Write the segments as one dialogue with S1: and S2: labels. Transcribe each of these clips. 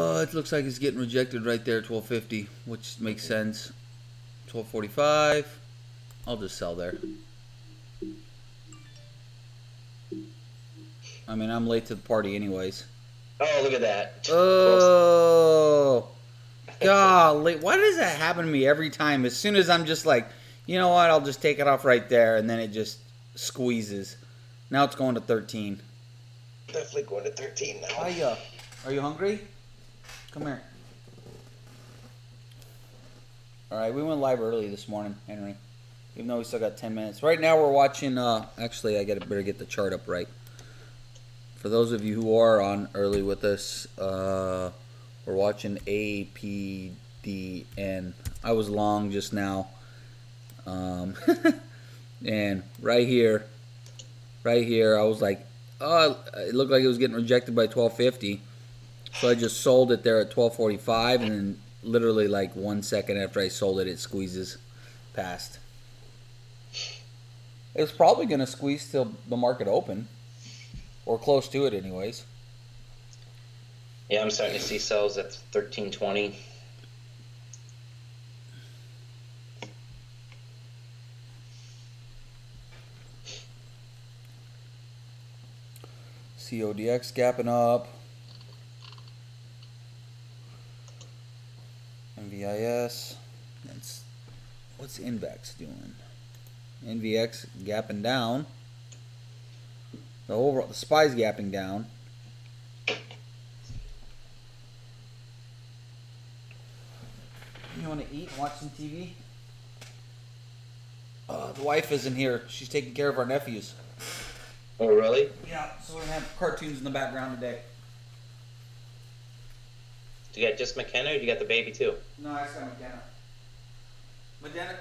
S1: It looks like it's getting rejected right there, 1250, which makes sense. 1245. I'll just sell there. I mean, I'm late to the party anyways.
S2: Oh, look at that.
S1: Oh, golly. Why does that happen to me every time? As soon as I'm just like, you know what, I'll just take it off right there, and then it just squeezes. Now it's going to 13.
S2: Definitely going to 13 now.
S1: Hiya. Are you hungry? Come here. All right, we went live early this morning, Henry. Even though we still got 10 minutes. Right now we're watching, actually I better get the chart up right. For those of you who are on early with us, we're watching APDN. I was long just now. And right here, I was like, oh, it looked like it was getting rejected by 1250. So I just sold it there at 1245, and then literally like 1 second after I sold it, it squeezes past. It's probably going to squeeze till the market open, or close to it anyways.
S2: Yeah, I'm starting to see sells at 1320.
S1: CODX gapping up. MVIS. What's Invex doing? NVX gapping down. The SPY's gapping down. You want to eat and watch some TV? The wife isn't here. She's taking care of our nephews.
S2: Oh, really?
S1: Yeah, so we're going to have cartoons in the background today.
S2: Do you got just McKenna, or do you got the baby too?
S1: No, I just got McKenna.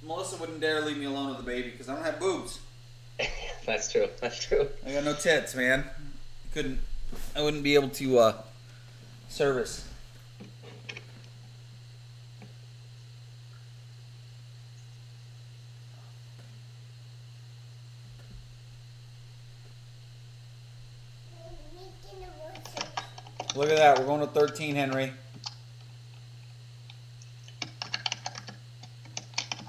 S1: Melissa wouldn't dare leave me alone with the baby because I don't have boobs.
S2: That's true. That's true.
S1: I got no tits, man. I wouldn't be able to service. Look at that. We're going to 13, Henry.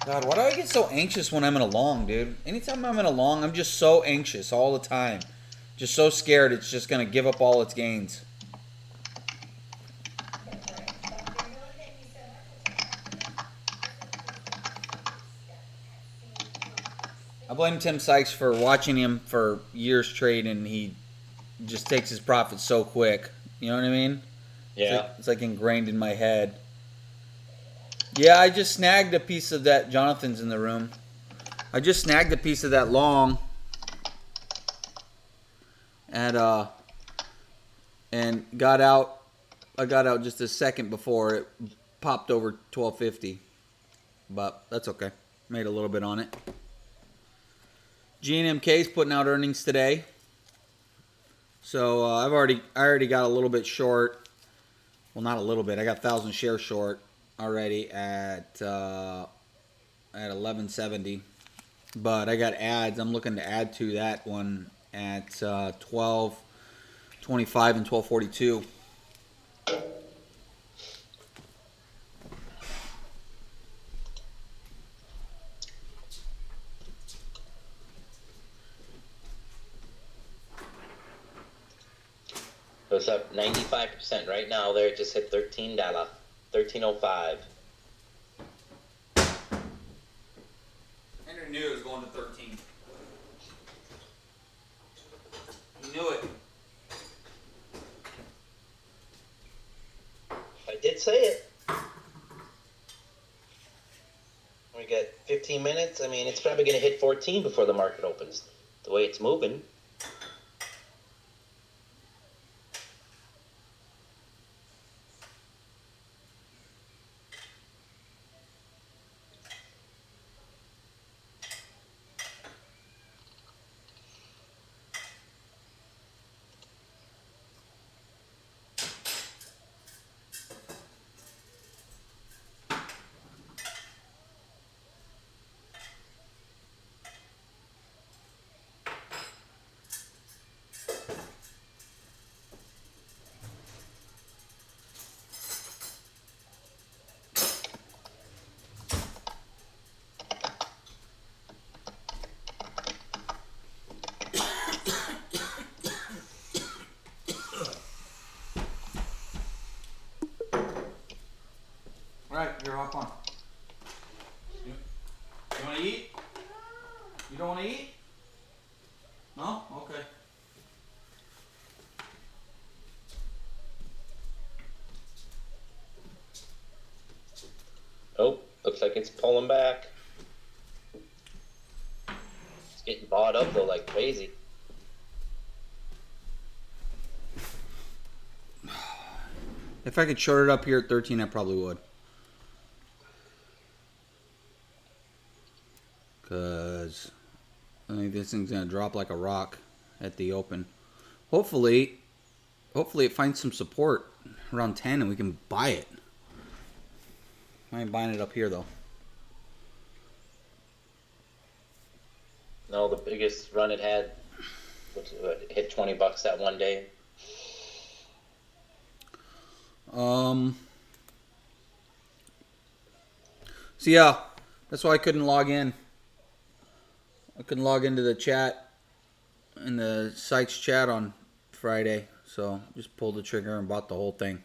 S1: God, why do I get so anxious when I'm in a long, dude? Anytime I'm in a long, I'm just so anxious all the time. Just so scared it's just going to give up all its gains. I blame Tim Sykes for watching him for years trade, and he just takes his profits so quick. You know what I mean?
S2: Yeah.
S1: It's like ingrained in my head. Yeah, I just snagged a piece of that. Jonathan's in the room. I just snagged a piece of that long. And got out. I got out just a second before it popped over 1250. But that's okay. Made a little bit on it. GNMK is putting out earnings today. So I already got a little bit short. Well, not a little bit. I got 1,000 shares short already at 1170. But I got ads. I'm looking to add to that one at 1225 and 1242.
S2: So it's up 95% right now. There, it just hit $13, 1305.
S1: Henry knew it was going to 13. He knew it.
S2: I did say it. We got 15 minutes. I mean, it's probably going to hit 14 before the market opens. The way it's moving.
S1: Right, here, hop on. You want to eat? You don't want to eat? No? Okay.
S2: Oh, looks like it's pulling back. It's getting bought up though like crazy.
S1: If I could short it up here at 13, I probably would. Because I think this thing's going to drop like a rock at the open. Hopefully it finds some support around 10 and we can buy it. I ain't buying it up here though.
S2: No, the biggest run it had hit $20 that one day.
S1: So yeah, that's why I couldn't log in. I couldn't log into the chat, in the site's chat on Friday. So just pulled the trigger and bought the whole thing.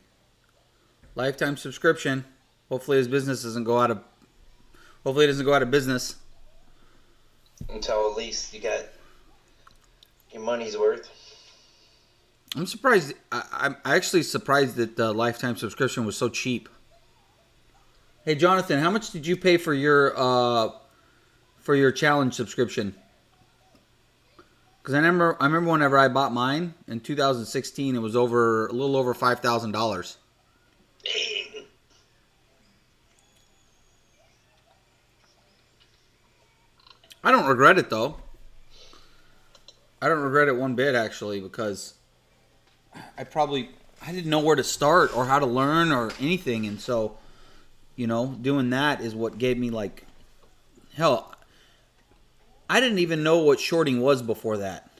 S1: Lifetime subscription. Hopefully his business doesn't go out of. Hopefully it doesn't go out of business.
S2: Until at least you got your money's worth.
S1: I'm surprised. I'm actually surprised that the lifetime subscription was so cheap. Hey Jonathan, how much did you pay for your challenge subscription? Because I remember whenever I bought mine in 2016, it was a little over $5,000. I don't regret it though. I don't regret it one bit actually, because I didn't know where to start or how to learn or anything, and so, doing that is what gave me like, hell, I didn't even know what shorting was before that.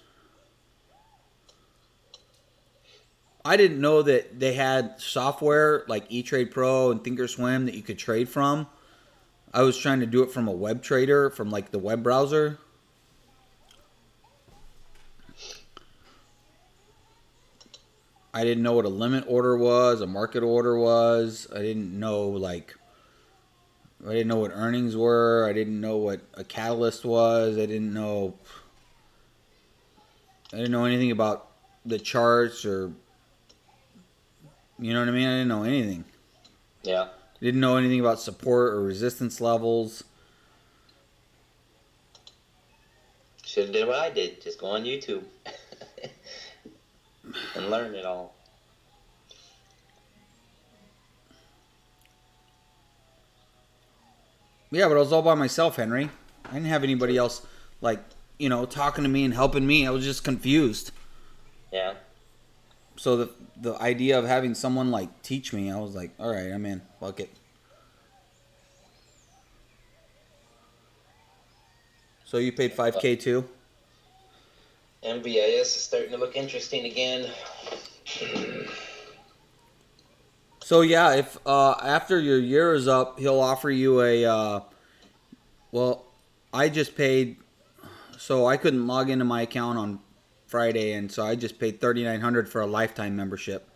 S1: I didn't know that they had software like eTrade Pro and Thinkorswim that you could trade from. I was trying to do it from a web trader, from like the web browser. I didn't know what a limit order was, a market order was. I didn't know what earnings were. I didn't know what a catalyst was. I didn't know anything about the charts, or you know what I mean? I didn't know anything.
S2: Yeah.
S1: I didn't know anything about support or resistance levels.
S2: Should have did what I did. Just go on YouTube and learn it all.
S1: Yeah, but I was all by myself, Henry. I didn't have anybody else talking to me and helping me. I was just confused.
S2: Yeah.
S1: So the idea of having someone teach me, I was like, all right, I'm in. Fuck it. So you paid $5K too?
S2: MVIS is starting to look interesting again.
S1: So yeah, if after your year is up, he'll offer you a. I just paid, so I couldn't log into my account on Friday, and so I just paid $3,900 for a lifetime membership.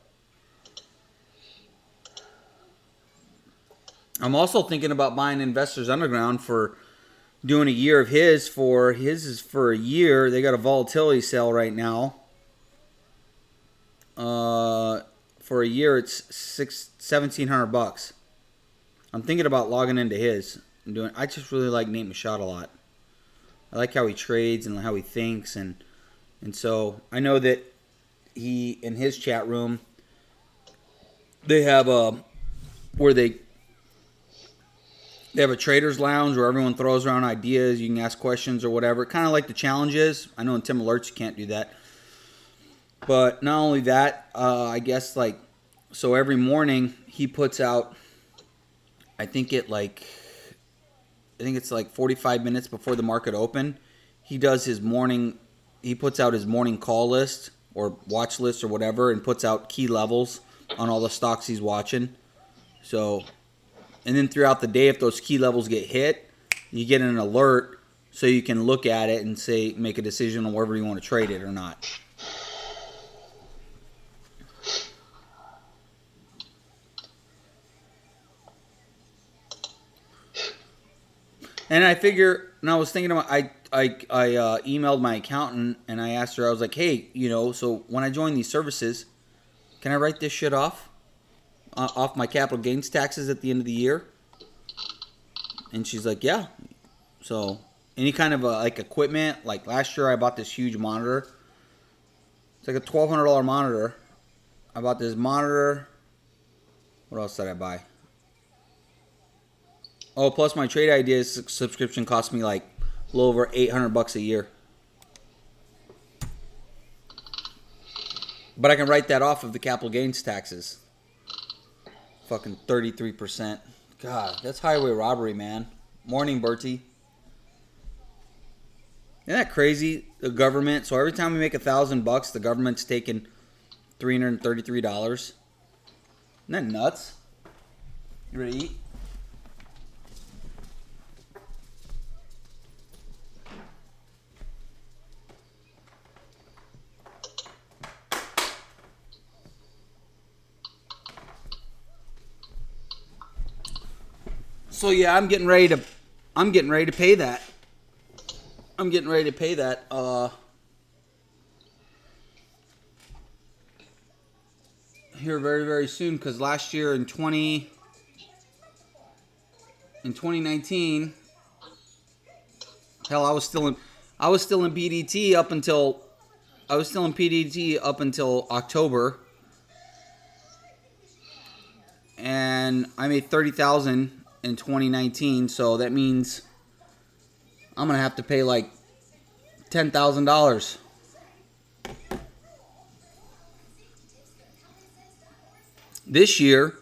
S1: I'm also thinking about buying Investors Underground for doing a year of his. His is for a year. They got a volatility sale right now. For a year, it's $1,700. I'm thinking about logging into his and doing. I just really like Nate Machado a lot. I like how he trades and how he thinks, and so I know that he, in his chat room, they have they have a traders lounge where everyone throws around ideas. You can ask questions or whatever, kind of like the challenges. I know in Tim Alerts you can't do that. But not only that, I guess so every morning he puts out, I think it's 45 minutes before the market open. He puts out his morning call list or watch list or whatever, and puts out key levels on all the stocks he's watching. So, and then throughout the day, if those key levels get hit, you get an alert so you can look at it and make a decision on whether you want to trade it or not. And I figure, and I was thinking about, I emailed my accountant and I asked her, I was like, hey, so when I join these services, can I write this shit off my capital gains taxes at the end of the year? And she's like, yeah. So any kind of like equipment, like last year I bought this huge monitor. It's like a $1,200 monitor. I bought this monitor. What else did I buy? Oh, plus my Trade Ideas subscription cost me like a little over $800 a year. But I can write that off of the capital gains taxes. Fucking 33%. God, that's highway robbery, man. Morning, Bertie. Isn't that crazy? The government. So every time we make $1,000, the government's taking $333. Isn't that nuts? You ready to eat? So yeah, I'm getting ready to pay that. I'm getting ready to pay that here very, very soon, because last year in 2019, hell, I was still in PDT up until October, and I made $30,000 in 2019. So that means I'm gonna have to pay like $10,000. This year,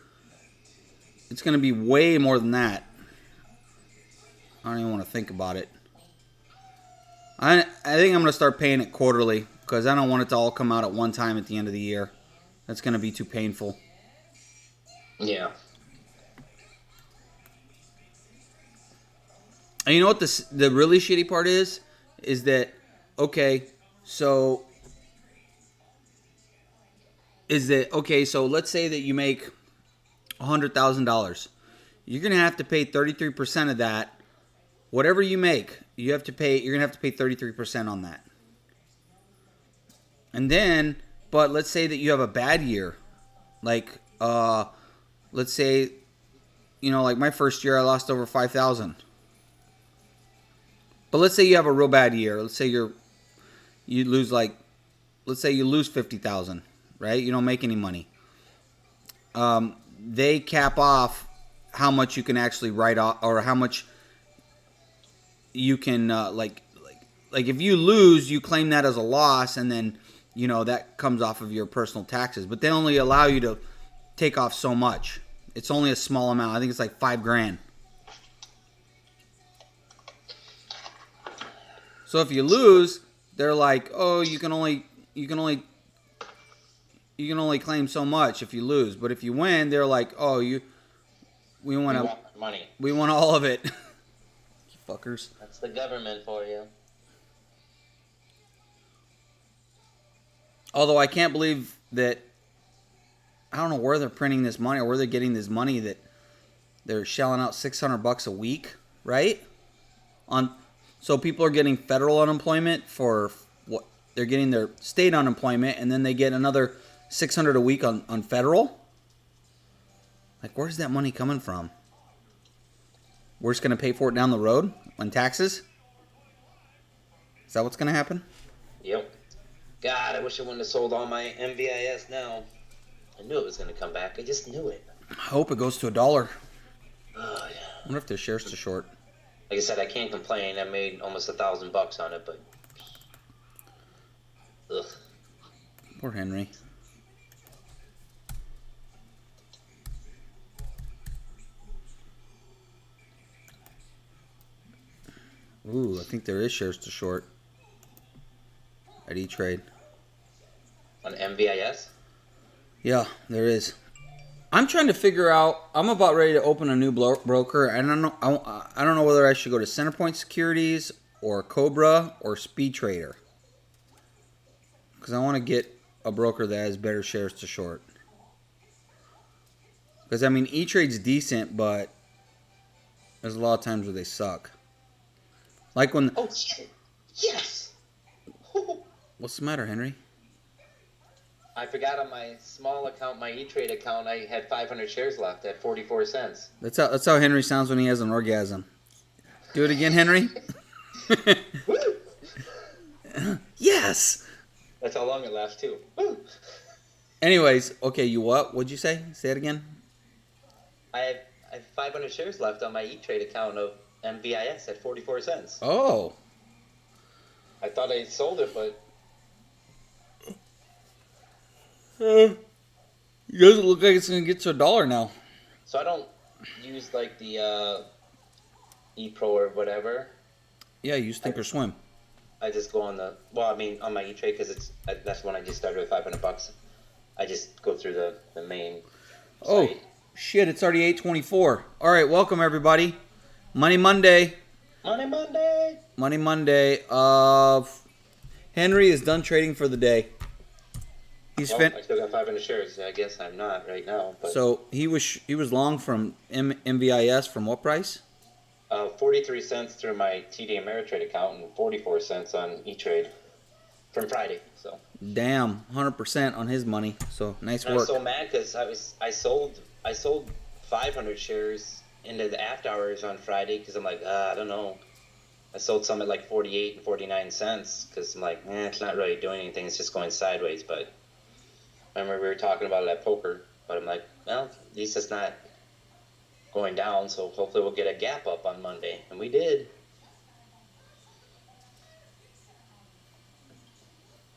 S1: it's gonna be way more than that. I don't even want to think about it. I think I'm gonna start paying it quarterly, because I don't want it to all come out at one time at the end of the year. That's gonna be too painful.
S2: Yeah.
S1: And you know what the really shitty part is? Is that, okay, so let's say that you make $100,000. You're going to have to pay 33% of that. Whatever you make, you're going to have to pay 33% on that. And then, but let's say that you have a bad year. Like, let's say, like my first year I lost over $5,000. But let's say you have a real bad year. Let's say you lose $50,000, right? You don't make any money. They cap off how much you can actually write off, or how much you can like if you lose, you claim that as a loss, and then that comes off of your personal taxes. But they only allow you to take off so much. It's only a small amount. I think it's like $5,000. So if you lose, they're like, oh, you can only claim so much if you lose. But if you win, they're like, oh, we want
S2: money.
S1: We want all of it. You fuckers.
S2: That's the government for you.
S1: Although I can't believe that, I don't know where they're printing this money, or where they're getting this money, that they're shelling out $600 a week, right? So people are getting federal unemployment for what? They're getting their state unemployment, and then they get another $600 a week on federal? Like, where's that money coming from? We're just going to pay for it down the road on taxes? Is that what's going to happen?
S2: Yep. God, I wish I wouldn't have sold all my MVIS now. I knew it was going to come back. I just knew it.
S1: I hope it goes to $1.
S2: Oh, yeah.
S1: I wonder if their shares too short.
S2: Like I said, I can't complain. I made almost $1,000 on it, but ugh.
S1: Poor Henry. Ooh, I think there is shares to short at E-Trade.
S2: On MVIS?
S1: Yeah, there is. I'm trying to figure out. I'm about ready to open a new broker, and I don't know whether I should go to Centerpoint Securities or Cobra or Speed Trader, because I want to get a broker that has better shares to short. Because I mean, E-Trade's decent, but there's a lot of times where they suck. Like when...
S2: Oh, shit. Yes.
S1: What's the matter, Henry?
S2: I forgot on my small account, my E-Trade account, I had 500 shares left at 44 cents.
S1: That's how Henry sounds when he has an orgasm. Do it again, Henry. Yes.
S2: That's how long it lasts, too. Woo.
S1: Anyways, okay, you what? What'd you say? Say it again.
S2: I have 500 shares left on my E-Trade account of MVIS at 44 cents.
S1: Oh.
S2: I thought I sold it, but...
S1: It doesn't look like it's going to get to $1 now.
S2: So I don't use, like, the ePro or whatever.
S1: Yeah, use Thinkorswim.
S2: I just go on the... Well, I mean, on my E-Trade, because that's when I just started with $500. I just go through the main
S1: Oh,
S2: site.
S1: shit, it's already 8:24. All right, welcome, everybody. Money Monday.
S2: Money Monday!
S1: Money Monday. Henry is done trading for the day. He's
S2: I still got 500 shares. I guess I'm not right now. But
S1: So he was long from MVIS from what price?
S2: 43 cents through my TD Ameritrade account and 44 cents on E-Trade from Friday. So
S1: Damn, 100% on his money. So nice
S2: and
S1: work.
S2: I was so mad because I sold 500 shares into the after hours on Friday because I'm like, I don't know. I sold some at like 48 and 49 cents because I'm like, it's not really doing anything. It's just going sideways. But remember we were talking about it at poker. But I'm like, well, at least it's not going down. So hopefully we'll get a gap up on Monday. And we did.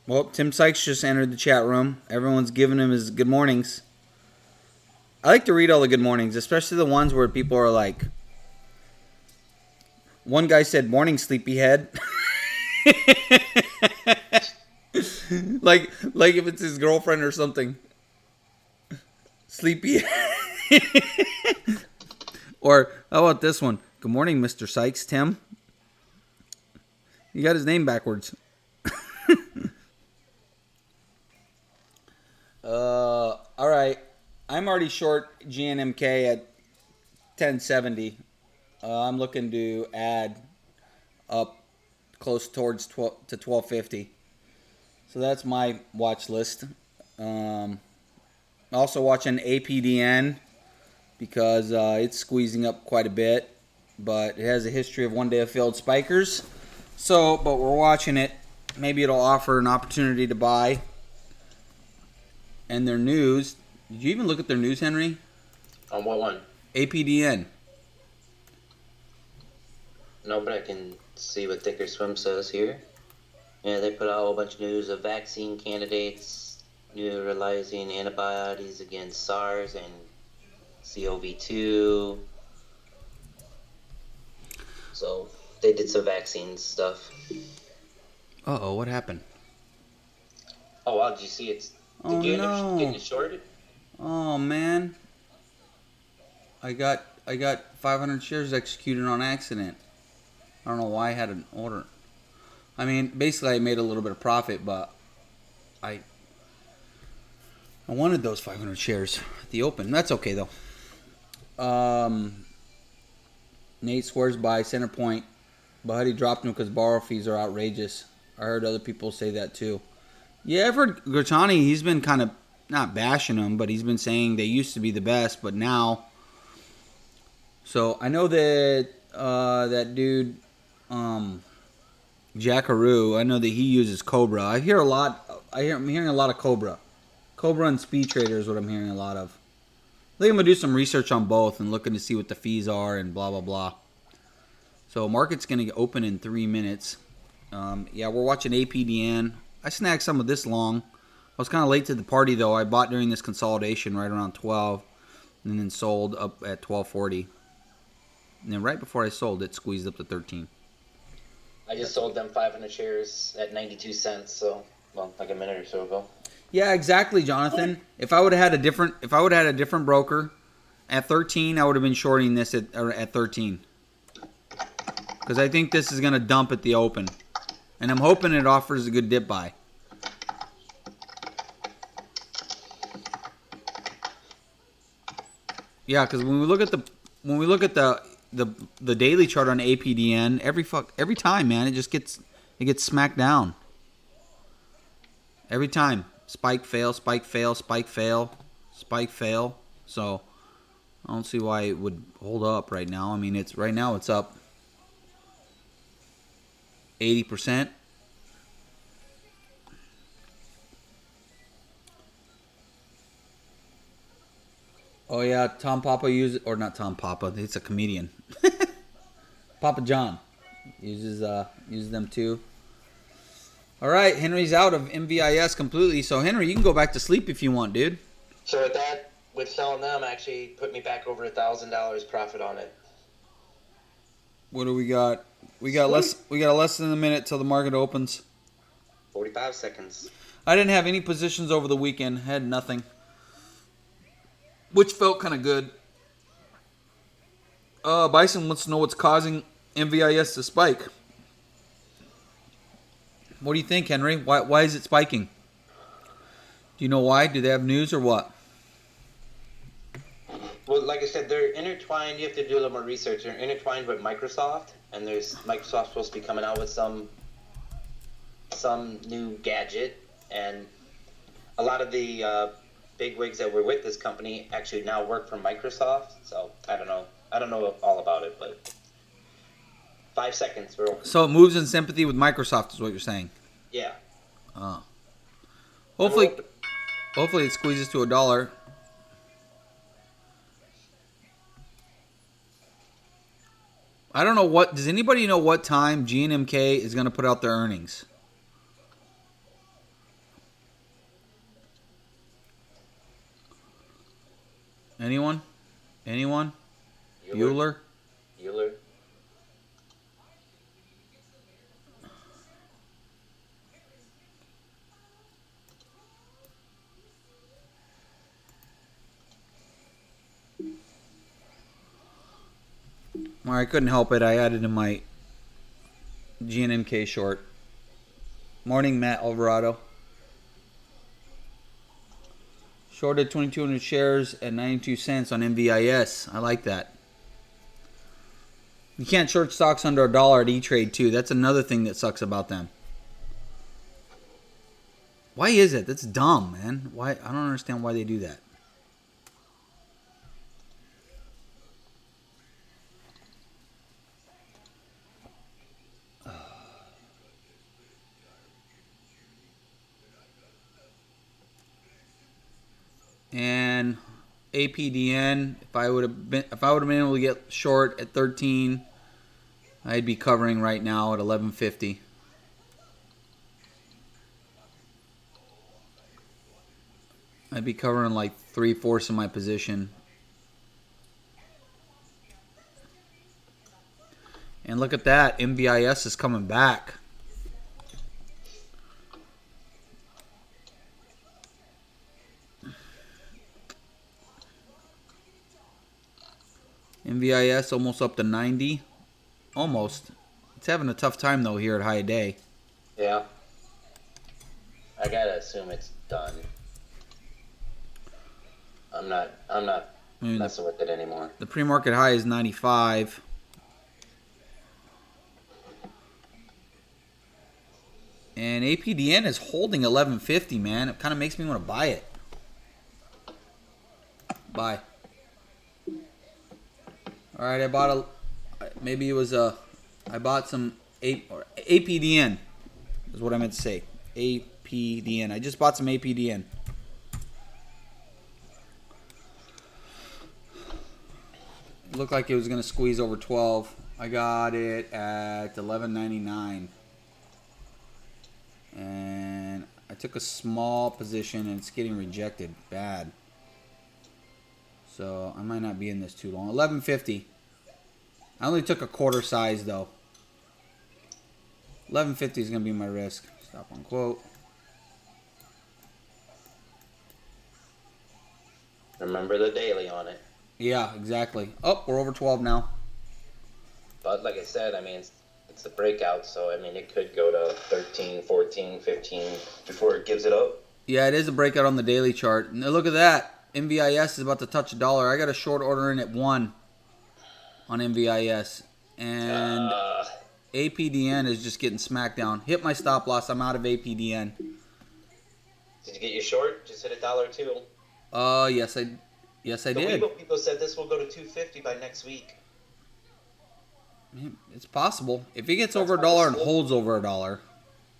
S1: Well, Tim Sykes just entered the chat room. Everyone's giving him his good mornings. I like to read all the good mornings, especially the ones where people are like, one guy said, "Morning, sleepyhead." like if it's his girlfriend or something. Sleepy. Or how about this one? "Good morning, Mr. Sykes, Tim." You got his name backwards. All right. I'm already short GNMK at 1070. I'm looking to add up close towards 12 to 1250. So that's my watch list. Also watching APDN because it's squeezing up quite a bit, but it has a history of one day of failed spikers. So, but we're watching it. Maybe it'll offer an opportunity to buy. And their news. Did you even look at their news, Henry?
S2: On what one?
S1: APDN.
S2: No, but I can see what Thinkorswim says here. Yeah, they put out a whole bunch of news of vaccine candidates utilizing antibodies against SARS and CoV-2. So they did some vaccine stuff.
S1: Uh-oh, what happened?
S2: Oh, wow, did you see it?
S1: Oh,
S2: Did you end
S1: no.
S2: up getting it shorted?
S1: Oh, man. I got 500 shares executed on accident. I don't know why I had an order. I mean, basically I made a little bit of profit, but I wanted those 500 shares at the open. That's okay, though. Nate swears by center point, but he dropped him because borrow fees are outrageous. I heard other people say that too. Yeah, I've heard Gertani, he's been kind of not bashing them, but he's been saying they used to be the best, but now. So I know that that dude, Jackaroo, I know that he uses Cobra. I'm hearing a lot of Cobra. Cobra and Speed Trader is what I'm hearing a lot of. I think I'm going to do some research on both and looking to see what the fees are and blah, blah, blah. So market's going to open in 3 minutes. Yeah, we're watching APDN. I snagged some of this long. I was kind of late to the party, though. I bought during this consolidation right around 12 and then sold up at 1240. And then right before I sold, it squeezed up to 13.
S2: I just sold them 500 shares at 92 cents, so, well, like a minute or so ago.
S1: Yeah, exactly, Jonathan. If I would have had a different broker at 13, I would have been shorting this at 13. Because I think this is going to dump at the open. And I'm hoping it offers a good dip buy. Yeah, because when we look at the the daily chart on APDN every time, man. It gets smacked down. Every time. Spike, fail, spike, fail, spike, fail, spike, fail. So I don't see why it would hold up right now. I mean, right now it's up 80%. Oh yeah, Tom Papa uses, or not Tom Papa. It's a comedian. Papa John uses them too. All right, Henry's out of MVIS completely. So Henry, you can go back to sleep if you want, dude.
S2: So with selling them, actually put me back over $1,000 profit on it.
S1: What do we got? We got less than a minute till the market opens.
S2: 45 seconds.
S1: I didn't have any positions over the weekend. Had nothing, which felt kind of good. Bison wants to know what's causing MVIS to spike. What do you think, Henry? Why is it spiking? Do you know why? Do they have news or what?
S2: Well, like I said, they're intertwined. You have to do a little more research. They're intertwined with Microsoft, and Microsoft supposed to be coming out with some new gadget, and a lot of the bigwigs that were with this company actually now work for Microsoft. So I don't know all about it, but 5 seconds.
S1: So it moves in sympathy with Microsoft, is what you're saying?
S2: Yeah.
S1: Hopefully it squeezes to $1. I don't know what. Does anybody know what time GNMK is going to put out their earnings? Anyone? Bueller? Well, I couldn't help it. I added in my GNMK short. Morning, Matt Alvarado. Shorted 2,200 shares at 92 cents on MVIS. I like that. You can't short stocks under $1 at E-Trade too. That's another thing that sucks about them. Why is it? That's dumb, man. Why? I don't understand why they do that. And APDN, if I would have been able to get short at 13, I'd be covering right now at 11.50. I'd be covering like 3/4 of my position. And look at that, MVIS is coming back. MVIS almost up to 90. Almost. It's having a tough time though here at High Day.
S2: Yeah. I gotta assume it's done. I'm not messing with it anymore.
S1: The pre-market high is 95. And APDN is holding 11.50, man. It kind of makes me want to buy it. Buy. All right, I bought I bought some APDN is what I meant to say. APDN. I just bought some APDN. It looked like it was going to squeeze over 12. I got it at $11.99. And I took a small position and it's getting rejected bad. So I might not be in this too long. 11.50. I only took a quarter size though. 11.50 is going to be my risk. Stop on quote.
S2: Remember the daily on it.
S1: Yeah, exactly. Oh, we're over 12 now.
S2: But like I said, I mean, it's a breakout, so I mean, it could go to 13, 14, 15 before it gives it up.
S1: Yeah, it is a breakout on the daily chart. And look at that. MVIS is about to touch $1. I got a short order in at 1. on MVIS. And APDN is just getting smacked down. Hit my stop loss. I'm out of APDN.
S2: Did you get your short? Just hit $1.02.
S1: Yes, I did.
S2: The people said this will go to 250 by next week.
S1: It's possible if it gets over $1 and holds over $1.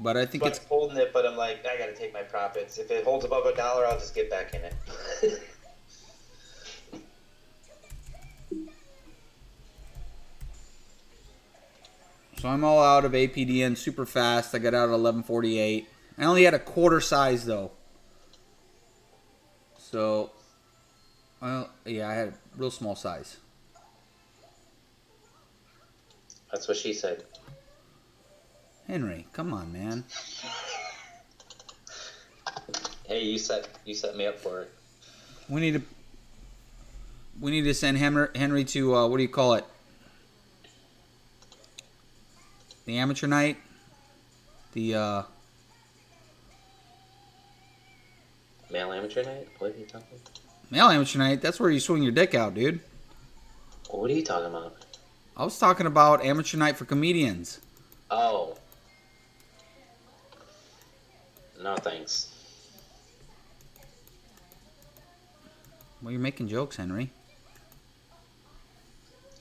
S1: But I think it's
S2: holding it. But I'm like, I gotta take my profits. If it holds above $1, I'll just get back in it.
S1: So I'm all out of APDN super fast. I got out at 11:48. I only had a quarter size though. So, yeah, I had a real small size.
S2: That's what she said.
S1: Henry, come on, man.
S2: Hey, you set me up for it.
S1: We need to send Henry to what do you call it? The amateur night. The
S2: male amateur night. What are you talking about?
S1: Male amateur night. That's where you swing your dick out, dude.
S2: What are you talking about?
S1: I was talking about amateur night for comedians.
S2: Oh. No, thanks.
S1: Well, you're making jokes, Henry.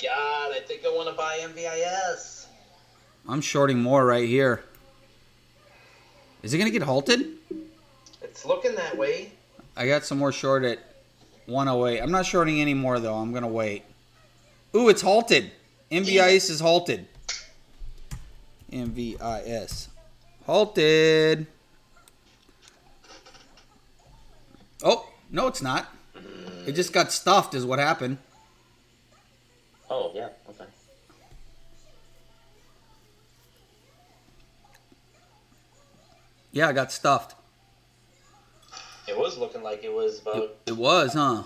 S2: God, I think I want to buy MVIS.
S1: I'm shorting more right here. Is it going to get halted?
S2: It's looking that way.
S1: I got some more short at 108. I'm not shorting any more, though. I'm going to wait. Ooh, it's halted. MVIS is halted. MVIS. Halted. Oh, no, it's not. It just got stuffed is what happened.
S2: Oh, yeah. Okay.
S1: Yeah, I got stuffed.
S2: It was looking like it was about...
S1: It was, huh?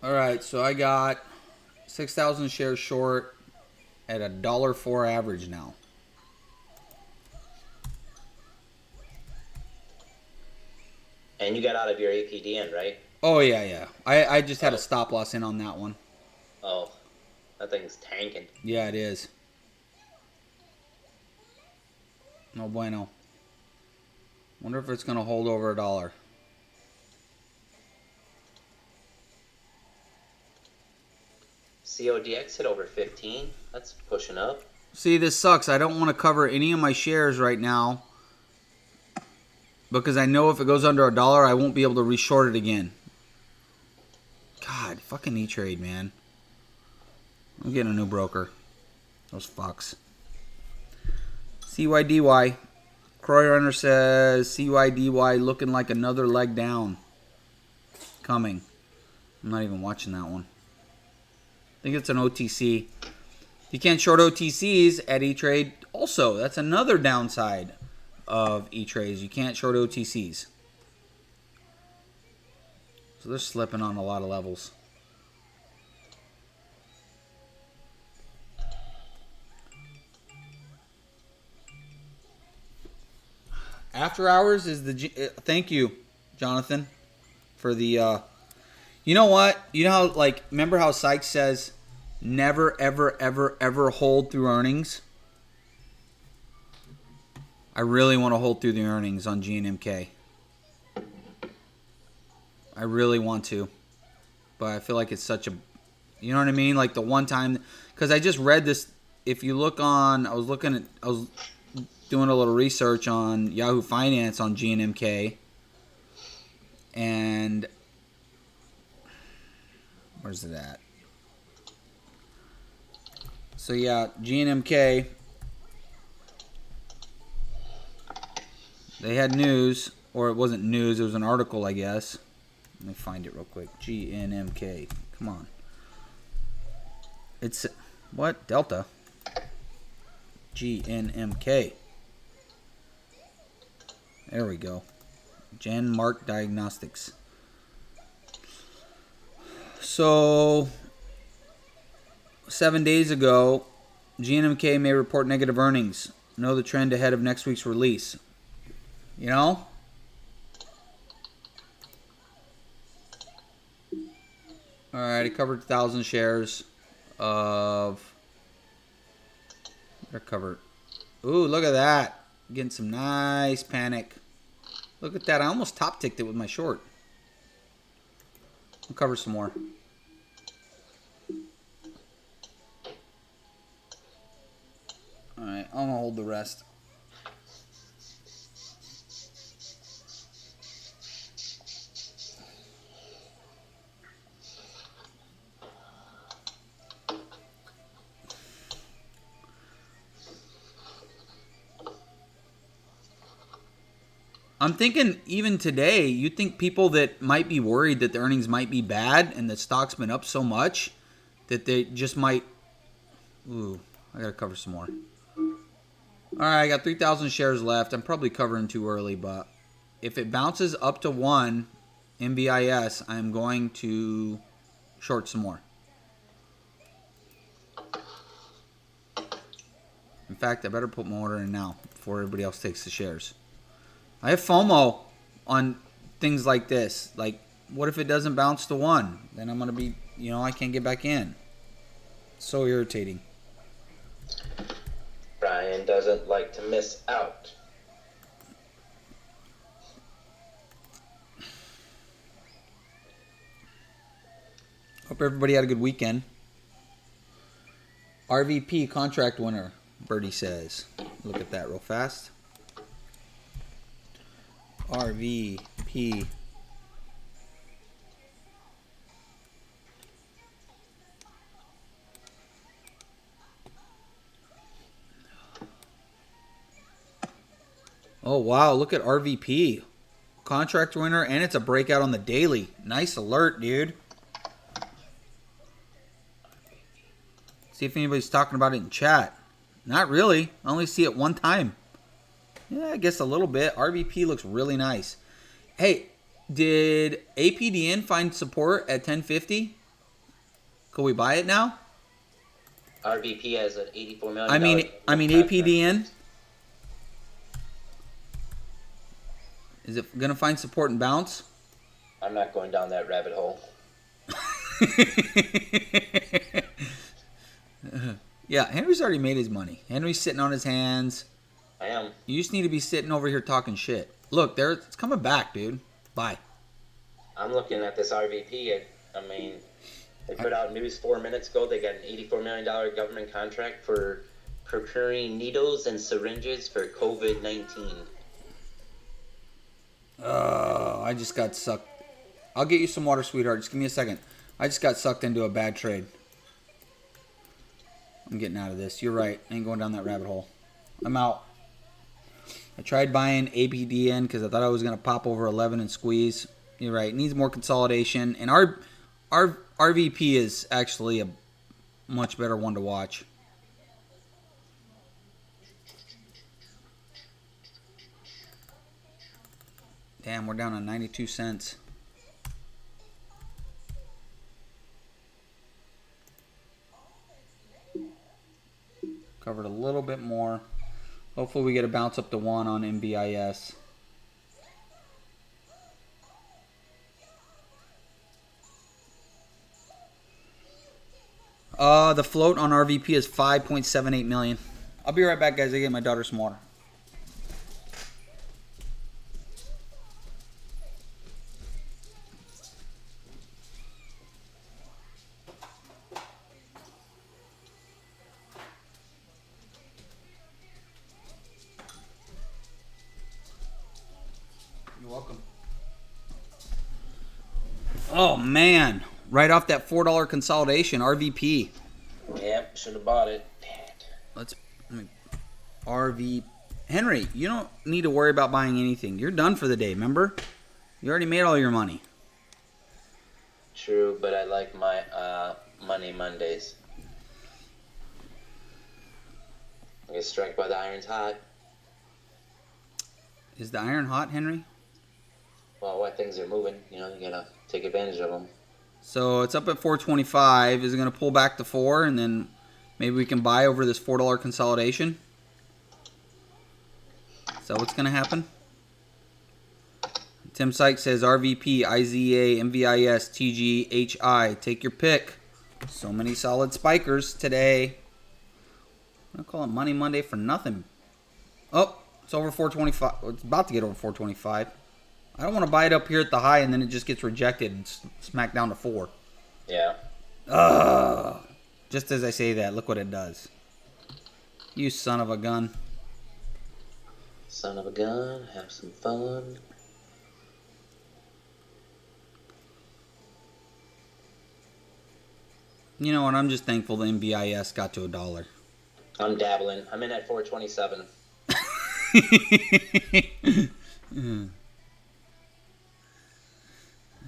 S1: All right, so I got 6,000 shares short at $1.04 average now.
S2: And you got out of your APDN, right?
S1: Oh, yeah. I just had a stop loss in on that one.
S2: Oh, that thing's tanking.
S1: Yeah, it is. No bueno. Wonder if it's going to hold over $1.
S2: CODX hit over 15. That's pushing up.
S1: See, this sucks. I don't want to cover any of my shares right now because I know if it goes under $1, I won't be able to reshort it again. God, fucking E-Trade, man. I'm getting a new broker. Those fucks. CYDY. Croy Runner says CYDY looking like another leg down. Coming. I'm not even watching that one. I think it's an OTC. You can't short OTCs at E-Trade. Also, that's another downside of E-Trades. You can't short OTCs. So they're slipping on a lot of levels. After hours is the... thank you, Jonathan, for the... you know what? You know how, like, remember how Sykes says, never, ever, ever, ever hold through earnings? I really want to hold through the earnings on GNMK. I really want to. But I feel like it's such a... You know what I mean? Like the one time... Because I just read this... If you look on... I was doing a little research on Yahoo Finance on GNMK. And... Where's it at? So yeah, GNMK... They had news, or it wasn't news, it was an article, I guess. Let me find it real quick. GNMK. Come on. It's, what? Delta. GNMK. There we go. Genmark Diagnostics. So, 7 days ago, GNMK may report negative earnings. Know the trend ahead of next week's release. You know? All right, I covered 1,000 shares of. They're covered. Ooh, look at that! Getting some nice panic. Look at that! I almost top ticked it with my short. I'll cover some more. All right, I'm gonna hold the rest. I'm thinking even today, you think people that might be worried that the earnings might be bad and the stock's been up so much that they just might. Ooh, I gotta cover some more. All right, I got 3,000 shares left. I'm probably covering too early, but if it bounces up to 1 MVIS, I'm going to short some more. In fact, I better put my order in now before everybody else takes the shares. I have FOMO on things like this. Like, what if it doesn't bounce to 1? Then I'm going to be, I can't get back in. So irritating.
S2: Brian doesn't like to miss out.
S1: Hope everybody had a good weekend. RVP contract winner, Birdie says. Look at that real fast. RVP. Oh, wow. Look at RVP. Contract winner, and it's a breakout on the daily. Nice alert, dude. See if anybody's talking about it in chat. Not really. I only see it one time. Yeah, I guess a little bit. RVP looks really nice. Hey, did APDN find support at 1050? Could we buy it now?
S2: RVP has an $84 million.
S1: I mean APDN. Is it gonna find support and bounce?
S2: I'm not going down that rabbit hole.
S1: Yeah, Henry's already made his money. Henry's sitting on his hands.
S2: I am.
S1: You just need to be sitting over here talking shit. Look, it's coming back, dude. Bye.
S2: I'm looking at this RVP. I mean, they put out news 4 minutes ago. They got an $84 million government contract for procuring needles and syringes for COVID-19.
S1: I just got sucked. I'll get you some water, sweetheart. Just give me a second. I just got sucked into a bad trade. I'm getting out of this. You're right. I ain't going down that rabbit hole. I'm out. I tried buying APDN because I thought I was going to pop over 11 and squeeze. You're right. It needs more consolidation. And our RVP is actually a much better one to watch. Damn, we're down on 92 cents. Covered a little bit more. Hopefully we get a bounce up to 1 on MVIS. The float on RVP is 5.78 million. I'll be right back, guys. I get my daughter some water. You're welcome. Oh, man. Right off that $4 consolidation, RVP.
S2: Yep, should have bought it. Damn it.
S1: RV. Henry, you don't need to worry about buying anything. You're done for the day, remember? You already made all your money.
S2: True, but I like my Money Mondays. I get struck by the iron's hot.
S1: Is the iron hot, Henry?
S2: Well, what things are moving, you gotta take advantage of them.
S1: So it's up at 425. Is it going to pull back to 4 and then maybe we can buy over this $4 consolidation? Is that what's going to happen? Tim Sykes says RVP, IZA, MVIS, TG, HI. Take your pick. So many solid spikers today. I'm going to call it Money Monday for nothing. Oh, it's over 425. It's about to get over 425. I don't want to buy it up here at the high and then it just gets rejected and smack down to 4.
S2: Yeah.
S1: Just as I say that, look what it does. You son of a gun.
S2: Son of a gun. Have some fun.
S1: You know what? I'm just thankful the MVIS got to $1.
S2: I'm dabbling. I'm in at 427.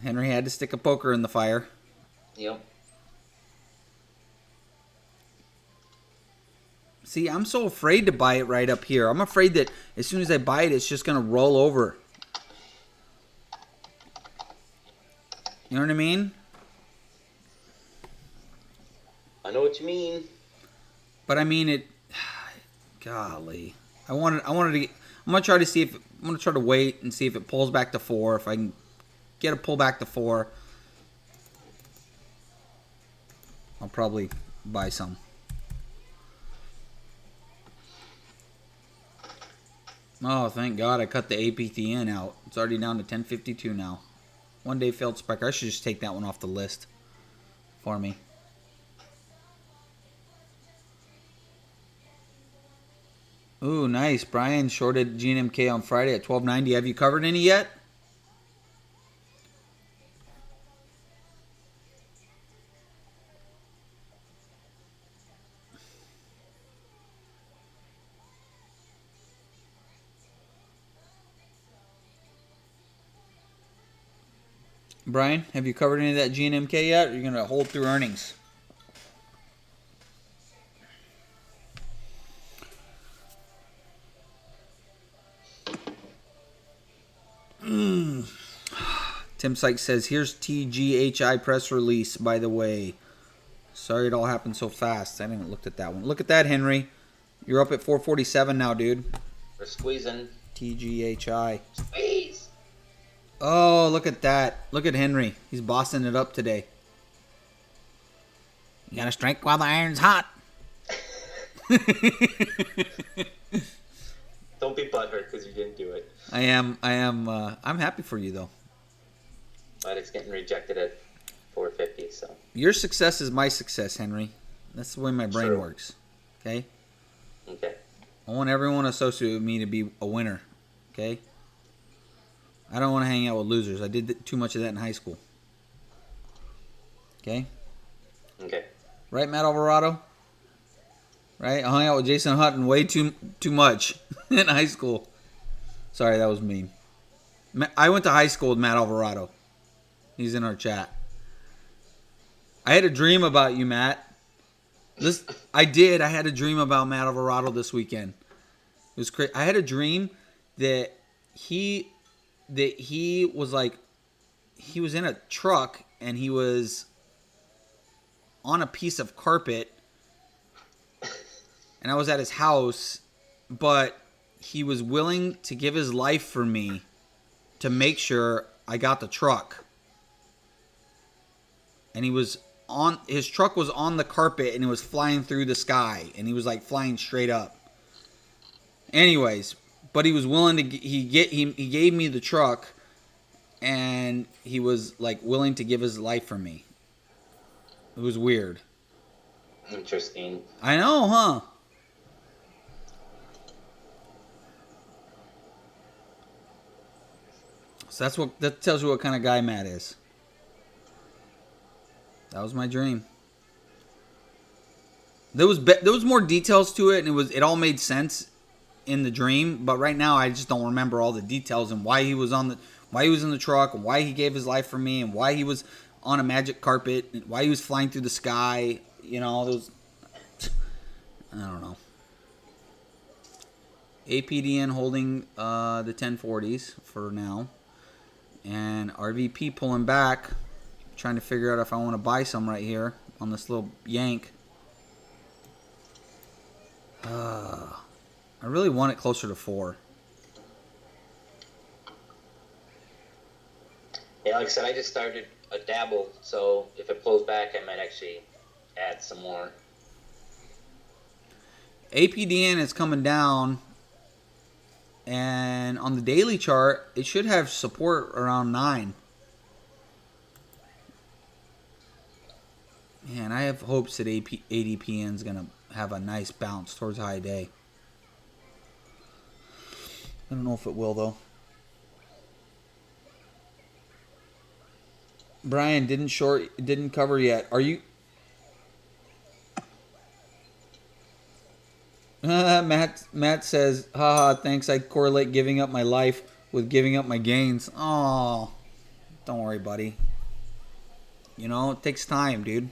S1: Henry had to stick a poker in the fire.
S2: Yep.
S1: See, I'm so afraid to buy it right up here. I'm afraid that as soon as I buy it, it's just going to roll over. You know what I mean?
S2: I know what you mean.
S1: But I mean it. Golly, I wanted to. I'm gonna try to see if I'm gonna try to wait and see if it pulls back to 4. If I can get a pull back to 4, I'll probably buy some. Oh, thank God I cut the APTN out. It's already down to 1052 now. One day failed spiker. I should just take that one off the list for me. Ooh, nice. Brian shorted GNMK on Friday at 1290. Have you covered any yet? Brian, have you covered any of that GNMK yet? Or are you going to hold through earnings? Tim Sykes says, here's TGHI press release, by the way. Sorry it all happened so fast. I haven't even looked at that one. Look at that, Henry. You're up at 447 now, dude.
S2: We're squeezing.
S1: TGHI.
S2: Squeeze!
S1: Oh, look at that. Look at Henry. He's bossing it up today. You gotta strike while the iron's hot.
S2: Don't be butthurt because you didn't do it.
S1: I'm happy for you, though.
S2: But it's getting rejected at 450, so.
S1: Your success is my success, Henry. That's the way my brain
S2: True.
S1: works. Okay?
S2: Okay.
S1: I want everyone associated with me to be a winner. Okay? I don't want to hang out with losers. I did too much of that in high school. Okay?
S2: Okay.
S1: Right, Matt Alvarado? Right? I hung out with Jason Hutton way too much in high school. Sorry, that was mean. I went to high school with Matt Alvarado. He's in our chat. I had a dream about you, Matt. I did. I had a dream about Matt Alvarado this weekend. It was crazy. I had a dream that he was like, he was in a truck and he was on a piece of carpet, and I was at his house, but he was willing to give his life for me to make sure I got the truck. And his truck was on the carpet and it was flying through the sky, and he was like flying straight up. Anyways, but he was willing to, he gave me the truck, and he was like willing to give his life for me. It was weird.
S2: Interesting.
S1: I know, huh? So that tells you what kind of guy Matt is. That was my dream. There was more details to it, and it all made sense in the dream. But right now, I just don't remember all the details and why he was in the truck, and why he gave his life for me, and why he was on a magic carpet, and why he was flying through the sky. You know, those. I don't know. APDN holding the 1040s for now, and RVP pulling back. Trying to figure out if I want to buy some right here on this little yank. I really want it closer to 4.
S2: Yeah, like I said, I just started a dabble, so if it pulls back, I might actually add some more.
S1: APDN is coming down, and on the daily chart, it should have support around 9. Man, I have hopes that ADPN is going to have a nice bounce towards high day. I don't know if it will, though. Brian didn't cover yet. Are you? Matt says, haha, thanks. I correlate giving up my life with giving up my gains. Oh, don't worry, buddy. You know, it takes time, dude.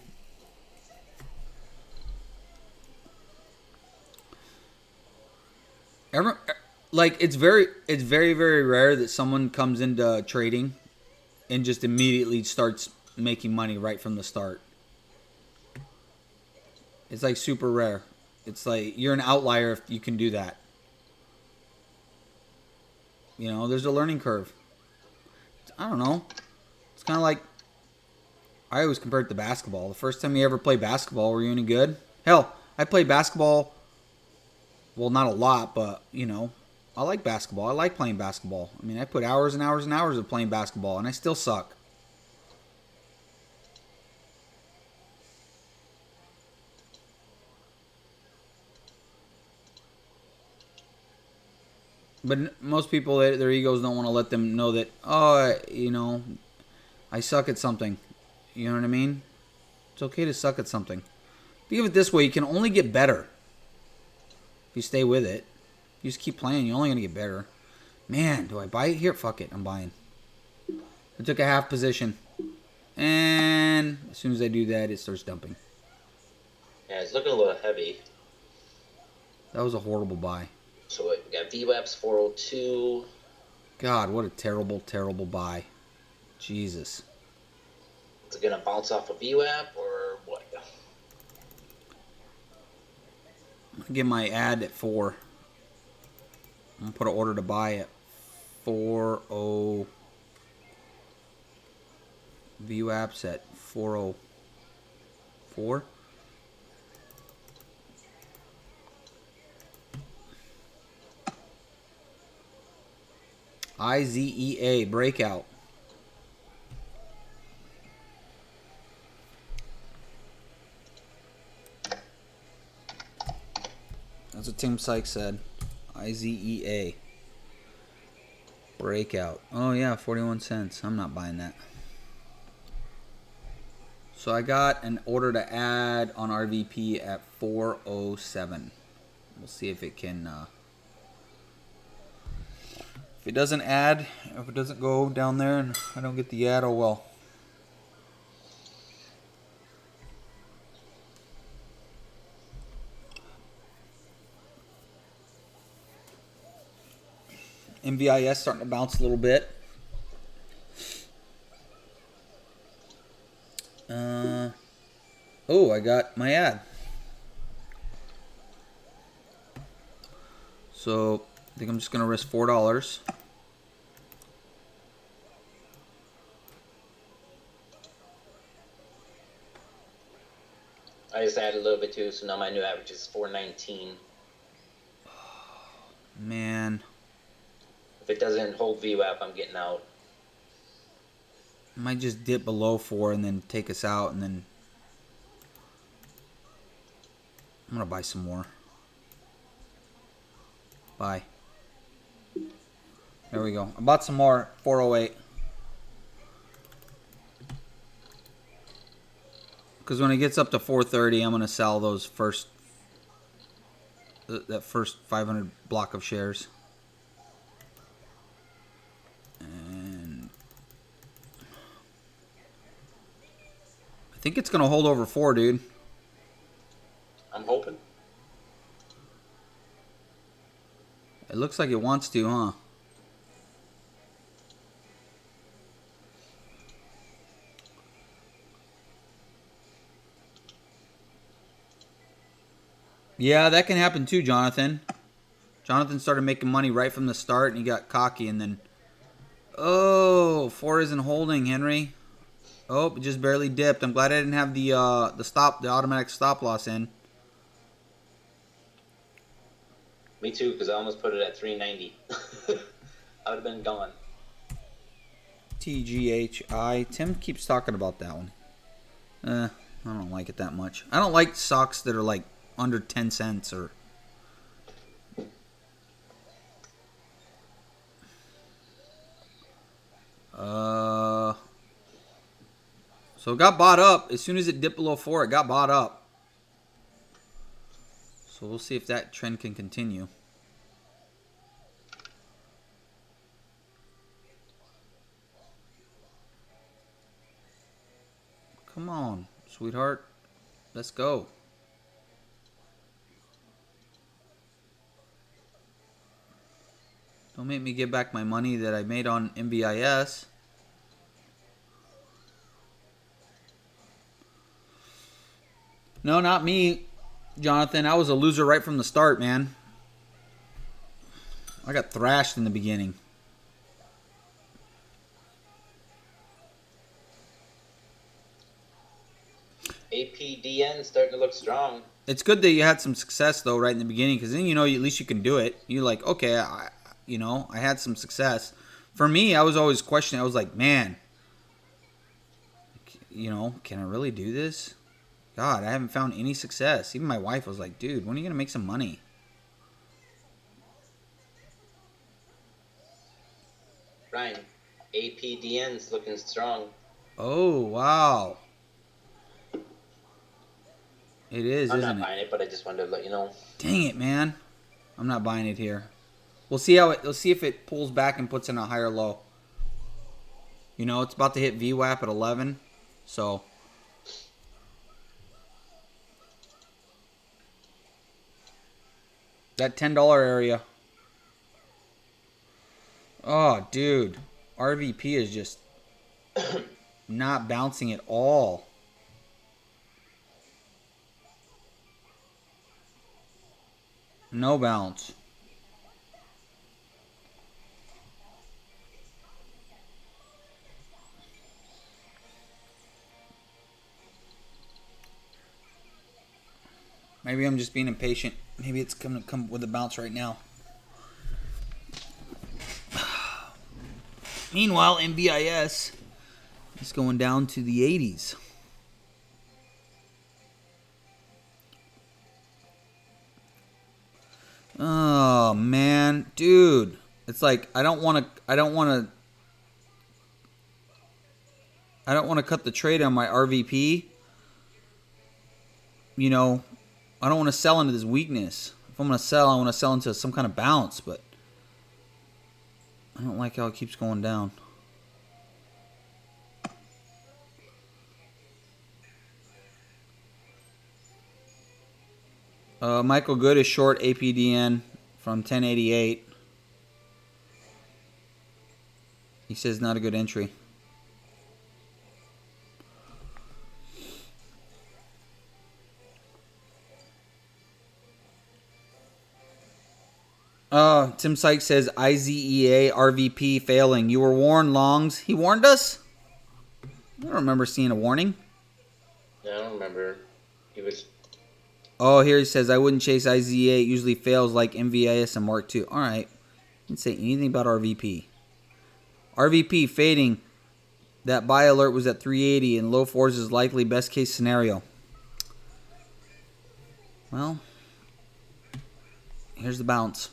S1: Ever, like it's very rare that someone comes into trading and just immediately starts making money right from the start. It's like super rare. It's like you're an outlier if you can do that. You know, there's a learning curve. I don't know. It's kind of like I always compare it to basketball. The first time you ever played basketball, were you any good? Hell, I played basketball. Well, not a lot, but you know, I like basketball. I like playing basketball. I mean, I put hours and hours and hours of playing basketball, and I still suck. But most people, their egos don't want to let them know that, oh, you know, I suck at something. You know what I mean? It's okay to suck at something. Think of it this way, you can only get better if you stay with it. You just keep playing, you're only going to get better. Man, do I buy it here? Fuck it, I'm buying. I took a half position. And as soon as I do that, it starts dumping.
S2: Yeah, it's looking a little heavy.
S1: That was a horrible buy.
S2: So we got VWAPs 402.
S1: God, what a terrible, terrible buy. Jesus.
S2: Is it going to bounce off a VWAP or what?
S1: I'm going to get my ad at 4. I'm going to put an order to buy at 4.0. VWAPs at 4.04. IZEA breakout. That's what Tim Sykes said. IZEA breakout. Oh yeah, 41 cents. I'm not buying that. So I got an order to add on RVP at 407. We'll see if it can. If it doesn't add, if it doesn't go down there and I don't get the ad, oh well. MVIS starting to bounce a little bit. Oh, I got my ad. So I think I'm just gonna risk $4.
S2: I just added a little bit too, so now my new average is 419.
S1: Man.
S2: If it doesn't hold VWAP, I'm getting out.
S1: I might just dip below 4 and then take us out, and then I'm gonna buy some more. Buy. There we go. I bought some more. 408. Because when it gets up to 430, I'm gonna sell those that first 500 block of shares. And I think it's gonna hold over 4, dude.
S2: I'm hoping.
S1: It looks like it wants to, huh? Yeah, that can happen too, Jonathan. Jonathan started making money right from the start, and he got cocky, and then Oh, 4 isn't holding, Henry. Oh, it just barely dipped. I'm glad I didn't have the automatic stop loss in.
S2: Me too, because I almost put it at 390. I would have been gone.
S1: TGHI. Tim keeps talking about that one. I don't like it that much. I don't like stocks that are like under 10 cents or. So it got bought up. As soon as it dipped below 4, it got bought up. So we'll see if that trend can continue. Come on, sweetheart. Let's go. Don't make me give back my money that I made on MVIS. No, not me, Jonathan. I was a loser right from the start, man. I got thrashed in the beginning.
S2: APDN starting to look strong.
S1: It's good that you had some success though right in the beginning, because then you know at least you can do it. You're like, okay, I had some success. For me, I was always questioning. I was like, man, can I really do this? God, I haven't found any success. Even my wife was like, dude, when are you gonna make some money?
S2: Ryan, APDN's looking strong.
S1: Oh wow, it is,
S2: I'm
S1: isn't
S2: not
S1: it?
S2: buying it, but I just wanted to let you know.
S1: Dang it, man. I'm not buying it here. We'll see let's see if it pulls back and puts in a higher low. It's about to hit VWAP at 11. So that $10 area. Oh, dude. RVP is just not bouncing at all. No bounce. Maybe I'm just being impatient. Maybe it's going to come with a bounce right now. Meanwhile, MVIS is going down to the 80s. Oh man, dude. It's like I don't want to cut the trade on my RVP. I don't want to sell into this weakness. If I'm going to sell, I want to sell into some kind of bounce, but I don't like how it keeps going down. Michael Good is short APDN from 1088. He says not a good entry. Tim Sykes says IZEA RVP failing. You were warned, Longs. He warned us? I don't remember seeing a warning.
S2: I don't remember. He was.
S1: Oh, here he says, I wouldn't chase IZEA. It usually fails like MVIS and Mark II. All right. Didn't say anything about RVP. RVP fading. That buy alert was at 380 and low fours is likely best case scenario. Well, here's the bounce.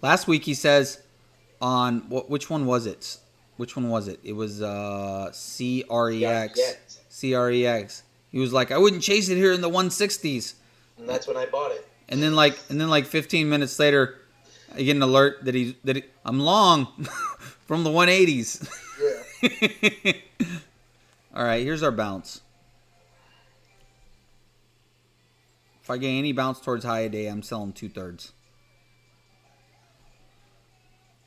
S1: Last week he says on which one was it? Which one was it? It was CREX. CREX. He was like, I wouldn't chase it here in the 160s.
S2: And that's when I bought it.
S1: And then like 15 minutes later, I get an alert that I'm long from the 180s. Yeah. All right, here's our bounce. If I get any bounce towards high a day, I'm selling 2/3.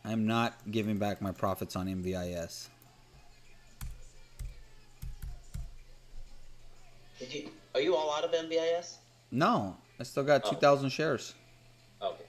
S1: I'm not giving back my profits on MVIS.
S2: Are you all out of MVIS?
S1: No, I still got 2,000 shares.
S2: Okay.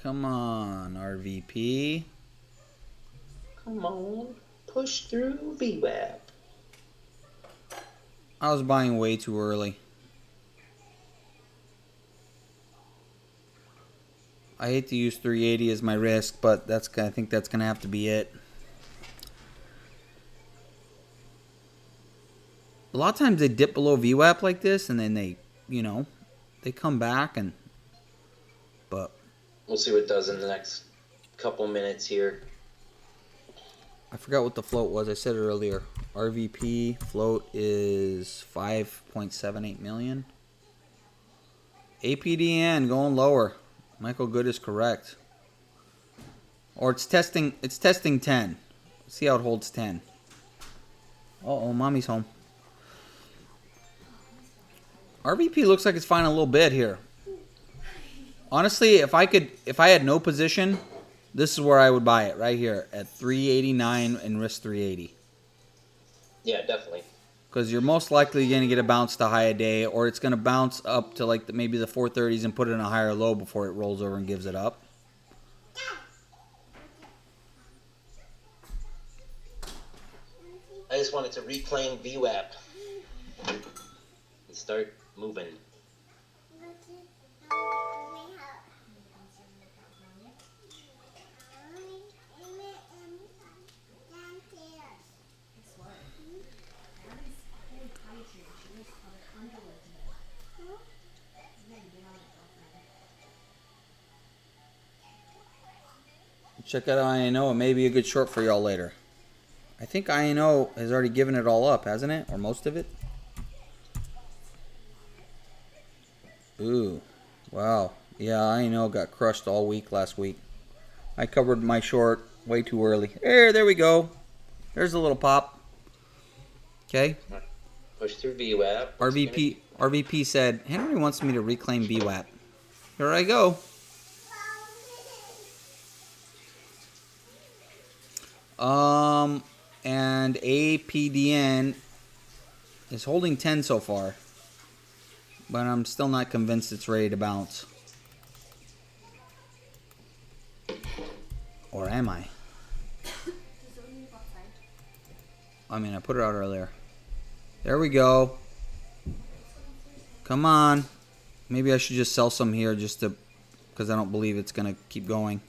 S1: Come on, RVP.
S2: Come on. Push through VWAP.
S1: I was buying way too early. I hate to use 380 as my risk, but I think that's going to have to be it. A lot of times they dip below VWAP like this, and then they, they come back, but
S2: we'll see what it does in the next couple minutes here.
S1: I forgot what the float was. I said it earlier. RVP float is 5.78 million. APDN going lower. Michael Good is correct. Or it's testing 10. See how it holds 10. Uh-oh, mommy's home. RVP looks like it's fine a little bit here. Honestly, if I had no position, this is where I would buy it, right here at 389 and risk 380.
S2: Yeah, definitely.
S1: Because you're most likely going to get a bounce to high a day, or it's going to bounce up to like maybe the 430s and put it in a higher low before it rolls over and gives it up.
S2: I just wanted to reclaim VWAP and start moving.
S1: Check out INO. It may be a good short for y'all later. I think INO has already given it all up, hasn't it? Or most of it? Ooh. Wow. Yeah, INO got crushed all week last week. I covered my short way too early. There we go. There's a little pop. Okay.
S2: Push through VWAP.
S1: RVP said, Henry wants me to reclaim VWAP. Here I go. And APDN is holding 10 so far. But I'm still not convinced it's ready to bounce. Or am I? I mean, I put it out earlier. There we go. Come on. Maybe I should just sell some here just to, because I don't believe it's going to keep going.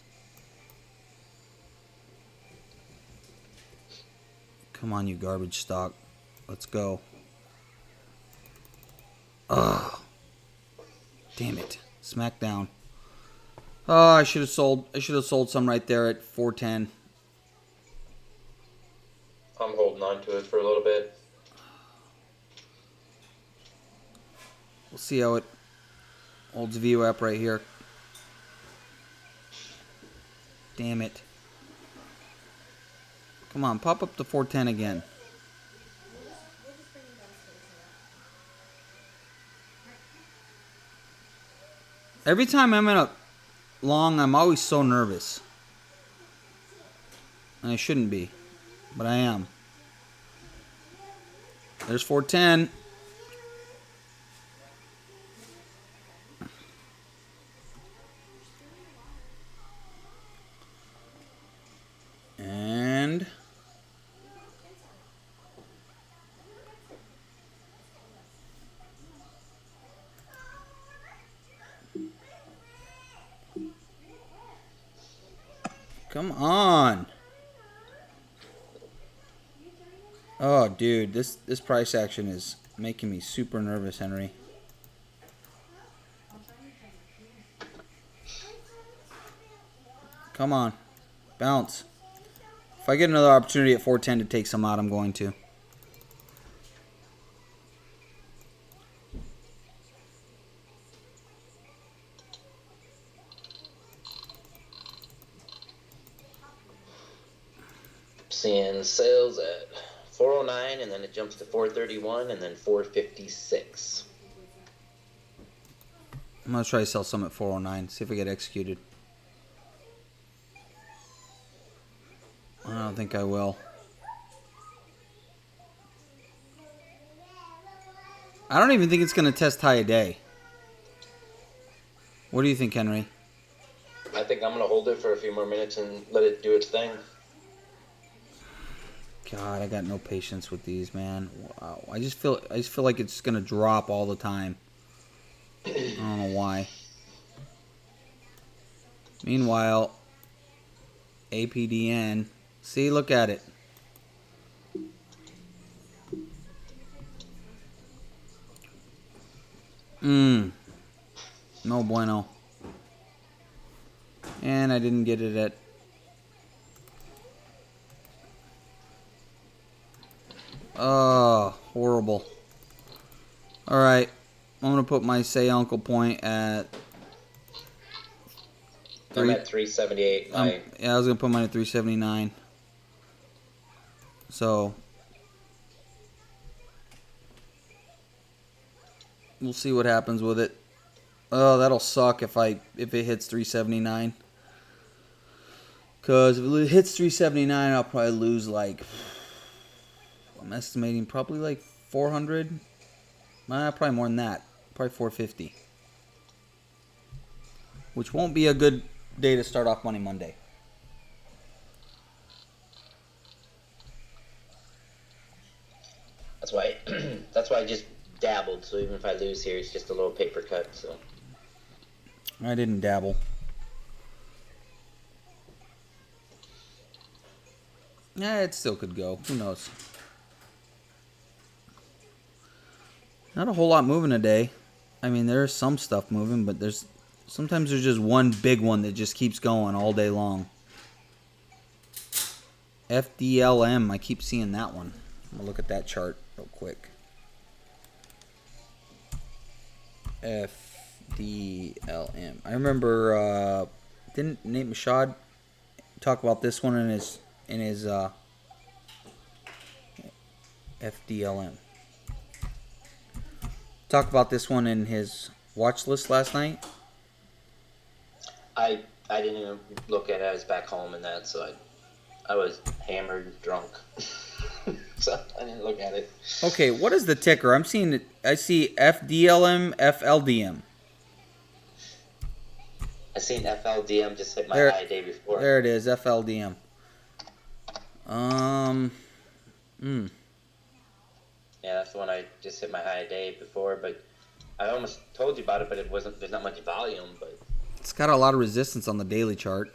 S1: Come on, you garbage stock. Let's go. Ugh. Damn it. Smackdown. Oh, I should have sold some right there at 410.
S2: I'm holding on to it for a little bit.
S1: We'll see how it holds VWAP right here. Damn it. Come on, pop up to 410 again. Every time I'm in a long, I'm always so nervous. And I shouldn't be, but I am. There's 410. And come on. Oh, dude, this price action is making me super nervous, Henry. Come on. Bounce. If I get another opportunity at 410 to take some out, I'm going to.
S2: Seeing sales at 409, and then it jumps to 431, and then 456.
S1: I'm going to try to sell some at 409, see if I get executed. I don't think I will. I don't even think it's going to test high a day. What do you think, Henry?
S2: I think I'm gonna hold it for a few more minutes and let it do its thing.
S1: God, I got no patience with these, man. Wow. I just feel like it's gonna drop all the time. I don't know why. Meanwhile, APDN. See, look at it. No bueno. And I didn't get it at... Oh, horrible. Alright. I'm going to put my say uncle point at...
S2: I'm at 378.
S1: Yeah, I was going to put mine at 379. So... we'll see what happens with it. Oh, that'll suck if it hits 379. Because if it hits 379, I'll probably lose like... I'm estimating probably like 400. Probably more than that. Probably 450. Which won't be a good day to start off Money Monday.
S2: That's why. That's why I just dabbled. So even if I lose here, it's just a little paper cut. So
S1: I didn't dabble. It still could go. Who knows? Not a whole lot moving today. I mean, there's some stuff moving, but sometimes there's just one big one that just keeps going all day long. FDLM, I keep seeing that one. I'm gonna look at that chart real quick. FDLM. I remember, didn't Nate Mashad talk about this one in his FDLM? Talk about this one in his watch list last night.
S2: I didn't even look at it. I was back home and that, so I was hammered, drunk, so I didn't look at it.
S1: Okay, what is the ticker? I see FDLM, FLDM.
S2: I seen FLDM just hit my high day before.
S1: There it is, FLDM.
S2: Yeah, that's the one I just hit my high day before, but I almost told you about it, but it wasn't. There's not much volume, but
S1: it's got a lot of resistance on the daily chart.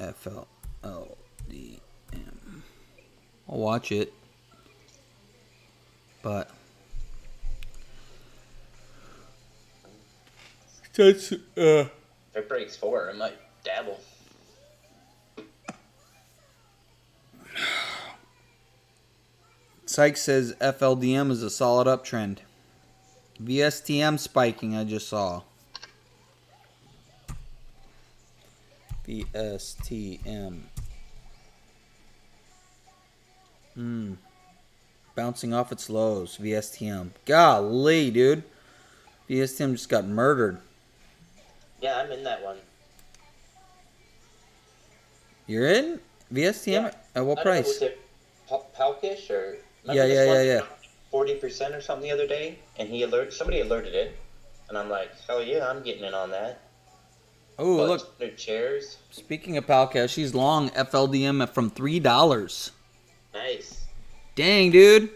S1: FLDM. I'll watch it, but
S2: if it breaks 4, I might dabble.
S1: Sykes says FLDM is a solid uptrend. VSTM spiking, I just saw. VSTM. Bouncing off its lows. VSTM. Golly, dude. VSTM just got murdered.
S2: Yeah, I'm in that one.
S1: You're in? VSTM? Yeah. At what price?
S2: Was it Palkish or...
S1: Yeah.
S2: 40% or something the other day, and somebody alerted it, and I'm like, hell yeah, I'm getting in on that.
S1: Oh, look.
S2: Chairs.
S1: Speaking of Palcash, she's long FLDM from $3.
S2: Nice.
S1: Dang, dude.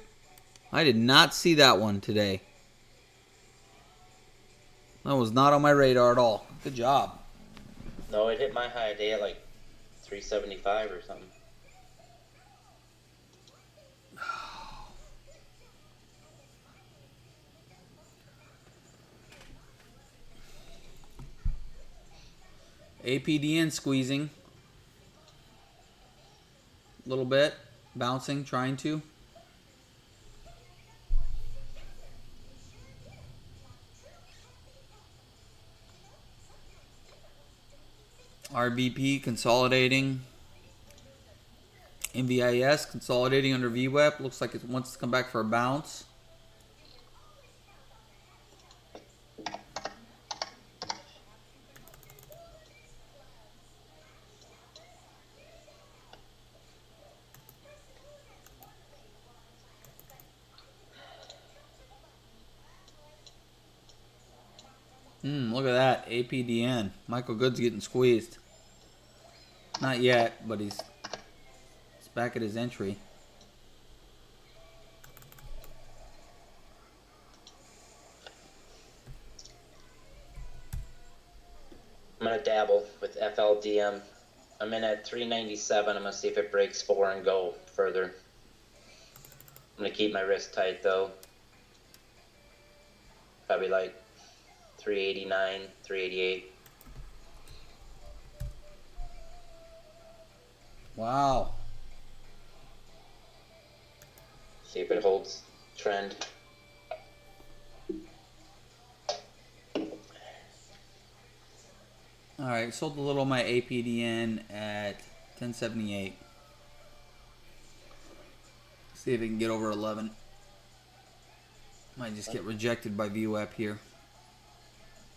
S1: I did not see that one today. That was not on my radar at all. Good job.
S2: No, it hit my high day at like 375 or something.
S1: APDN squeezing. A little bit. Bouncing, trying to. RBP consolidating. MVIS consolidating under VWAP. Looks like it wants to come back for a bounce. Look at that. APDN. Michael Good's getting squeezed. Not yet, but he's back at his entry.
S2: I'm gonna dabble with FLDM. I'm in at 397. I'm gonna see if it breaks 4 and go further. I'm gonna keep my wrist tight though. Probably like 389, 388.
S1: Wow.
S2: See if it holds trend.
S1: All right, sold a little of my APDN at 1078. See if it can get over 11. Might just get rejected by VWAP here.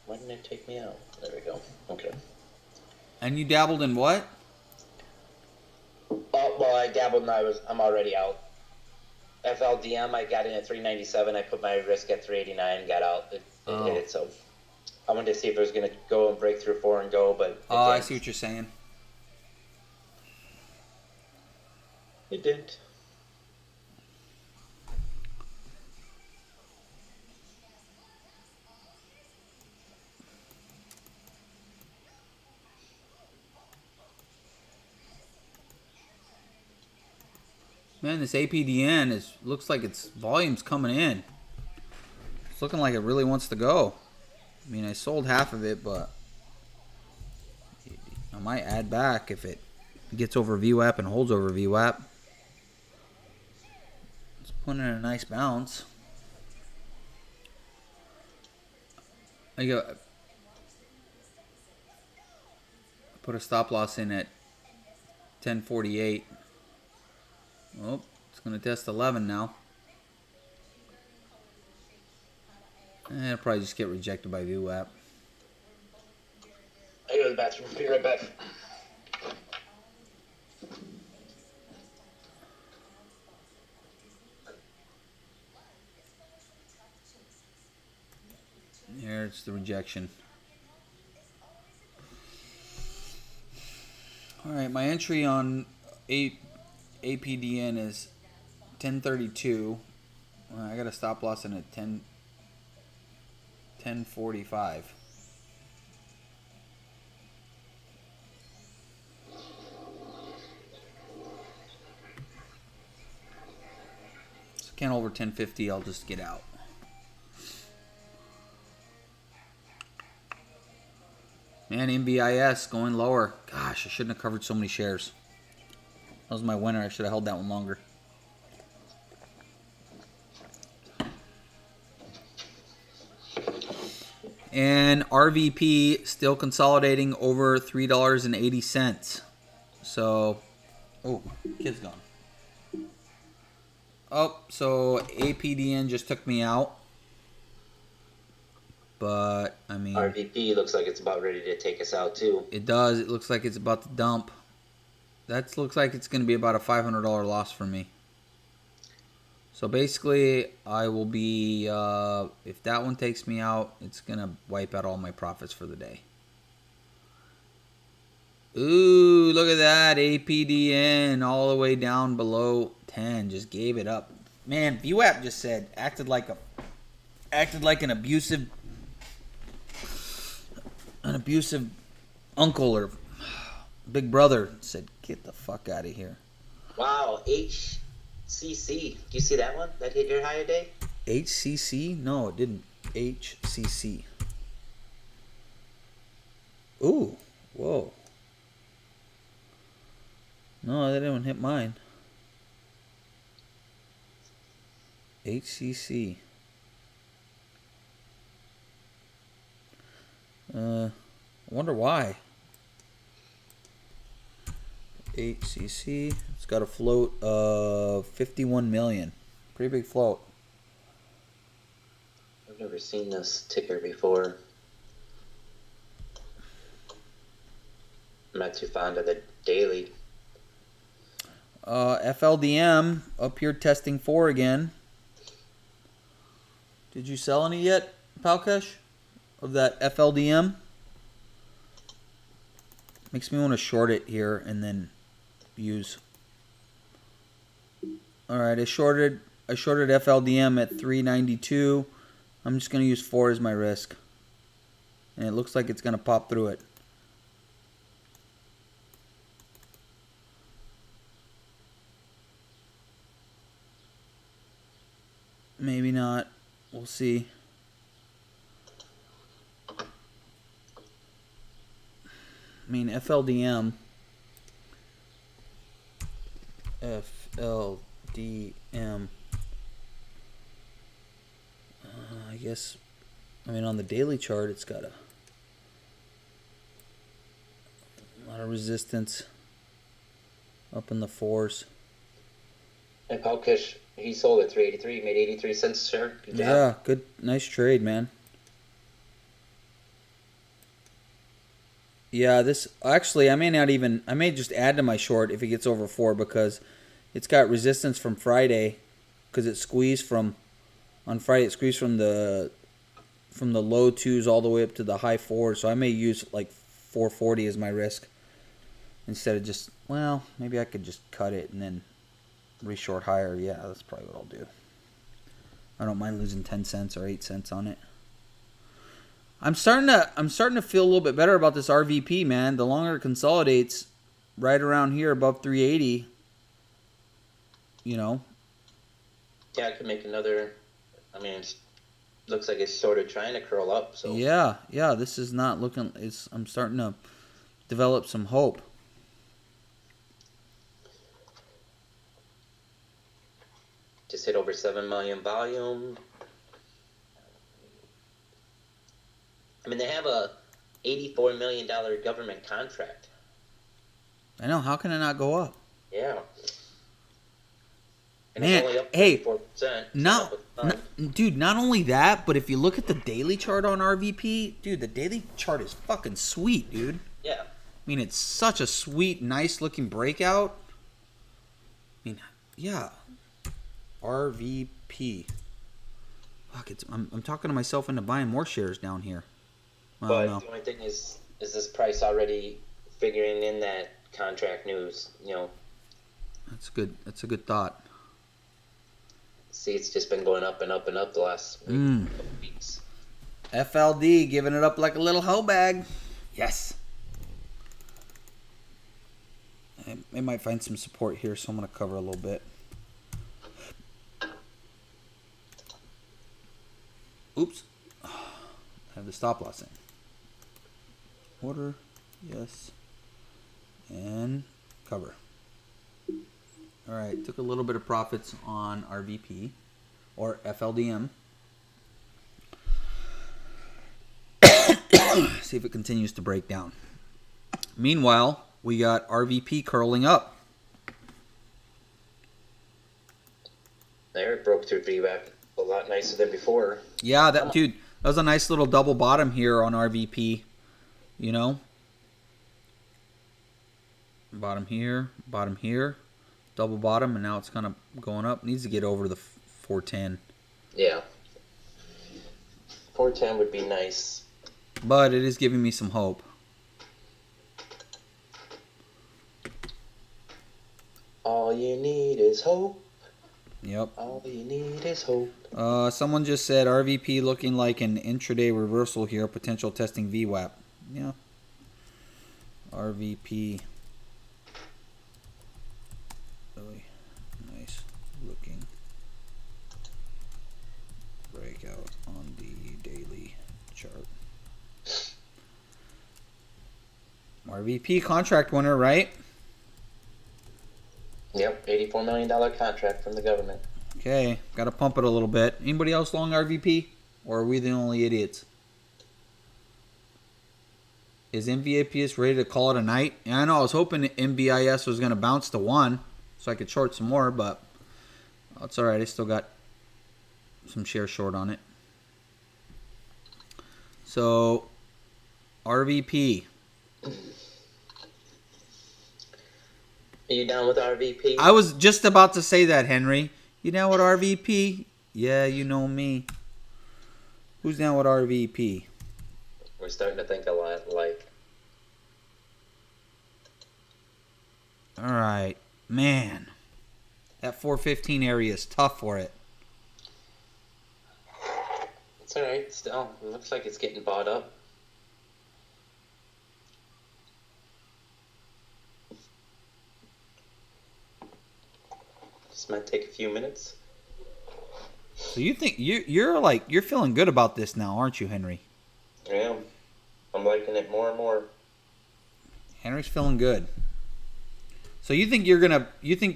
S2: Why didn't it take me out? There we go. Okay.
S1: And you dabbled in what?
S2: Oh, well, I dabbled and I'm already out. FLDM, I got in at 397. I put my risk at 389, got out. It hit it, so I wanted to see if it was going to go and break through 4 and go, but
S1: oh, I see what you're saying.
S2: It didn't.
S1: Man, this APDN looks like its volume's coming in. It's looking like it really wants to go. I mean, I sold half of it, but I might add back if it gets over VWAP and holds over VWAP. It's putting in a nice bounce. I put a stop loss in at 1048. Oh, it's going to test 11 now. And it'll probably just get rejected by VWAP.
S2: I go to the bathroom. Be right back.
S1: Here's the rejection. All right, my entry on APDN is 1032. I got a stop loss in at 1045. So can't over 1050, I'll just get out. Man, MVIS going lower. Gosh, I shouldn't have covered so many shares. That was my winner. I should have held that one longer. And RVP still consolidating over $3.80. So, oh, kid's gone. Oh, so APDN just took me out. But, I mean...
S2: RVP looks like it's about ready to take us out, too.
S1: It does. It looks like it's about to dump. That looks like it's going to be about a $500 loss for me. So, basically, I will be... if that one takes me out, it's going to wipe out all my profits for the day. Ooh, look at that. APDN all the way down below 10. Just gave it up. Man, VWAP just said, acted like an abusive uncle or big brother. Said, get the fuck out of here.
S2: Wow, HCC. Do you see that one? That hit your higher day?
S1: HCC? No, it didn't. HCC. Ooh, whoa. No, that didn't hit mine. HCC. I wonder why. HCC. It's got a float of 51 million. Pretty big float.
S2: I've never seen this ticker before. I'm not too fond of the daily.
S1: FLDM up here testing 4 again. Did you sell any yet, Palkesh? of that FLDM. Makes me want to short it here and then use. All right, I shorted FLDM at 392. I'm just going to use 4 as my risk. And it looks like it's going to pop through it. Maybe not. We'll see. I mean, FLDM. I guess, I mean, on the daily chart, it's got a lot of resistance up in the 4s.
S2: And Palkish, he sold at 383, made 83 cents a share. Good job.
S1: Yeah, good, nice trade, man. Yeah, this actually, I may just add to my short if it gets over 4 because it's got resistance from Friday because it squeezed from on Friday. It squeezed from the low 2s all the way up to the high 4s. So I may use like 440 as my risk instead of just, well, maybe I could just cut it and then reshort higher. Yeah, that's probably what I'll do. I don't mind losing 10 cents or 8 cents on it. I'm starting to feel a little bit better about this RVP, man. The longer it consolidates right around here above 380, you know.
S2: Yeah, I could make another. I mean, it looks like it's sort of trying to curl up. So
S1: Yeah, this is not looking. I'm starting to develop some hope.
S2: Just hit over 7 million volume. I mean, they have a $84 million government contract.
S1: I know. How can it not go up?
S2: Yeah. And
S1: Man,
S2: it's only up
S1: hey,
S2: 34%.
S1: Dude, not only that, but if you look at the daily chart on RVP, dude, the daily chart is fucking sweet, dude.
S2: Yeah.
S1: I mean, it's such a sweet, nice looking breakout. I mean, yeah. RVP. Fuck, I'm talking to myself into buying more shares down here.
S2: But the only thing is this price already figuring in that contract news, you know?
S1: That's good. That's a good thought.
S2: See, it's just been going up and up and up the last couple weeks.
S1: FLD giving it up like a little hoe bag. Yes. I might find some support here, so I'm going to cover a little bit. Oops. I have the stop loss in. Order. Yes. And cover. All right. Took a little bit of profits on RVP or FLDM. See if it continues to break down. Meanwhile, we got RVP curling up.
S2: There, it broke through VWAP a lot nicer than before.
S1: Yeah, dude, that was a nice little double bottom here on RVP. You know, bottom here, double bottom, and now it's kind of going up. Needs to get over the 410.
S2: Yeah, 410 would be nice.
S1: But it is giving me some hope.
S2: All you need is hope.
S1: Yep.
S2: All you need is hope.
S1: Someone just said RVP looking like an intraday reversal here, potential testing VWAP. Yeah. RVP. Really nice looking breakout on the daily chart. RVP contract winner, right?
S2: Yep, $84 million contract from the government.
S1: Okay, got to pump it a little bit. Anybody else long RVP? Or are we the only idiots? Is MVIS ready to call it a night? Yeah, I know, I was hoping MVIS was going to bounce to 1 so I could short some more, but it's alright. I still got some shares short on it. So, RVP.
S2: Are you down with RVP?
S1: I was just about to say that, Henry. You down with RVP? Yeah, you know me. Who's down with RVP?
S2: We're starting to think a lot alike.
S1: All right, man. That 415 area is tough for it.
S2: It's all right. Still, it looks like it's getting bought up. This might take a few minutes.
S1: So you think you're feeling good about this now, aren't you, Henry?
S2: I am. I'm liking it more and more.
S1: Henry's feeling good. So you think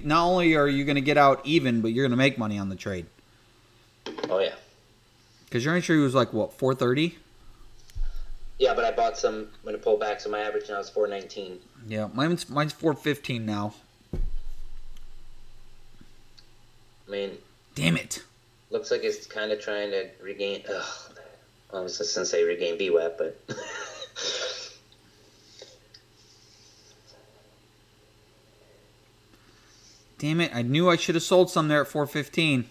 S1: not only are you gonna get out even, but you're gonna make money on the trade?
S2: Oh yeah.
S1: Because your entry was like what, 430?
S2: Yeah, but I bought some when it pulled back, so my average now is 419.
S1: Yeah, mine's 415 now.
S2: I mean,
S1: damn it.
S2: Looks like it's kind of trying to regain. I was just gonna say regain VWAP, but
S1: damn it! I knew I should have sold some there at 415,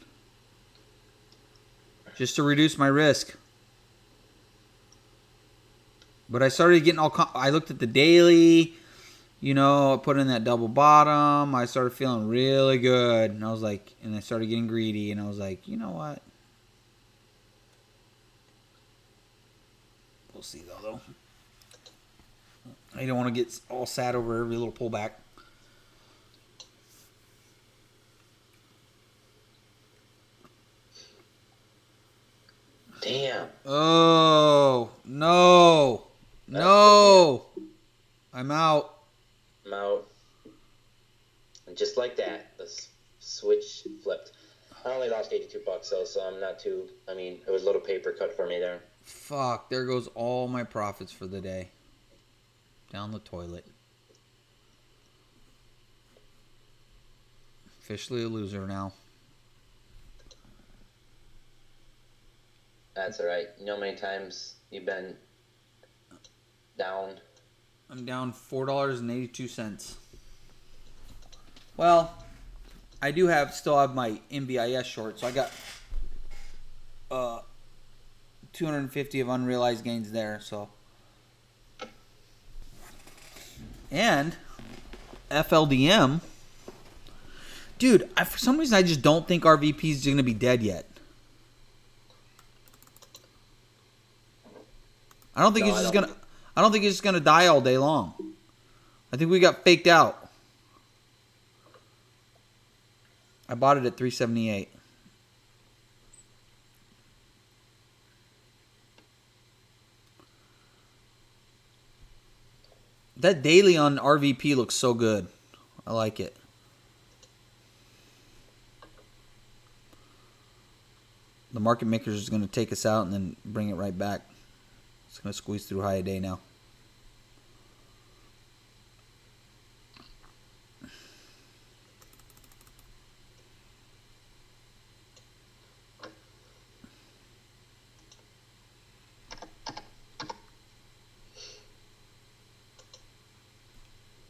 S1: just to reduce my risk. But I started getting I looked at the daily. You know, I put in that double bottom. I started feeling really good. And I was like, and I started getting greedy. And I was like, you know what? We'll see, though. I don't want to get all sad over every little pullback.
S2: damn.
S1: Oh, no. No. I'm out.
S2: I'm out. And just like that, the switch flipped. I only lost $82 though, so I'm not too. I mean, it was a little paper cut for me there.
S1: Fuck, there goes all my profits for the day. Down the toilet. Officially a loser now.
S2: That's alright. You know how many times you've been down?
S1: I'm down $4.82. Well, I do still have my MVIS short, so I got 250 of unrealized gains there. So, and FLDM, dude. For some reason, I just don't think RVP is going to be dead yet. I don't think it's just gonna die all day long. I think we got faked out. I bought it at 378. That daily on RVP looks so good. I like it. The market makers is going to take us out and then bring it right back. It's going to squeeze through high a day now.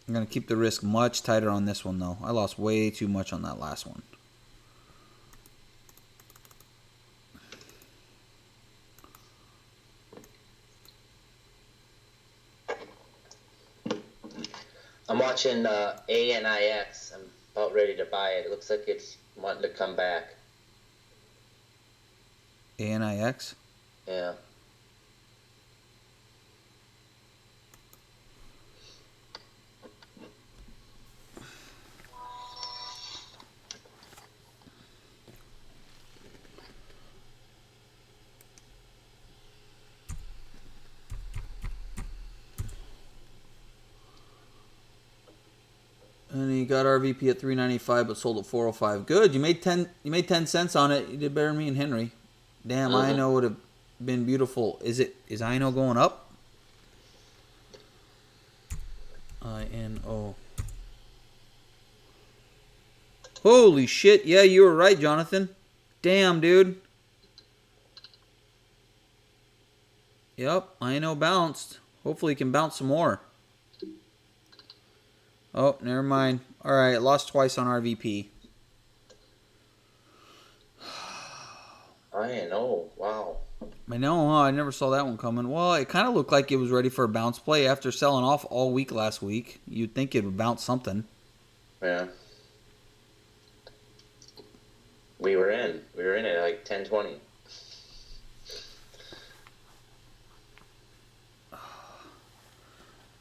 S1: I'm going to keep the risk much tighter on this one, though. I lost way too much on that last one.
S2: I'm watching ANIX. I'm about ready to buy it. It looks like it's wanting to come back.
S1: ANIX?
S2: Yeah.
S1: And he got RVP at 395, but sold at 405. Good. You made 10 cents on it. You did better than me and Henry. Damn, INO would have been beautiful. Is INO going up? INO. Holy shit. Yeah, you were right, Jonathan. Damn, dude. Yep, INO bounced. Hopefully he can bounce some more. Oh, never mind. All right, lost twice on RVP.
S2: I know. Wow.
S1: I know, huh? I never saw that one coming. Well, it kind of looked like it was ready for a bounce play after selling off all week last week. You'd think it would bounce something.
S2: Yeah. We were in. We were in it at like 10:20.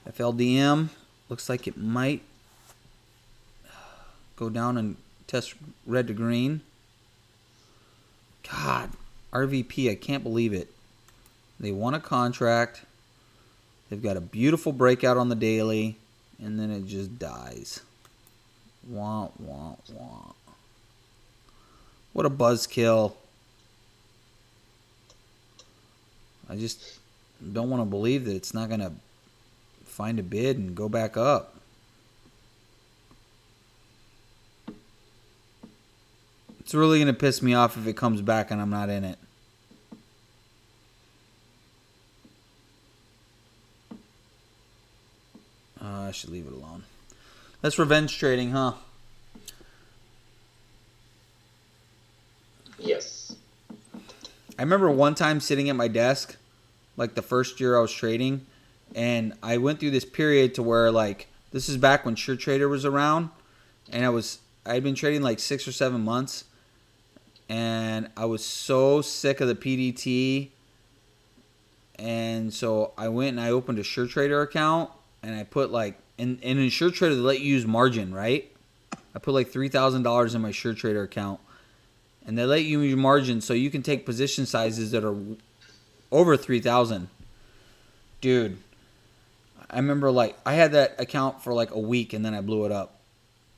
S1: FLDM looks like it might go down and test red to green. God, RVP, I can't believe it. They won a contract. They've got a beautiful breakout on the daily, and then it just dies. Wah, wah, wah. What a buzzkill. I just don't want to believe that it's not going to find a bid and go back up. It's really going to piss me off if it comes back and I'm not in it. I should leave it alone. That's revenge trading, huh?
S2: Yes.
S1: I remember one time sitting at my desk, like the first year I was trading, and I went through this period to where, like, this is back when SureTrader was around, and I'd been trading like 6 or 7 months, and I was so sick of the PDT, and so I went and I opened a SureTrader account, and I put like, and in SureTrader they let you use margin, right? I put like $3,000 in my SureTrader account, and they let you use margin so you can take position sizes that are over 3,000. Dude, I remember like I had that account for like a week and then I blew it up.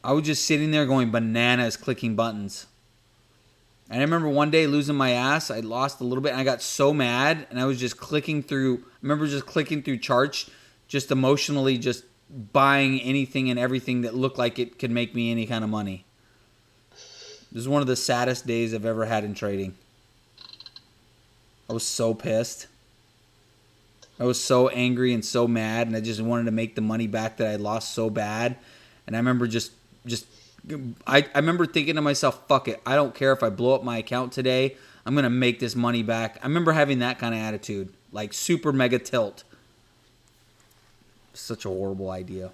S1: I was just sitting there going bananas clicking buttons. And I remember one day losing my ass. I lost a little bit and I got so mad and I was just clicking through. I remember just clicking through charts, just emotionally just buying anything and everything that looked like it could make me any kind of money. This is one of the saddest days I've ever had in trading. I was so pissed. I was so angry and so mad, and I just wanted to make the money back that I lost so bad. And I remember I remember thinking to myself, fuck it. I don't care if I blow up my account today. I'm going to make this money back. I remember having that kind of attitude, like super mega tilt. Such a horrible idea.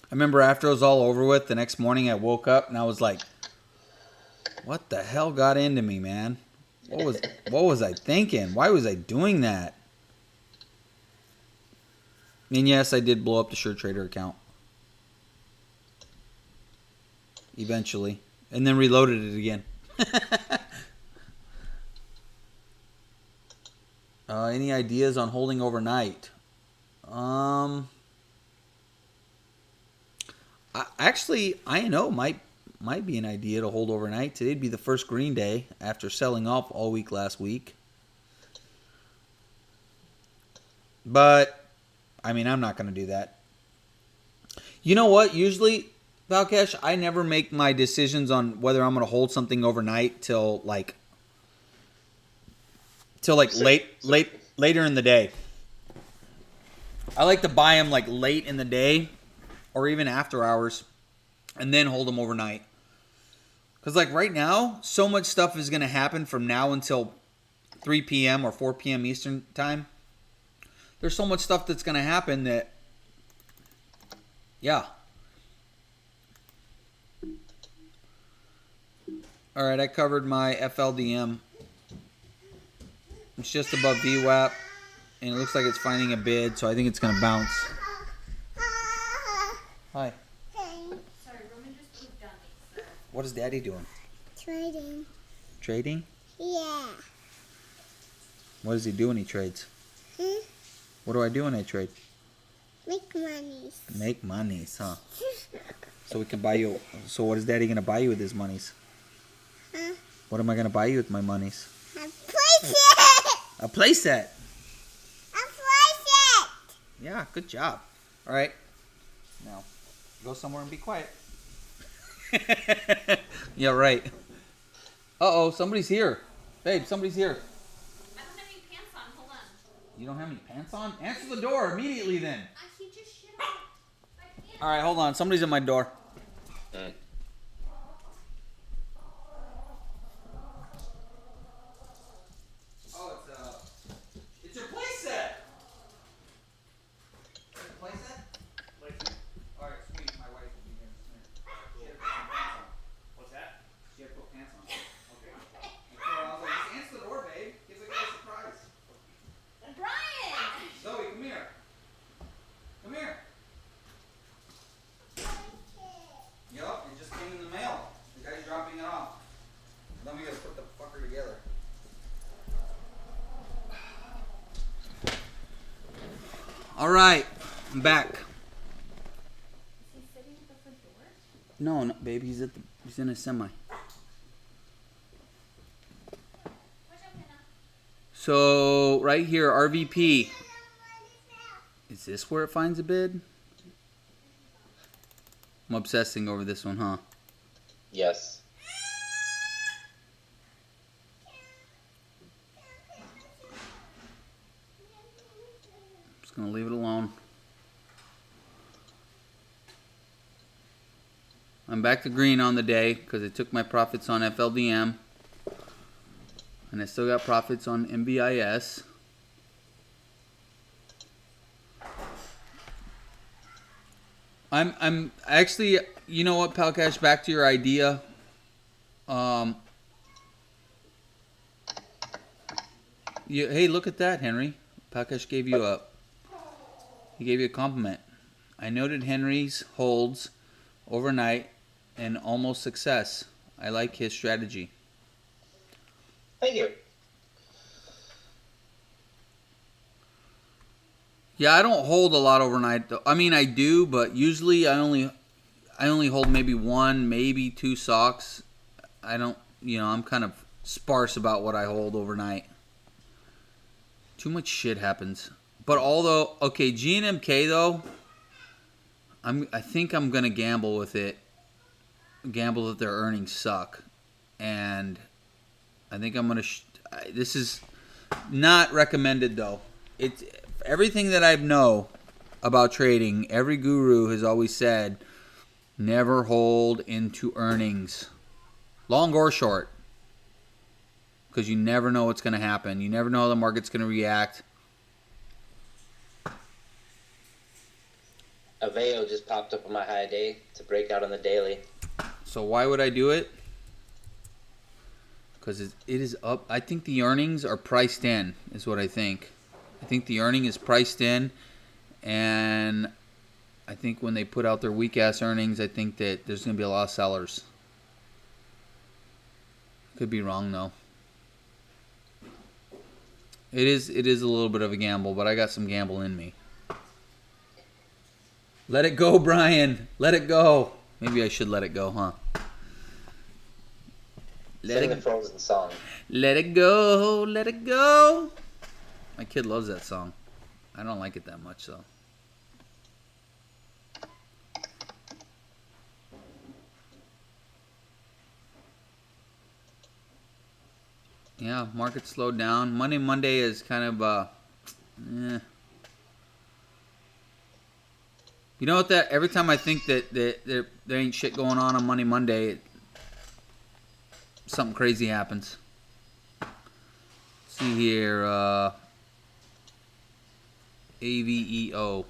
S1: I remember after it was all over with, the next morning I woke up and I was like, what the hell got into me, man? What was I thinking? Why was I doing that? And yes, I did blow up the SureTrader account. Eventually. And then reloaded it again. Any ideas on holding overnight? Actually, INO might be an idea to hold overnight. Today'd be the first green day after selling off all week last week. But, I mean, I'm not going to do that. You know what? Usually, Valkesh, I never make my decisions on whether I'm going to hold something overnight till later in the day. I like to buy them like late in the day or even after hours and then hold them overnight. Because like right now, so much stuff is going to happen from now until 3 p.m. or 4 p.m. Eastern time. There's so much stuff that's going to happen that, yeah. All right, I covered my FLDM. It's just above VWAP, and it looks like it's finding a bid, so I think it's going to bounce. Hi.
S3: Sorry, Roman just pooped on me, so.
S1: What is Daddy doing?
S4: Trading.
S1: Trading?
S4: Yeah.
S1: What does he do when he trades? What do I do when I trade?
S4: Make money.
S1: Make monies, huh? So we can buy you. So what is Daddy going to buy you with his monies?
S4: Huh?
S1: What am I going to buy you with my monies?
S4: A playset.
S1: A playset.
S4: A playset.
S1: Yeah, good job. All right. Now, go somewhere and be quiet. Yeah, right. Uh-oh, somebody's here. Babe, somebody's here.
S3: I don't have any pants on. Hold on.
S1: You don't have any pants on? Answer the door immediately then.
S3: He just shit on my pants.
S1: All right, hold on. Somebody's at my door. right, I'm back.
S3: Is he sitting at the front door?
S1: No, no, baby, he's in a semi.
S3: Watch out, Hannah.
S1: So right here, RVP. Is this where it finds a bid? I'm obsessing over this one, huh?
S2: Yes.
S1: Just gonna leave it alone. I'm back to green on the day because I took my profits on FLDM. And I still got profits on MVIS. I'm actually, you know what, Palcash, back to your idea. Hey, look at that, Henry. Palcash gave you a compliment. I noted Henry's holds overnight and almost success. I like his strategy.
S2: Thank you.
S1: Yeah, I don't hold a lot overnight though. I mean, I do, but usually I only hold maybe one, maybe two socks. I don't, I'm kind of sparse about what I hold overnight. Too much shit happens. But although, okay, GNMK though, I think I'm gonna gamble with it. Gamble that their earnings suck, and I think I'm gonna. This is not recommended though. It's everything that I know about trading. Every guru has always said, never hold into earnings, long or short, because you never know what's gonna happen. You never know how the market's gonna react.
S2: Aveo just popped up on my high day to break out on the daily.
S1: So why would I do it? Because it is up. I think the earnings are priced in, is what I think. I think the earning is priced in, and I think when they put out their weak-ass earnings, I think that there's going to be a lot of sellers. Could be wrong, though. It is a little bit of a gamble, but I got some gamble in me. Let it go, Brian. Let it go. Maybe I should let it go, huh?
S2: Sing the Frozen song.
S1: Let it go. Let it go. My kid loves that song. I don't like it that much, though. Yeah, market slowed down. Monday is kind of You know what? That every time I think that there ain't shit going on Monday, something crazy happens. See here, AVEO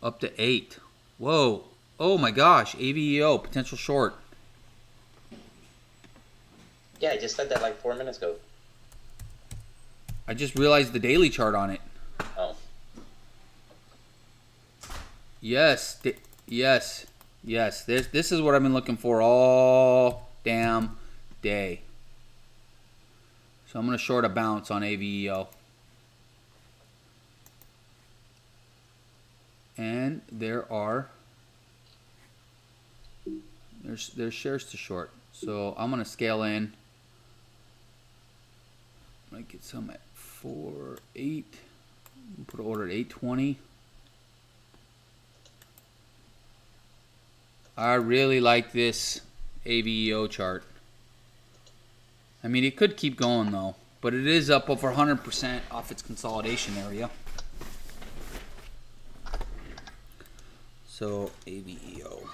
S1: up to 8. Whoa! Oh my gosh, AVEO potential short.
S2: Yeah, I just said that like 4 minutes ago.
S1: I just realized the daily chart on it.
S2: Oh.
S1: Yes, yes. This is what I've been looking for all damn day. So I'm going to short a bounce on AVEO. And there's shares to short. So I'm going to scale in. I might get some at 4.8. Put an order at 8.20. I really like this AVEO chart. I mean, it could keep going though, but it is up over 100% off its consolidation area. So AVEO.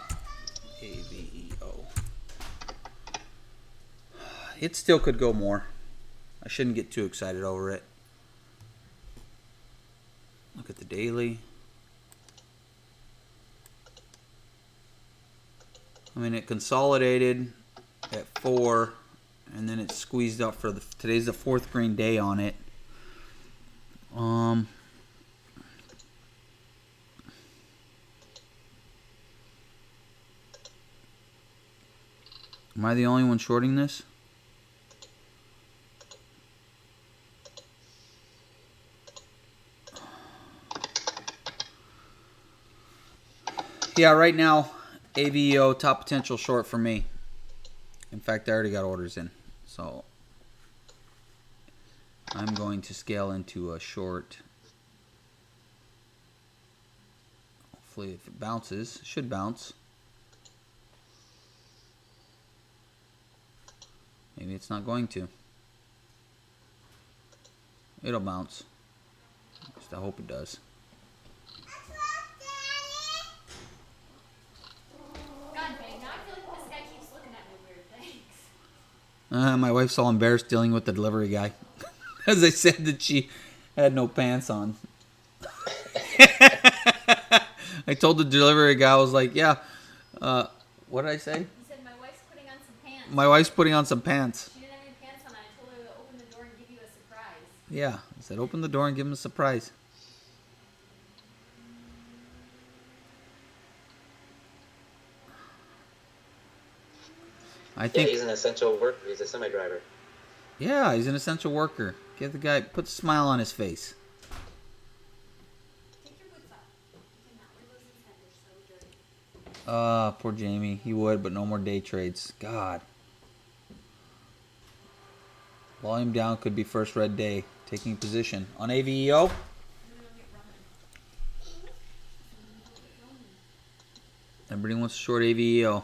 S1: It still could go more. I shouldn't get too excited over it. Look at the daily. I mean, it consolidated at 4, and then it squeezed up for today's the 4th green day on it. Am I the only one shorting this? Yeah, right now, AVEO top potential short for me. In fact, I already got orders in. So I'm going to scale into a short. Hopefully if it bounces, it should bounce. Maybe it's not going to. It'll bounce. Just I hope it does.
S3: God, babe, now I feel like this guy keeps looking at me weird. Thanks.
S1: My wife's all embarrassed dealing with the delivery guy. As I said that she had no pants on. I told the delivery guy, I was like, yeah, what did I say?
S3: You said my wife's putting on some pants.
S1: My wife's putting on some pants.
S3: She didn't have any pants on. I told her to open the door and give you a surprise.
S1: Yeah, I said, open the door and give him a surprise. I
S2: Yeah,
S1: think,
S2: he's an essential worker. He's a semi-driver.
S1: yeah, he's an essential worker. Get the guy, put a smile on his face.
S3: Take your boots off. You cannot wear those inside. They're so dirty.
S1: Poor Jamie. He would, but no more day trades. God. Volume down could be first red day. Taking position. On AVEO? Everybody wants to short AVEO.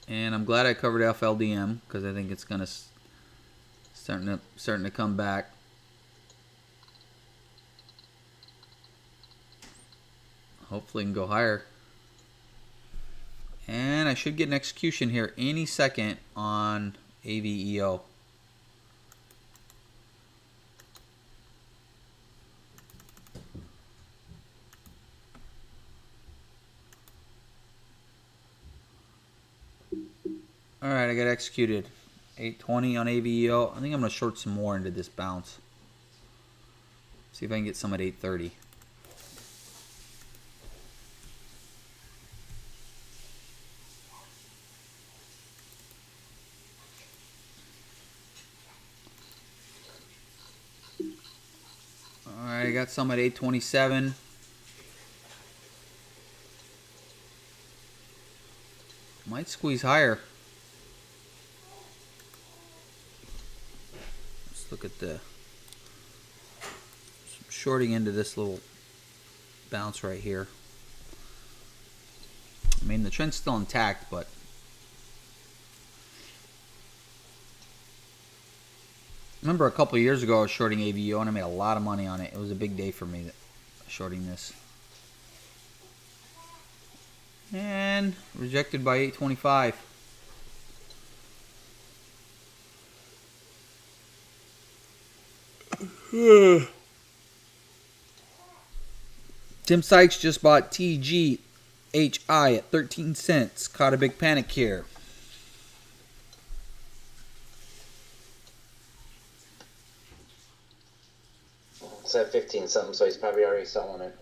S1: And I'm glad I covered FLDM because I think it's gonna starting to come back. Hopefully it can go higher. And I should get an execution here any second on AVEO. Alright, I got executed. 820 on AVEO. I think I'm going to short some more into this bounce. See if I can get some at 830. Alright, I got some at 827. Might squeeze higher. Let's look at the shorting into this little bounce right here. I mean, the trend's still intact, but remember a couple of years ago I was shorting AVEO and I made a lot of money on it. It was a big day for me shorting this. And rejected by 825. Tim Sykes just bought TGHI at 13 cents. Caught a big panic here.
S2: It's at 15 something, so he's probably already selling it.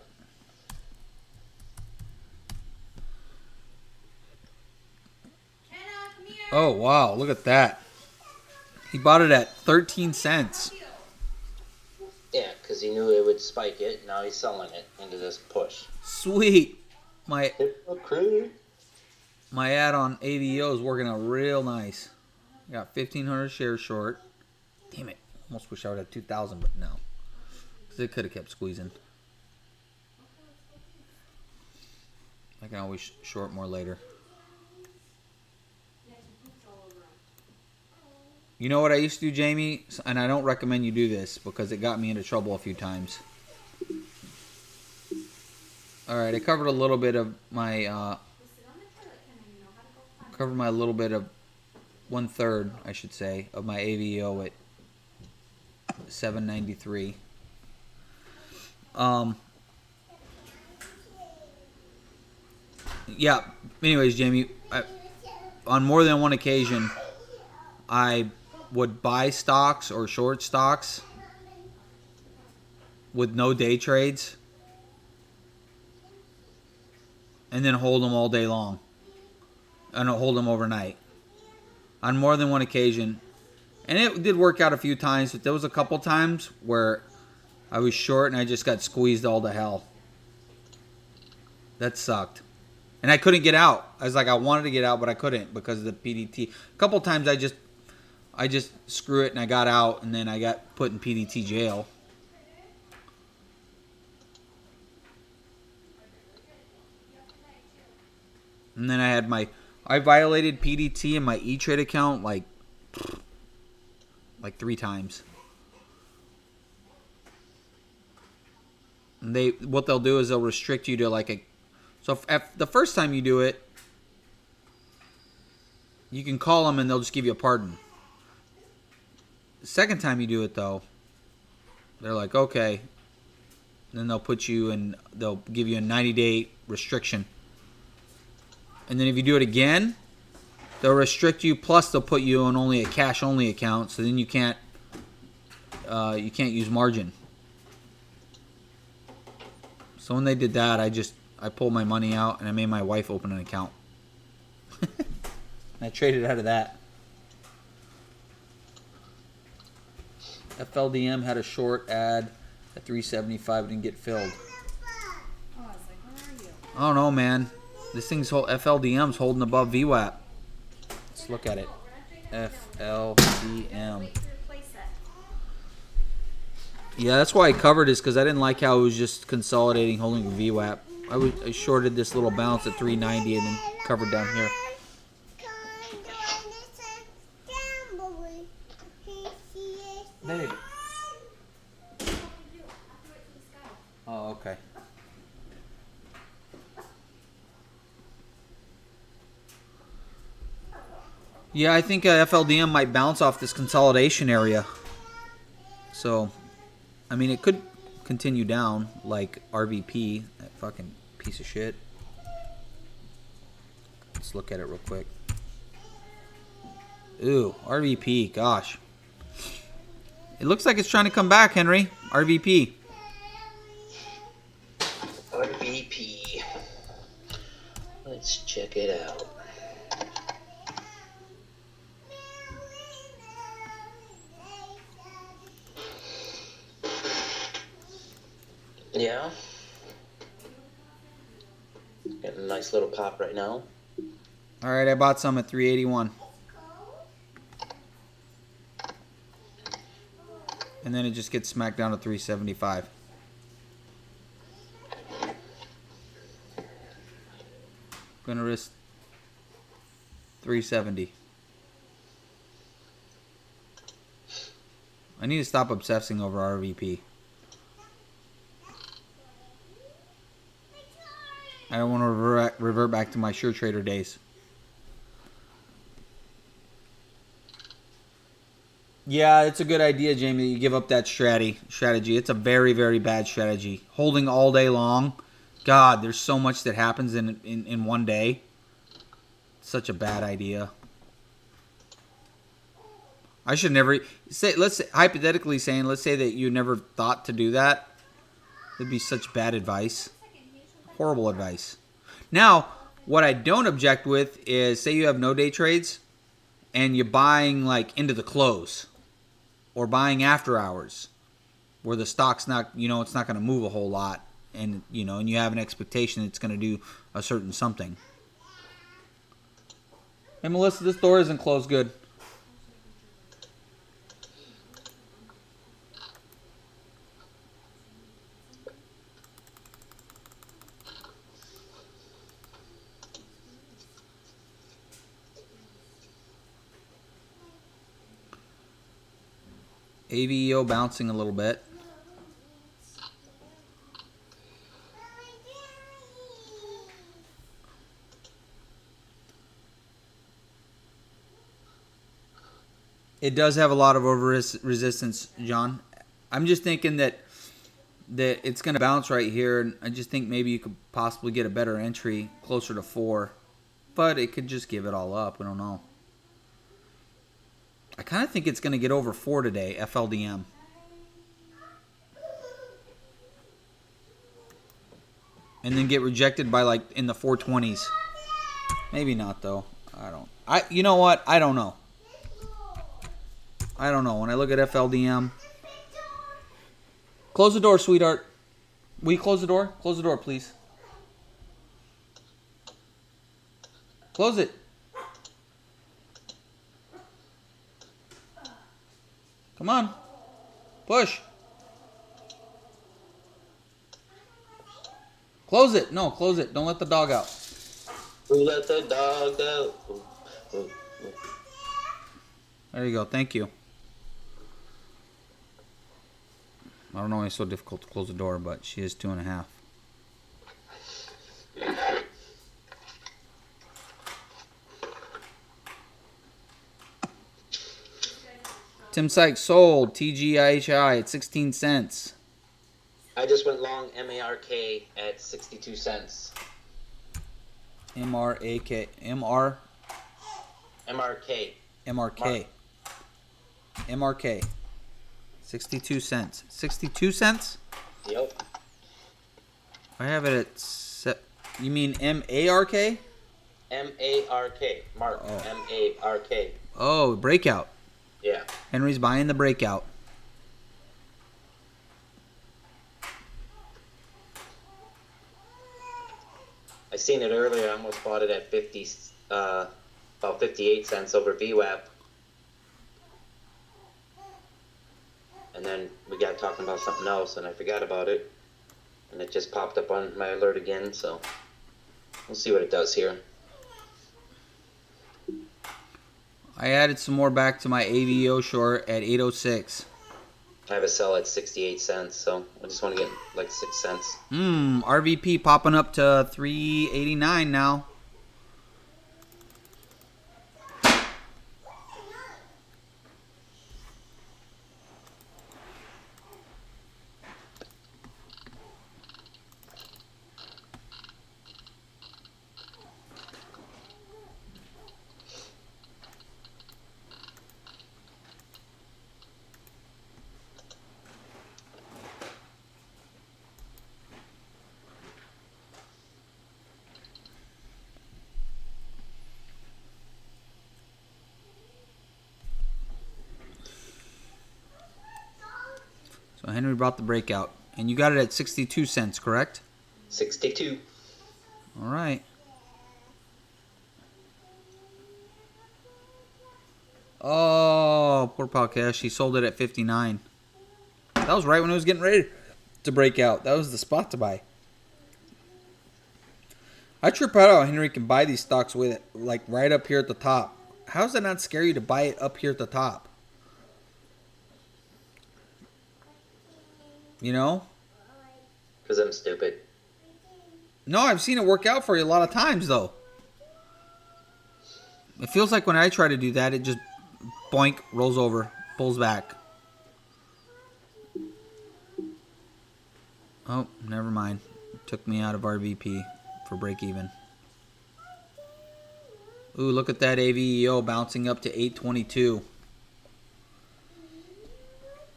S3: Kenna, come here.
S1: Oh, wow. Look at that. He bought it at 13 cents.
S2: Yeah, because he knew it would spike it. Now he's selling it into this push.
S1: Sweet. My
S2: Hypocrite.
S1: ad on AVEO is working out real nice. Got 1,500 shares short. Damn it. Almost wish I would have 2,000, but no. Because it could have kept squeezing. I can always short more later. You know what I used to do, Jamie? And I don't recommend you do this because it got me into trouble a few times. Alright, I covered a little bit of my, covered my little bit of 1/3, I should say, of my AVEO at 793. Yeah, anyways, Jamie, on more than one occasion, I would buy stocks or short stocks with no day trades and then hold them all day long and hold them overnight on more than one occasion. And it did work out a few times, but there was a couple times where I was short and I just got squeezed all to hell. That sucked. And I couldn't get out. I was like, I wanted to get out, but I couldn't because of the PDT. A couple times I just screw it and I got out, and then I got put in PDT jail. And then I violated PDT in my E-Trade account like 3 times. And what they'll do is they'll restrict you to so if the first time you do it, you can call them and they'll just give you a pardon. The second time you do it though, they're like, okay. And then they'll give you a 90-day restriction. And then if you do it again, they'll restrict you, plus they'll put you on only a cash-only account, so then you can't use margin. So when they did that, I pulled my money out and I made my wife open an account. And I traded out of that. FLDM had a short ad at 375, didn't get filled.
S3: Oh, I was like, where are you?
S1: I don't know, man. This FLDM's holding above VWAP. Let's look at it. FLDM.
S3: Wait to replace it.
S1: Yeah, that's why I covered this, because I didn't like how it was just consolidating, holding VWAP. I shorted this little bounce at 390 and then covered down here. Babe. Oh, okay. Yeah, I think FLDM might bounce off this consolidation area. So, I mean, it could continue down like RVP, that fucking piece of shit. Let's look at it real quick. Ooh, RVP, gosh. It looks like it's trying to come back, Henry. RVP.
S2: RVP. Let's check it out. Yeah. Getting a nice little pop right now.
S1: All right, I bought some at 381. And then it just gets smacked down to 375. Gonna risk 370. I need to stop obsessing over RVP. I don't want to revert back to my sure trader days. Yeah, it's a good idea, Jamie, that you give up that strategy. It's a very, very bad strategy. Holding all day long. God, there's so much that happens in one day. Such a bad idea. I should never say, hypothetically saying, let's say that you never thought to do that. It'd be such bad advice. Horrible advice. Now, what I don't object with is, say you have no day trades and you're buying like into the close or buying after hours where the stock's not, it's not going to move a whole lot, and and you have an expectation it's going to do a certain something. Hey Melissa, this door isn't closed good. AVEO bouncing a little bit. It does have a lot of over resistance, John. I'm just thinking that it's going to bounce right here, and I just think maybe you could possibly get a better entry closer to 4, but it could just give it all up. We don't know. I kind of think it's going to get over 4 today, FLDM. And then get rejected by like in the 420s. Maybe not though. You know what? I don't know. When I look at FLDM. Close the door, sweetheart. Will you close the door? Close the door, please. Close it. Come on. Push. Close it. No, close it. Don't let the dog out.
S2: Who let the dog out? Ooh, ooh, ooh.
S1: There you go. Thank you. I don't know why it's so difficult to close the door, but she is 2.5. Tim Sykes sold TGIHI at 16 cents.
S2: I just went long MARK at 62 cents.
S1: MRK.
S2: MRK.
S1: 62 cents. 62 cents?
S2: Yep.
S1: I have it at... You mean MARK?
S2: MARK. Mark.
S1: Oh.
S2: MARK.
S1: Oh, breakout.
S2: Yeah.
S1: Henry's buying the breakout.
S2: I seen it earlier. I almost bought it at about 58 cents over VWAP. And then we got talking about something else, and I forgot about it. And it just popped up on my alert again, so we'll see what it does here.
S1: I added some more back to my AVO short at 806.
S2: I have a sell at 68 cents, so I just want to get like 6 cents.
S1: RVP popping up to 389 now. So Henry brought the breakout. And you got it at 62 cents, correct?
S2: 62.
S1: All right. Oh, poor pal Cash. He sold it at 59. That was right when it was getting ready to break out. That was the spot to buy. I trip out how Henry can buy these stocks with it, like right up here at the top. How does that not scare you to buy it up here at the top? You know?
S2: Because I'm stupid.
S1: No, I've seen it work out for you a lot of times, though. It feels like when I try to do that, it just boink, rolls over, pulls back. Oh, never mind. Took me out of RVP for break even. Ooh, look at that AVEO bouncing up to 822.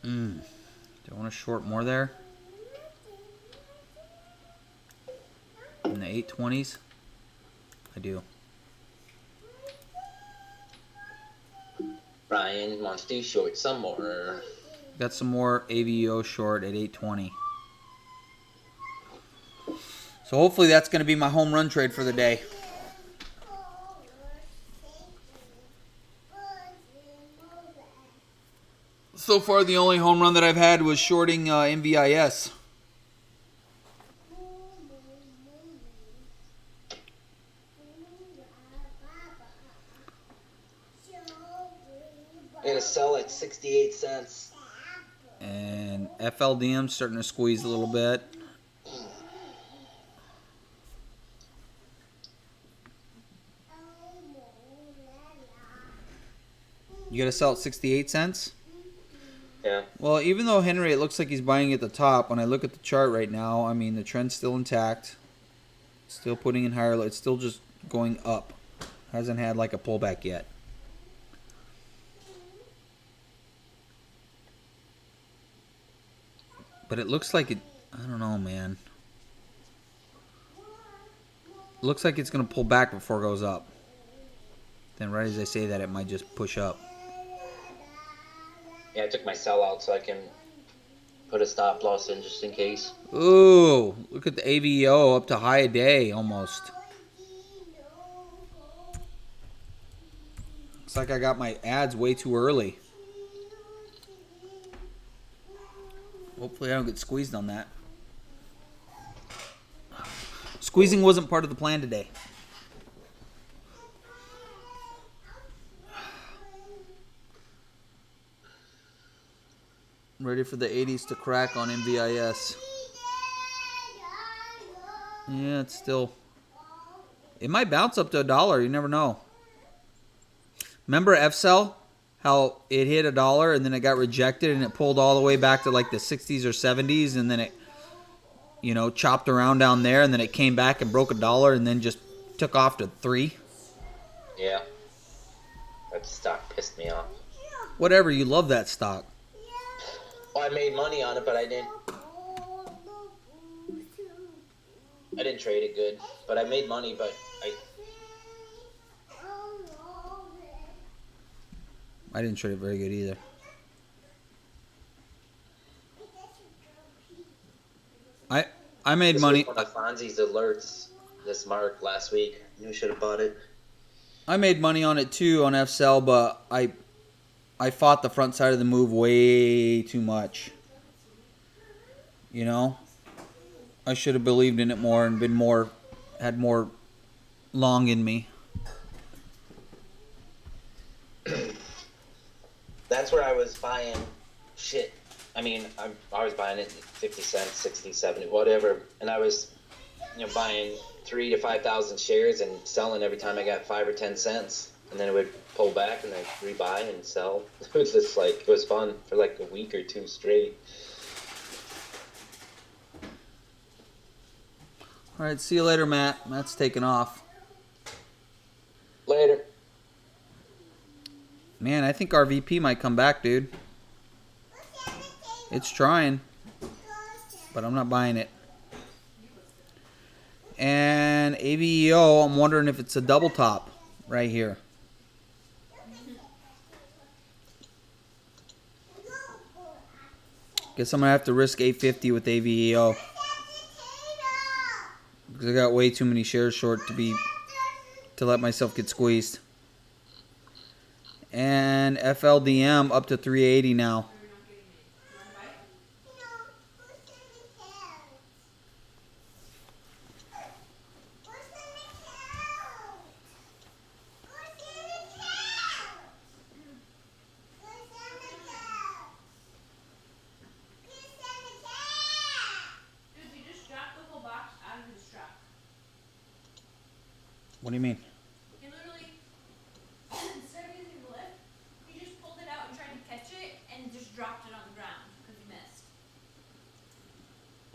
S1: Do I want to short more there? In the 820s? I do.
S2: Ryan wants to short some more.
S1: Got some more AVEO short at 820. So hopefully that's going to be my home run trade for the day. So far the only home run that I've had was shorting MVIS.
S2: I'm going to sell at 68 cents.
S1: And FLDM starting to squeeze a little bit. You got to sell at 68 cents?
S2: Yeah.
S1: Well, even though Henry, it looks like he's buying at the top, when I look at the chart right now, I mean, the trend's still intact. Still putting in higher, it's still just going up. Hasn't had like a pullback yet. But it looks like it, I don't know, man. Looks like it's going to pull back before it goes up. Then right as I say that, it might just push up.
S2: Yeah, I took my sell out so I can put a stop loss in just in case.
S1: Ooh, look at the AVO up to high a day almost. Looks like I got my ads way too early. Hopefully I don't get squeezed on that. Squeezing wasn't part of the plan today. Ready for the 80s to crack on MVIS. Yeah, it's still... It might bounce up to $1. You never know. Remember FCell? How it hit $1 and then it got rejected and it pulled all the way back to like the 60s or 70s and then it, you know, chopped around down there and then it came back and broke $1 and then just took off to $3.
S2: Yeah. That stock pissed me off.
S1: Whatever, you love that stock.
S2: Well, I made money on it, but I didn't trade it good. But I made money, but
S1: I didn't trade it very good either. I made money.
S2: This was one of Fonzie's alerts, this mark last week. You should have bought it.
S1: I made money on it too on FCell, but I fought the front side of the move way too much. You know? I should have believed in it more and had more long in me.
S2: That's where I was buying shit. I mean, I was buying it 50 cents, 60, 70, whatever. And I was, buying 3,000 to 5,000 shares and selling every time I got 5 or 10 cents. And then it would pull back and I'd rebuy and sell. It was just like, it was fun for like a week or two straight.
S1: All right, see you later, Matt. Matt's taking off.
S2: Later.
S1: Man, I think our VP might come back, dude. It's trying, but I'm not buying it. And AVEO, I'm wondering if it's a double top right here. Guess I'm going to have to risk 850 with AVEO. Because I got way too many shares short to let myself get squeezed. And FLDM up to 380 now. What do you mean?
S3: He literally, instead of using the lift, he just pulled it out and tried to catch it and just dropped it on the ground because he missed.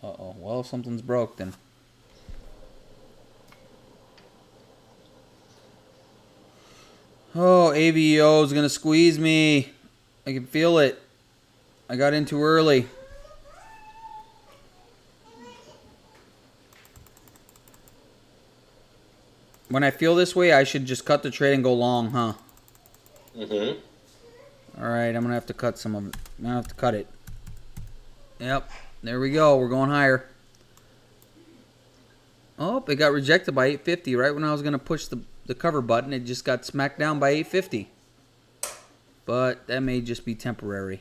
S1: Uh-oh. Well, something's broke then. Oh, AVEO is going to squeeze me. I can feel it. I got in too early. When I feel this way, I should just cut the trade and go long, huh?
S2: Mm-hmm.
S1: All right, I'm going to have to cut some of it. I'm going to have to cut it. Yep, there we go. We're going higher. Oh, it got rejected by 850 right when I was going to push the cover button. It just got smacked down by 850. But that may just be temporary.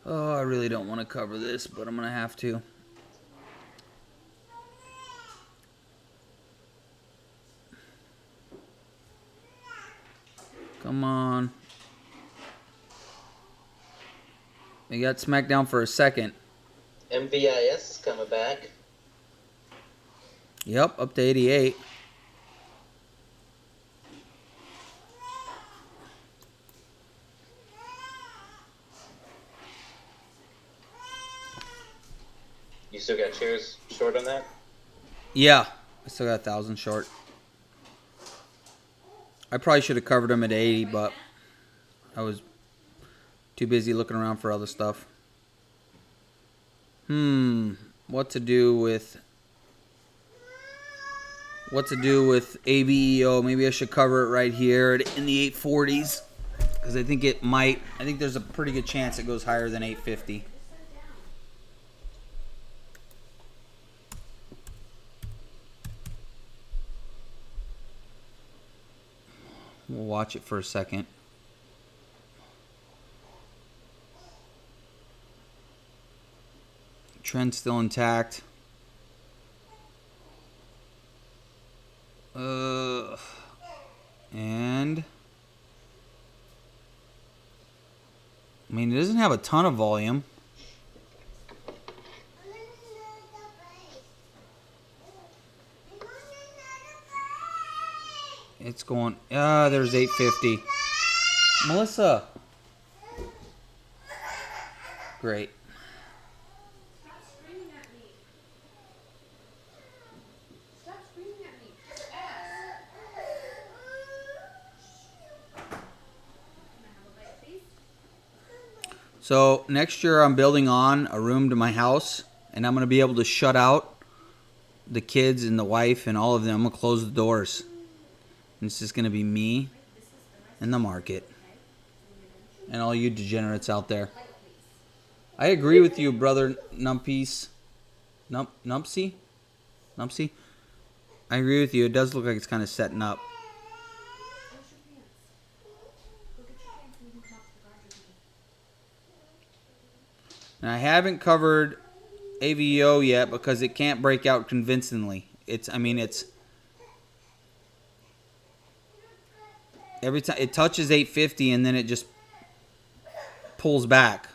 S1: Oh, I really don't want to cover this, but I'm going to have to. Come on. They got smacked down for a second.
S2: MVIS is coming back.
S1: Yep, up to 88.
S2: You still got shares short on that?
S1: Yeah, I still got 1,000 short. I probably should have covered them at 80, but I was too busy looking around for other stuff. What to do with AVEO? Maybe I should cover it right here in the 840s because I think there's a pretty good chance it goes higher than 850. We'll watch it for a second. Trend's still intact. And I mean, it doesn't have a ton of volume. It's going. There's 850. Melissa. Great.
S3: Stop screaming at me. Stop screaming at me. Just ask. Can I have a bite, please?
S1: So next year I'm building on a room to my house, and I'm going to be able to shut out the kids and the wife and all of them. I'm going to close the doors. And it's just going to be me and the market and all you degenerates out there. I agree with you, brother Numpy. Numpsy? I agree with you. It does look like it's kind of setting up.
S3: Wash your hands. Go get your hands and you can come up to the garden with me.
S1: And I haven't covered AVO yet because it can't break out convincingly. It's every time it touches 850 and then it just pulls back.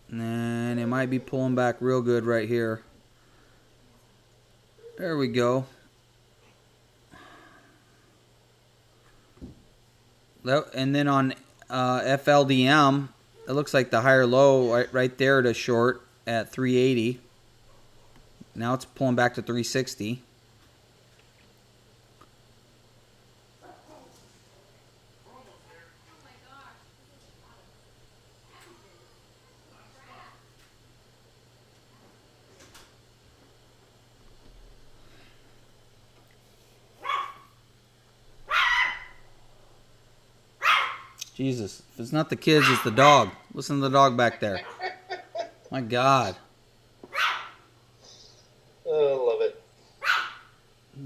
S1: And it might be pulling back real good right here. There we go. And then on FLDM, it looks like the higher low right there to short at 380. Now it's pulling back to 360. Jesus, if it's not the kids, it's the dog. Listen to the dog back there. My God.
S2: Oh, love it.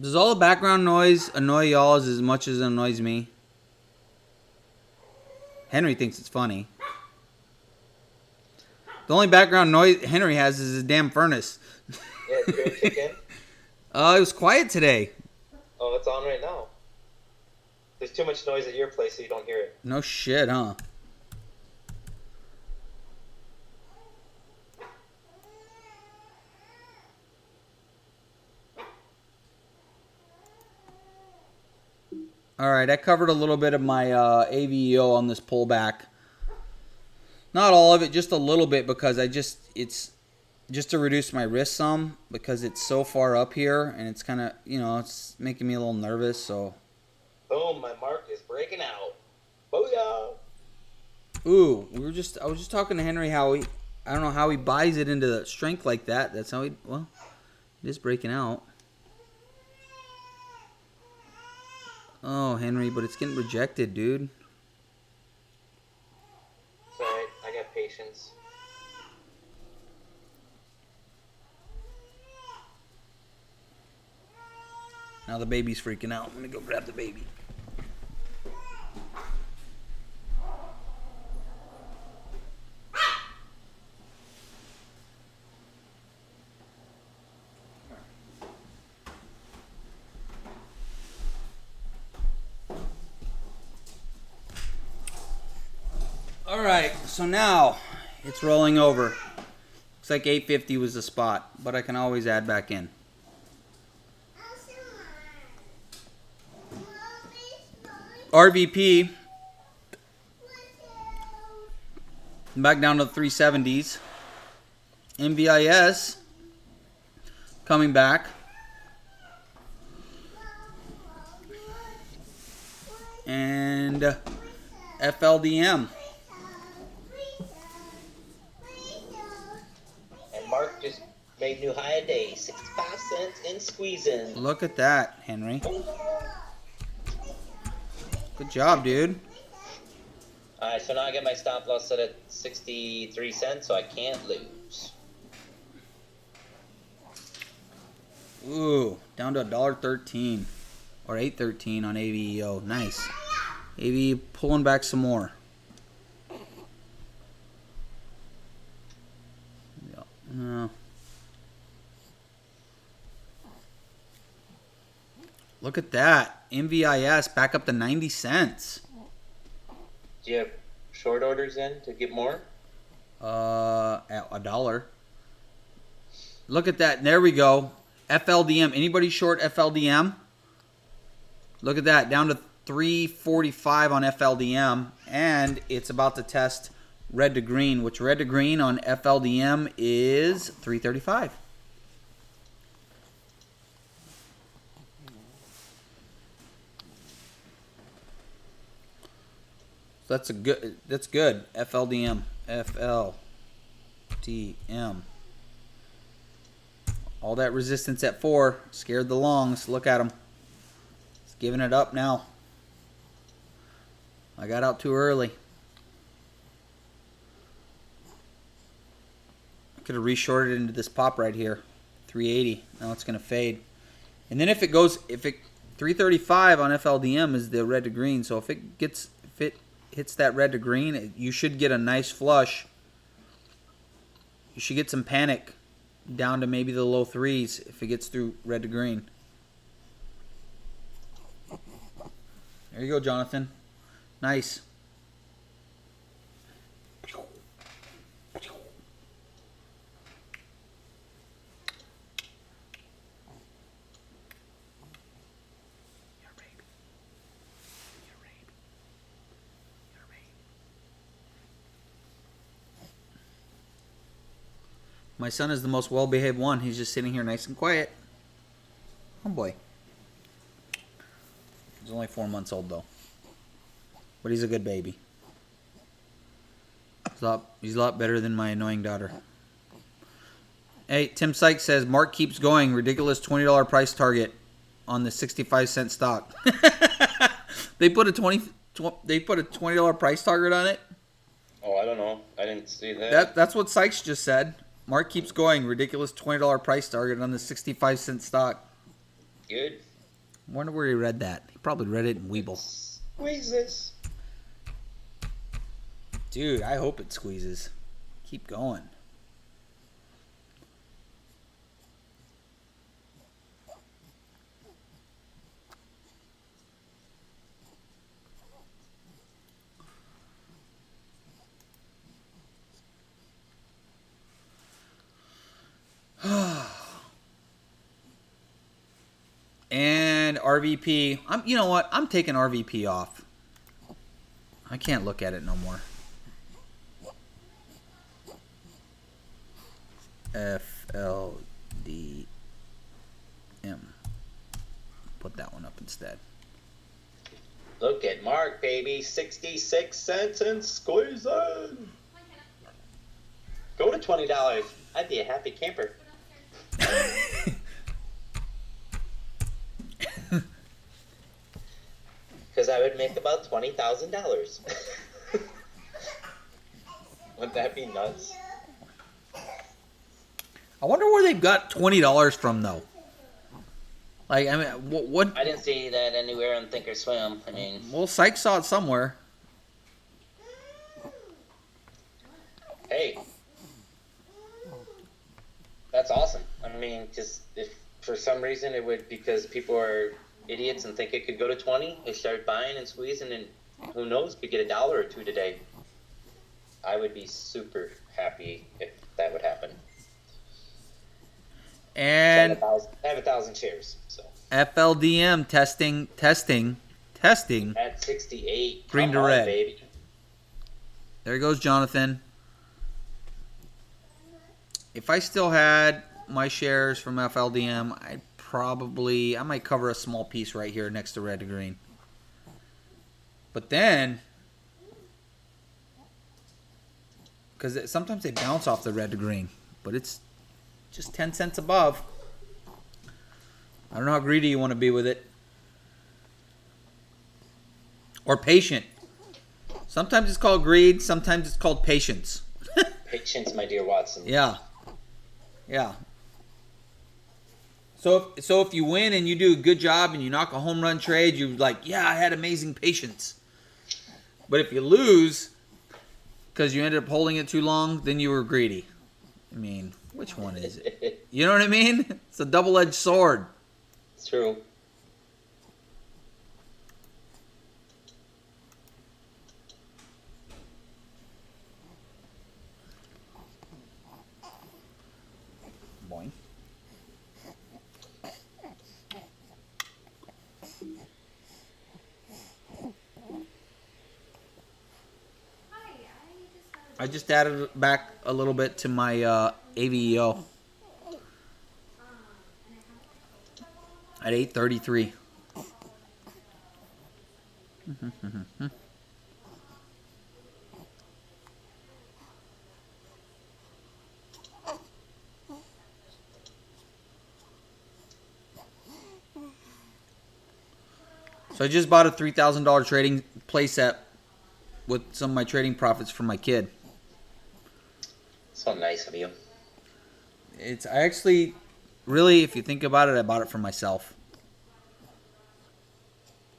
S1: Does all the background noise annoy y'all as much as it annoys me? Henry thinks it's funny. The only background noise Henry has is his damn furnace.
S2: Yeah, did it kick in?
S1: It was quiet today.
S2: Oh, it's on right now. There's too much noise at your place, so you don't hear it.
S1: No shit, huh? Alright, I covered a little bit of my AVEO on this pullback. Not all of it, just a little bit, because it's just to reduce my risk some, because it's so far up here, and it's kind of, it's making me a little nervous, so.
S2: Boom, my mark is breaking out. Booyah!
S1: Ooh, I was just talking to Henry how I don't know how he buys it into the strength like that. That's how it is breaking out. Oh, Henry, but it's getting rejected, dude.
S2: It's alright, I got patience.
S1: Now the baby's freaking out. I'm gonna go grab the baby. Alright, so now it's rolling over. Looks like 850 was the spot, but I can always add back in. RVP back down to the 370s. MVIS coming back. And FLDM.
S2: And Mark just made new high a day, 65 cents in squeezing.
S1: Look at that, Henry. Good job, dude.
S2: Alright, so now I get my stop loss set at 63 cents, so I can't lose.
S1: Ooh, down to $1.13 or $8.13 on AVEO. Nice. AVE pulling back some more. No. Look at that. MVIS back up to 90 cents.
S2: Do you have short orders in to get more?
S1: At $1. Look at that. There we go. FLDM. Anybody short FLDM? Look at that. Down to 345 on FLDM. And it's about to test red to green, which red to green on FLDM is 335. So that's good. FLDM. FLDM. All that resistance at 4 scared the longs. Look at them. It's giving it up now. I got out too early. I could have reshorted into this pop right here. 380. Now it's going to fade. And then if it 335 on FLDM is the red to green. So if it hits that red to green, you should get a nice flush. You should get some panic down to maybe the low 3s if it gets through red to green. There you go, Jonathan. Nice. My son is the most well-behaved one. He's just sitting here nice and quiet. Oh, boy. He's only 4 months old, though. But he's a good baby. He's a lot better than my annoying daughter. Hey, Tim Sykes says, Mark keeps going. Ridiculous $20 price target on the 65-cent stock. They put a $20 price target on it?
S2: Oh, I don't know. I didn't see that.
S1: That's what Sykes just said. Mark keeps going. Ridiculous $20 price target on the 65-cent stock.
S2: Good.
S1: I wonder where he read that. He probably read it in Weeble.
S2: Squeezes.
S1: Dude, I hope it squeezes. Keep going. And RVP. You know what? I'm taking RVP off. I can't look at it no more. FLDM. Put that one up instead.
S2: Look at Mark, baby. 66 cents and squeezing. Go to $20. I'd be a happy camper. Because I would make about $20,000. Wouldn't that be nuts?
S1: I wonder where they've got $20 from, though. Like, I mean, what?
S2: I didn't see that anywhere on Thinkorswim. I mean,
S1: Well, Sykes saw it somewhere.
S2: hey, that's awesome. I mean, just if for some reason it would, because people are idiots and think it could go to 20, they start buying and squeezing, and who knows, could get $1 or $2 today. I would be super happy if that would happen.
S1: And
S2: I have 1,000 shares, so
S1: FLDM testing.
S2: at 68,
S1: Green
S2: come
S1: to
S2: on,
S1: red.
S2: baby.
S1: There goes Jonathan. If I still had my shares from FLDM, I might cover a small piece right here next to red to green. But then, because sometimes they bounce off the red to green, but it's just 10 cents above. I don't know how greedy you want to be with it. Or patient. Sometimes it's called greed. Sometimes it's called patience.
S2: Patience, my dear Watson.
S1: Yeah. Yeah. So if you win and you do a good job and you knock a home run trade, you're like, yeah, I had amazing patience. But if you lose because you ended up holding it too long, then you were greedy. I mean, which one is it? You know what I mean? It's a double-edged sword.
S2: It's true.
S1: Boing. I just added back a little bit to my AVEO at 833. So I just bought a $3,000 trading playset with some of my trading profits for my kid.
S2: So nice of you.
S1: I actually, really, if you think about it, I bought it for myself.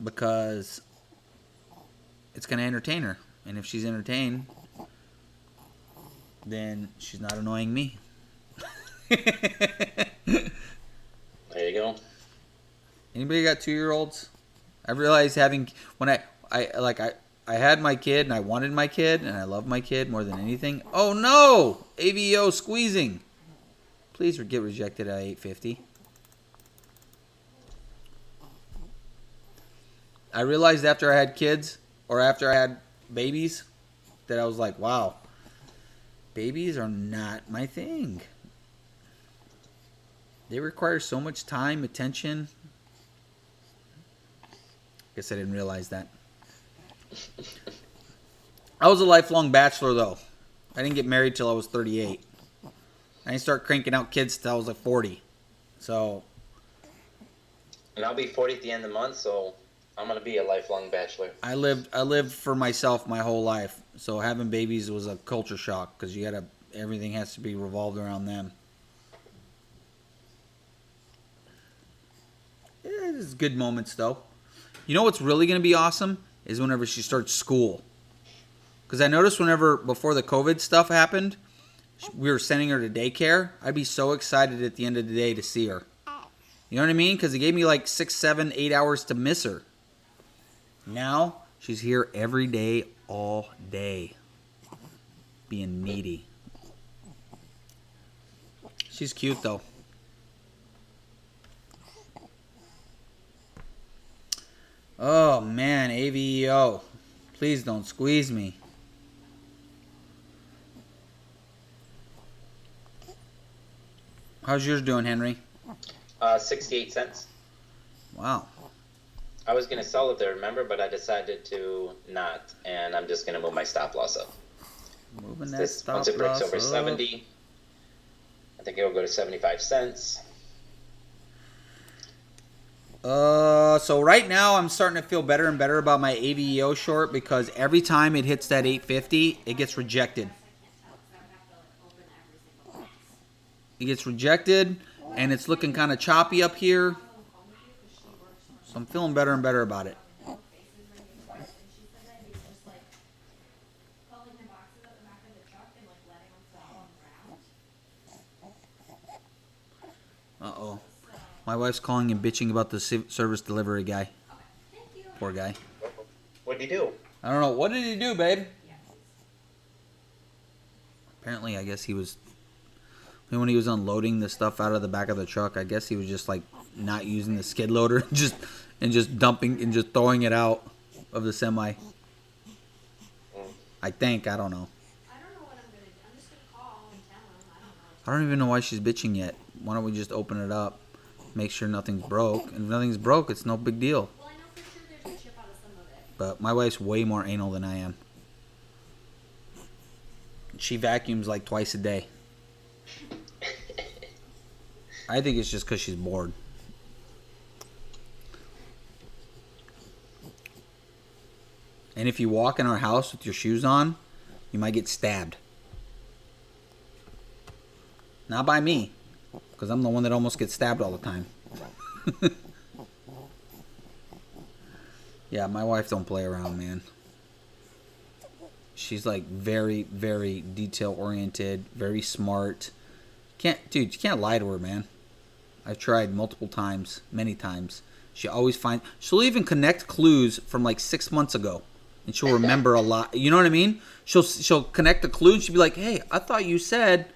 S1: Because it's going to entertain her. And if she's entertained, then she's not annoying me.
S2: There you go.
S1: Anybody got 2-year-olds? I realized when I had my kid and I wanted my kid and I love my kid more than anything. Oh no! AVO squeezing. Please get rejected at 850. I realized after I had kids or after I had babies that I was like, wow, babies are not my thing. They require so much time, attention. Guess I didn't realize that. I was a lifelong bachelor, though. I didn't get married till I was 38. I didn't start cranking out kids till I was like 40. So.
S2: And I'll be 40 at the end of the month, so I'm gonna be a lifelong bachelor.
S1: I lived for myself my whole life. So having babies was a culture shock because everything has to be revolved around them. It's good moments, though. You know what's really going to be awesome is whenever she starts school. Because I noticed before the COVID stuff happened, we were sending her to daycare. I'd be so excited at the end of the day to see her. You know what I mean? Because it gave me like 6, 7, 8 hours to miss her. Now, she's here every day, all day. Being needy. She's cute, though. Oh, man, AVEO. Please don't squeeze me. How's yours doing, Henry?
S2: 68 cents.
S1: Wow.
S2: I was going to sell it there, remember? But I decided to not, and I'm just going to move my stop loss up.
S1: Moving that stop
S2: once it breaks
S1: loss
S2: over
S1: up.
S2: 70, I think it'll go to 75 cents.
S1: So right now I'm starting to feel better and better about my AVEO short because every time it hits that 850, it gets rejected. It gets rejected, and it's looking kind of choppy up here. So I'm feeling better and better about it. Uh-oh. My wife's calling and bitching about the service delivery guy. Poor guy.
S2: What'd he do?
S1: I don't know. What did he do, babe? Apparently, I guess he was... When he was unloading the stuff out of the back of the truck, I guess he was just like not using the skid loader and just dumping and just throwing it out of the semi. I think. I don't know.
S3: I don't know what I'm gonna do. I'm just gonna call and tell him.
S1: I don't even know why she's bitching yet. Why don't we just open it up, make sure nothing's broke. And if nothing's broke, it's no big deal.
S3: Well, I know for sure there's a chip out of some of it.
S1: But my wife's way more anal than I am. She vacuums like twice a day. I think it's just because she's bored. And if you walk in our house with your shoes on, you might get stabbed. Not by me, because I'm the one that almost gets stabbed all the time. Yeah, my wife don't play around, man. She's like very, very detail oriented, very smart. You can't lie to her, man. I've tried multiple times, many times. She'll even connect clues from like 6 months ago, and she'll remember a lot. You know what I mean? She'll connect a clue, and she'll be like, "Hey, I thought you said,"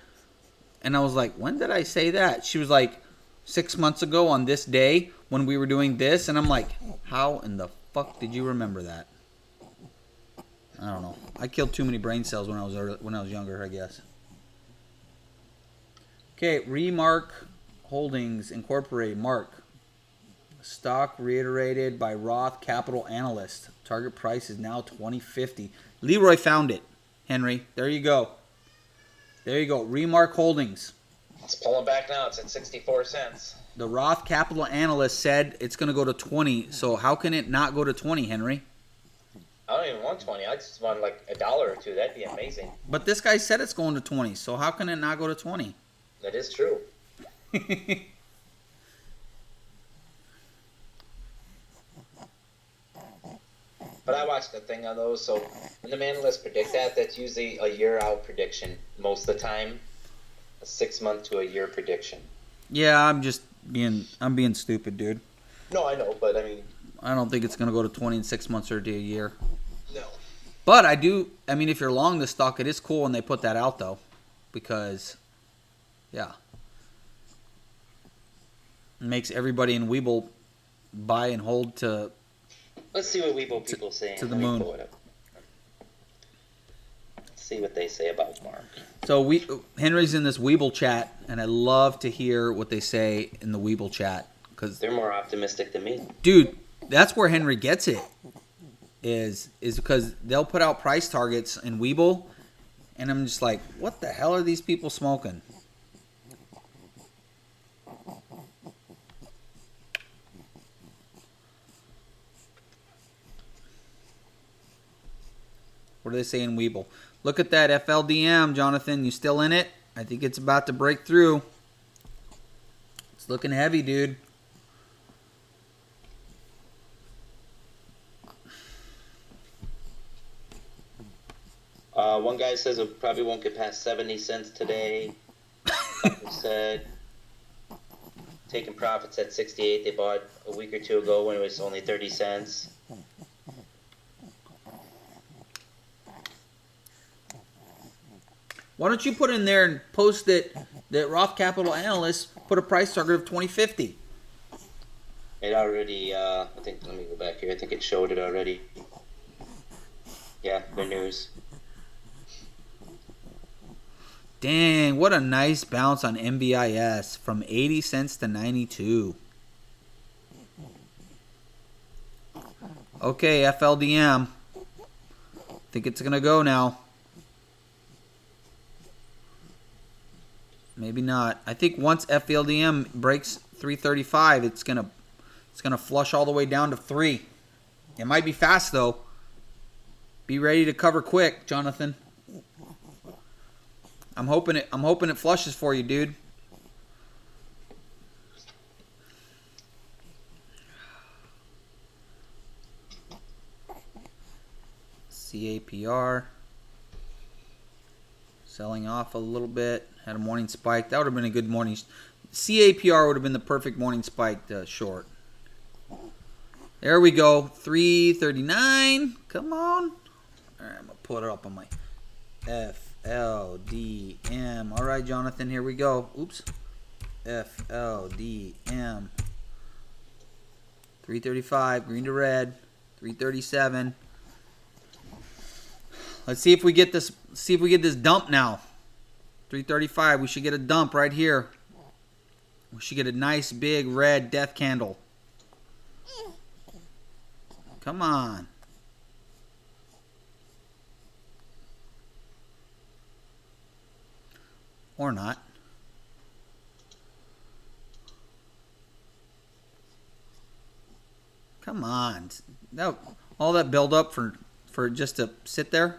S1: and I was like, "When did I say that?" She was like, 6 months ago on this day when we were doing this, and I'm like, "How in the fuck did you remember that?" I don't know. I killed too many brain cells when I was younger, I guess. Okay, Remark Holdings Incorporated, Mark. Stock reiterated by Roth Capital Analyst. Target price is now $20.50. Leroy found it, Henry. There you go. There you go. Remark Holdings.
S2: It's pulling back now. It's at 64 cents.
S1: The Roth Capital Analyst said it's going to go to 20. So how can it not go to 20, Henry?
S2: I don't even want 20. I just want like $1 or $2. That'd be amazing.
S1: But this guy said it's going to 20. So how can it not go to 20?
S2: That is true. But I watched the thing on those, so when the analysts predict that, that's usually a year-out prediction most of the time. A 6 month to a year prediction.
S1: Yeah, I'm being stupid, dude.
S2: No, I know, but I mean...
S1: I don't think it's going to go to 20 in 6 months or to a year.
S2: No.
S1: But if you're long this stock, it is cool when they put that out, though. Because, yeah. It makes everybody in Weeble buy and hold to...
S2: Let's see what Weeble people say.
S1: To the moon.
S2: Let's see what they say about Mark.
S1: So Henry's in this Weeble chat, and I love to hear what they say in the Weeble chat. Cause,
S2: they're more optimistic than me.
S1: Dude, that's where Henry gets it. Is because they'll put out price targets in Weeble, and I'm just like, what the hell are these people smoking? What do they say in Weeble? Look at that FLDM, Jonathan. You still in it? I think it's about to break through. It's looking heavy, dude.
S2: One guy says it probably won't get past 70 cents today. Another said taking profits at 68. They bought a week or two ago when it was only 30 cents.
S1: Why don't you put in there and post that Roth Capital Analysts put a price target of $20.50?
S2: It already, I think, let me go back here. I think it showed it already. Yeah, the news.
S1: Dang, what a nice bounce on MVIS from 80 cents to 92. Okay, FLDM. Think it's going to go now. Maybe not. I think once FLDM breaks 335, it's gonna flush all the way down to 3. It might be fast though. Be ready to cover quick, Jonathan. I'm hoping it flushes for you, dude. CAPR selling off a little bit. Had a morning spike. That would have been a good morning. CAPR would have been the perfect morning spike short. There we go. 339. Come on. All right, I'm going to put it up on my FLDM. All right, Jonathan, here we go. Oops. FLDM. 335. Green to red. 337. Let's see if we get this. See if we get this dump now. 335. We should get a dump right here. We should get a nice big red death candle. Come on. Or not. Come on. All that build up for for just to sit there?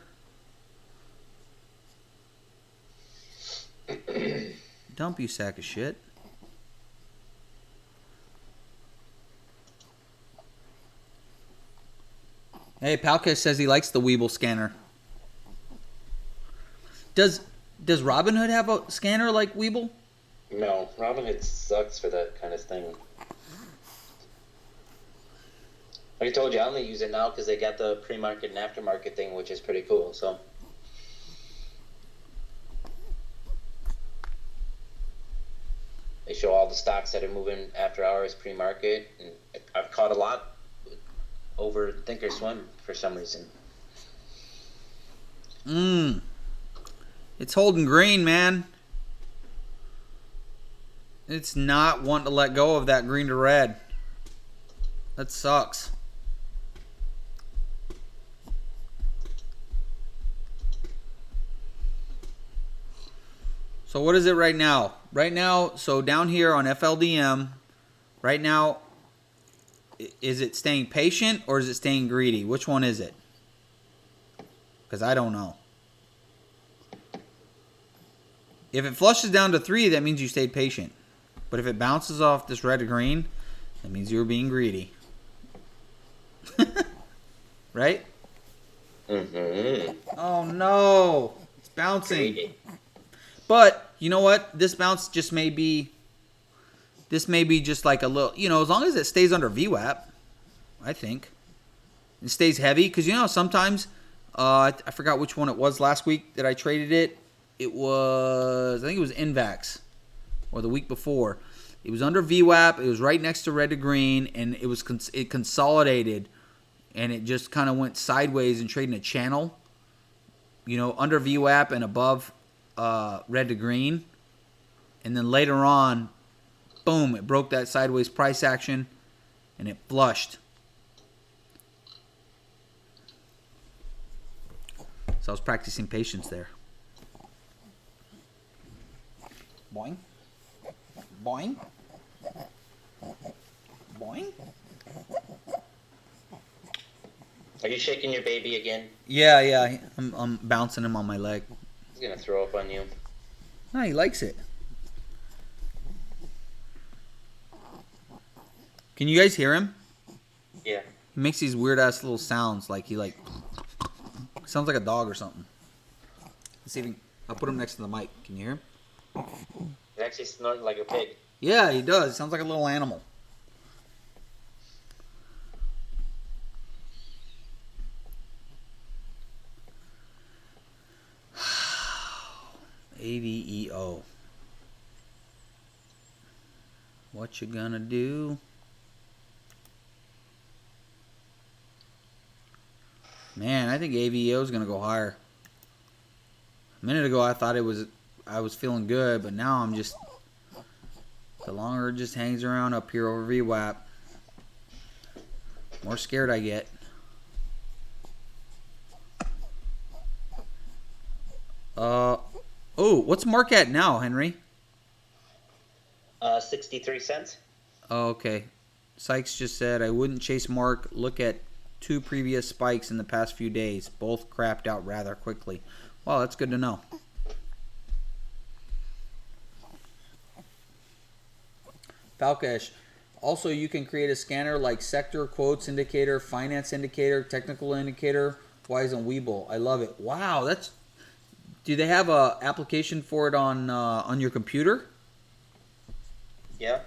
S1: Dump, you sack of shit. Hey, Palka says he likes the Weeble scanner. Does Robinhood have a scanner like Weeble?
S2: No, Robinhood sucks for that kind of thing. Like I told you, I only use it now because they got the pre-market and aftermarket thing, which is pretty cool. So they show all the stocks that are moving after hours pre-market, and I've caught a lot over Thinkorswim for some reason.
S1: It's holding green, man. It's not wanting to let go of that green to red. That sucks. So what is it right now? Right now, so down here on FLDM, right now, is it staying patient or is it staying greedy? Which one is it? Because I don't know. If it flushes down to 3, that means you stayed patient. But if it bounces off this red to green, that means you were being greedy. Right?
S2: Mm-hmm.
S1: Oh no. It's bouncing.
S2: Greedy.
S1: But you know what? This bounce just may be just like a little, as long as it stays under VWAP, I think. It stays heavy because sometimes I forgot which one it was last week that I traded it. I think it was Invax, or the week before. It was under VWAP. It was right next to red to green, and it consolidated, and it just kind of went sideways and trading a channel. Under VWAP and above red to green, and then later on, boom! It broke that sideways price action, and it flushed. So I was practicing patience there. Boing. Boing. Boing.
S2: Are you shaking your baby again?
S1: Yeah. I'm bouncing him on my leg.
S2: He's gonna throw up on you.
S1: No, he likes it. Can you guys hear him?
S2: Yeah.
S1: He makes these weird ass little sounds, like sounds like a dog or something. Let's see if I'll put him next to the mic. Can you hear him?
S2: He's actually snorting like a pig.
S1: Yeah, he does. He sounds like a little animal. AVEO. What you gonna do? Man, I think AVEO is gonna go higher. A minute ago, I thought I was feeling good, but now I'm just, the longer it just hangs around up here over VWAP, the more scared I get. Oh, what's Mark at now, Henry?
S2: 63 cents.
S1: Oh, okay. Sykes just said, I wouldn't chase Mark. Look at 2 previous spikes in the past few days. Both crapped out rather quickly. Well, that's good to know. Falkesh. Also, you can create a scanner like sector, quotes indicator, finance indicator, technical indicator. Why isn't Weeble? I love it. Wow, that's... Do they have a application for it on your computer?
S2: Yeah.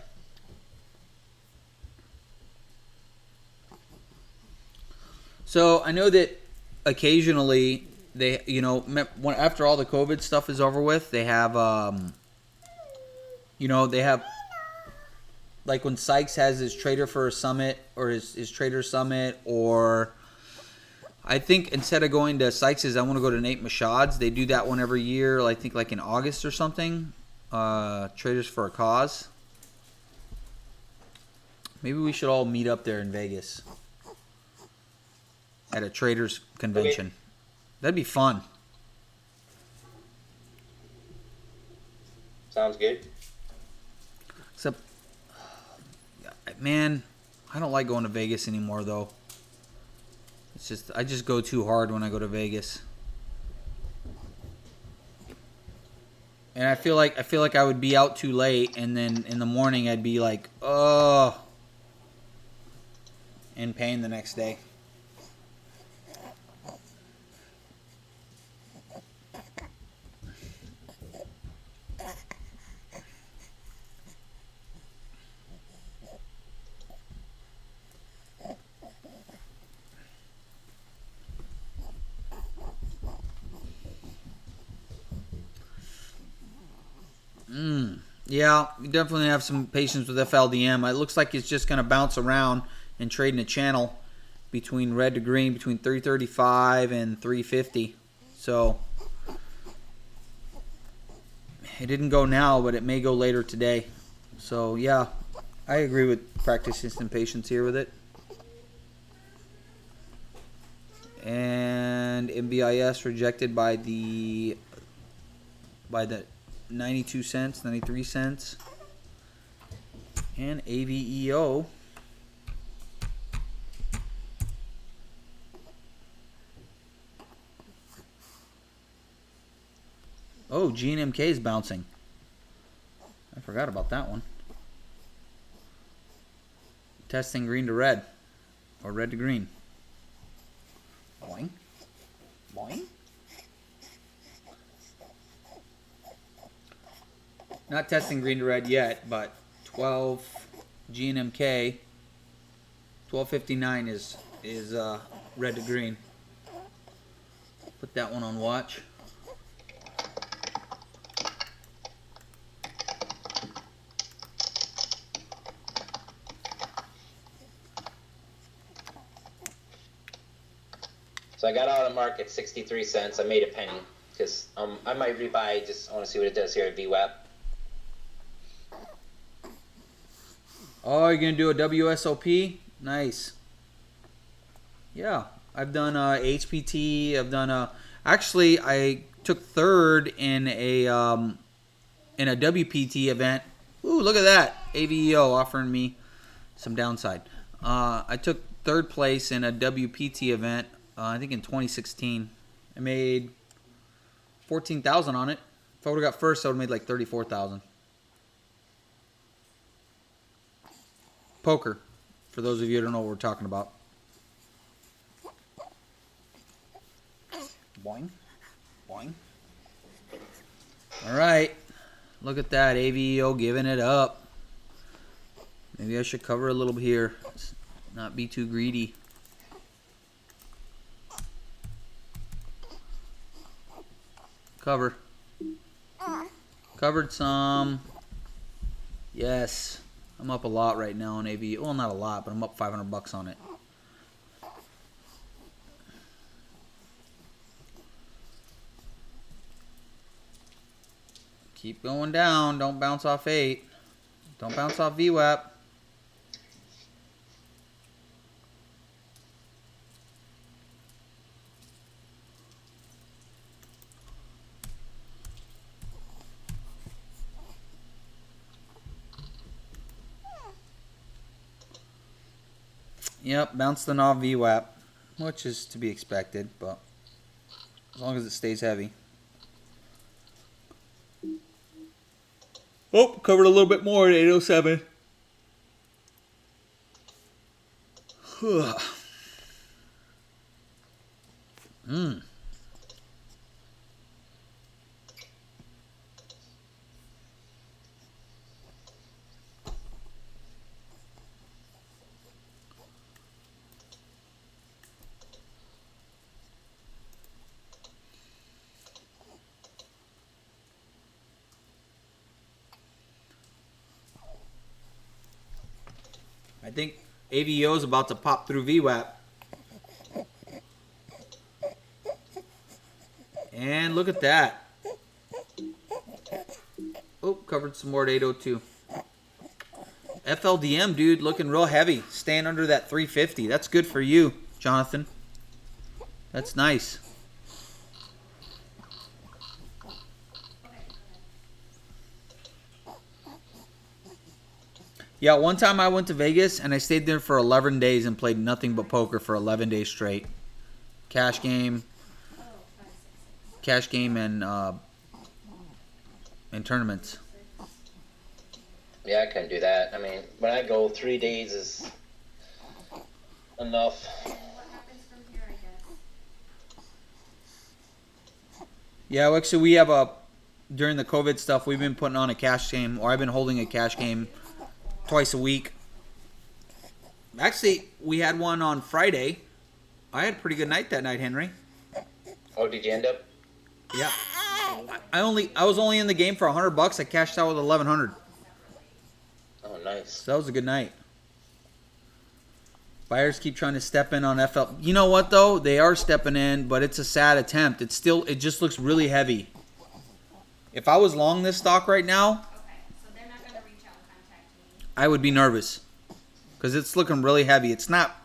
S1: So I know that occasionally they, after all the COVID stuff is over with, they have, like when Sykes has his Trader for a Summit or his Trader Summit, or I think instead of going to Sykes's, I want to go to Nate Mashad's. They do that one every year, I think like in August or something. Traders for a Cause. Maybe we should all meet up there in Vegas at a traders convention. Okay. That'd be fun.
S2: Sounds good.
S1: Except, man, I don't like going to Vegas anymore, though. It's just I just go too hard when I go to Vegas. And I feel like I would be out too late, and then in the morning I'd be like, oh, in pain the next day. Yeah, you definitely have some patience with FLDM. It looks like it's just going to bounce around and trade in a channel between red to green, between 335 and 350. So it didn't go now, but it may go later today. So yeah, I agree with practicing some patience here with it. And MVIS rejected by the 92 cents, 93 cents. And AVEO oh, GNMK is bouncing. I forgot about that one. Testing green to red. Or red to green. Boing. Boing. Not testing green to red yet, but 12 GNMK 1259 is red to green. Put that one on watch.
S2: So I got out of the market 63 cents. I made a penny because I might rebuy. Just I want to see what it does here at VWAP.
S1: Oh, you're going to do a WSOP? Nice. Yeah, I've done HPT. I've done actually, I took third in a WPT event. Ooh, look at that. AVEO offering me some downside. I took third place in a WPT event, I think in 2016. I made 14,000 on it. If I would have got first, I would have made like 34,000. Poker, for those of you who don't know what we're talking about. Boing. Boing. All right. Look at that. AVEO giving it up. Maybe I should cover a little bit here. Let's not be too greedy. Cover. Covered some. Yes. I'm up a lot right now on AV. Well, not a lot, but I'm up 500 bucks on it. Keep going down. Don't bounce off 8. Don't bounce off VWAP. Yep, bounced the knob VWAP, which is to be expected, but as long as it stays heavy. Oh, covered a little bit more at 807. I think AVEO is about to pop through VWAP. And look at that. Oh, covered some more at 802. FLDM, dude, looking real heavy. Staying under that 350. That's good for you, Jonathan. That's nice. Yeah, one time I went to Vegas and I stayed there for 11 days and played nothing but poker for 11 days straight. cash game,
S3: Oh, 566.
S1: cash game, and tournaments.
S2: Yeah, I couldn't do that. I mean, when I go, 3 days is enough.
S3: And what happens from here, I guess.
S1: Yeah, well, actually, we have during the COVID stuff, we've been putting on a cash game, or I've been holding a cash game twice a week. Actually, we had one on Friday. I had a pretty good night that night, Henry.
S2: Oh, did you end up?
S1: Yeah. I was only in the game for $100. I cashed out with 1,100.
S2: Oh, nice.
S1: So that was a good night. Buyers keep trying to step in on FL. You know what though? They are stepping in, but it's a sad attempt. It just looks really heavy. If I was long this stock right now,
S3: Okay, so they're not going to reach out and contact me.
S1: I would be nervous because it's looking really heavy. It's not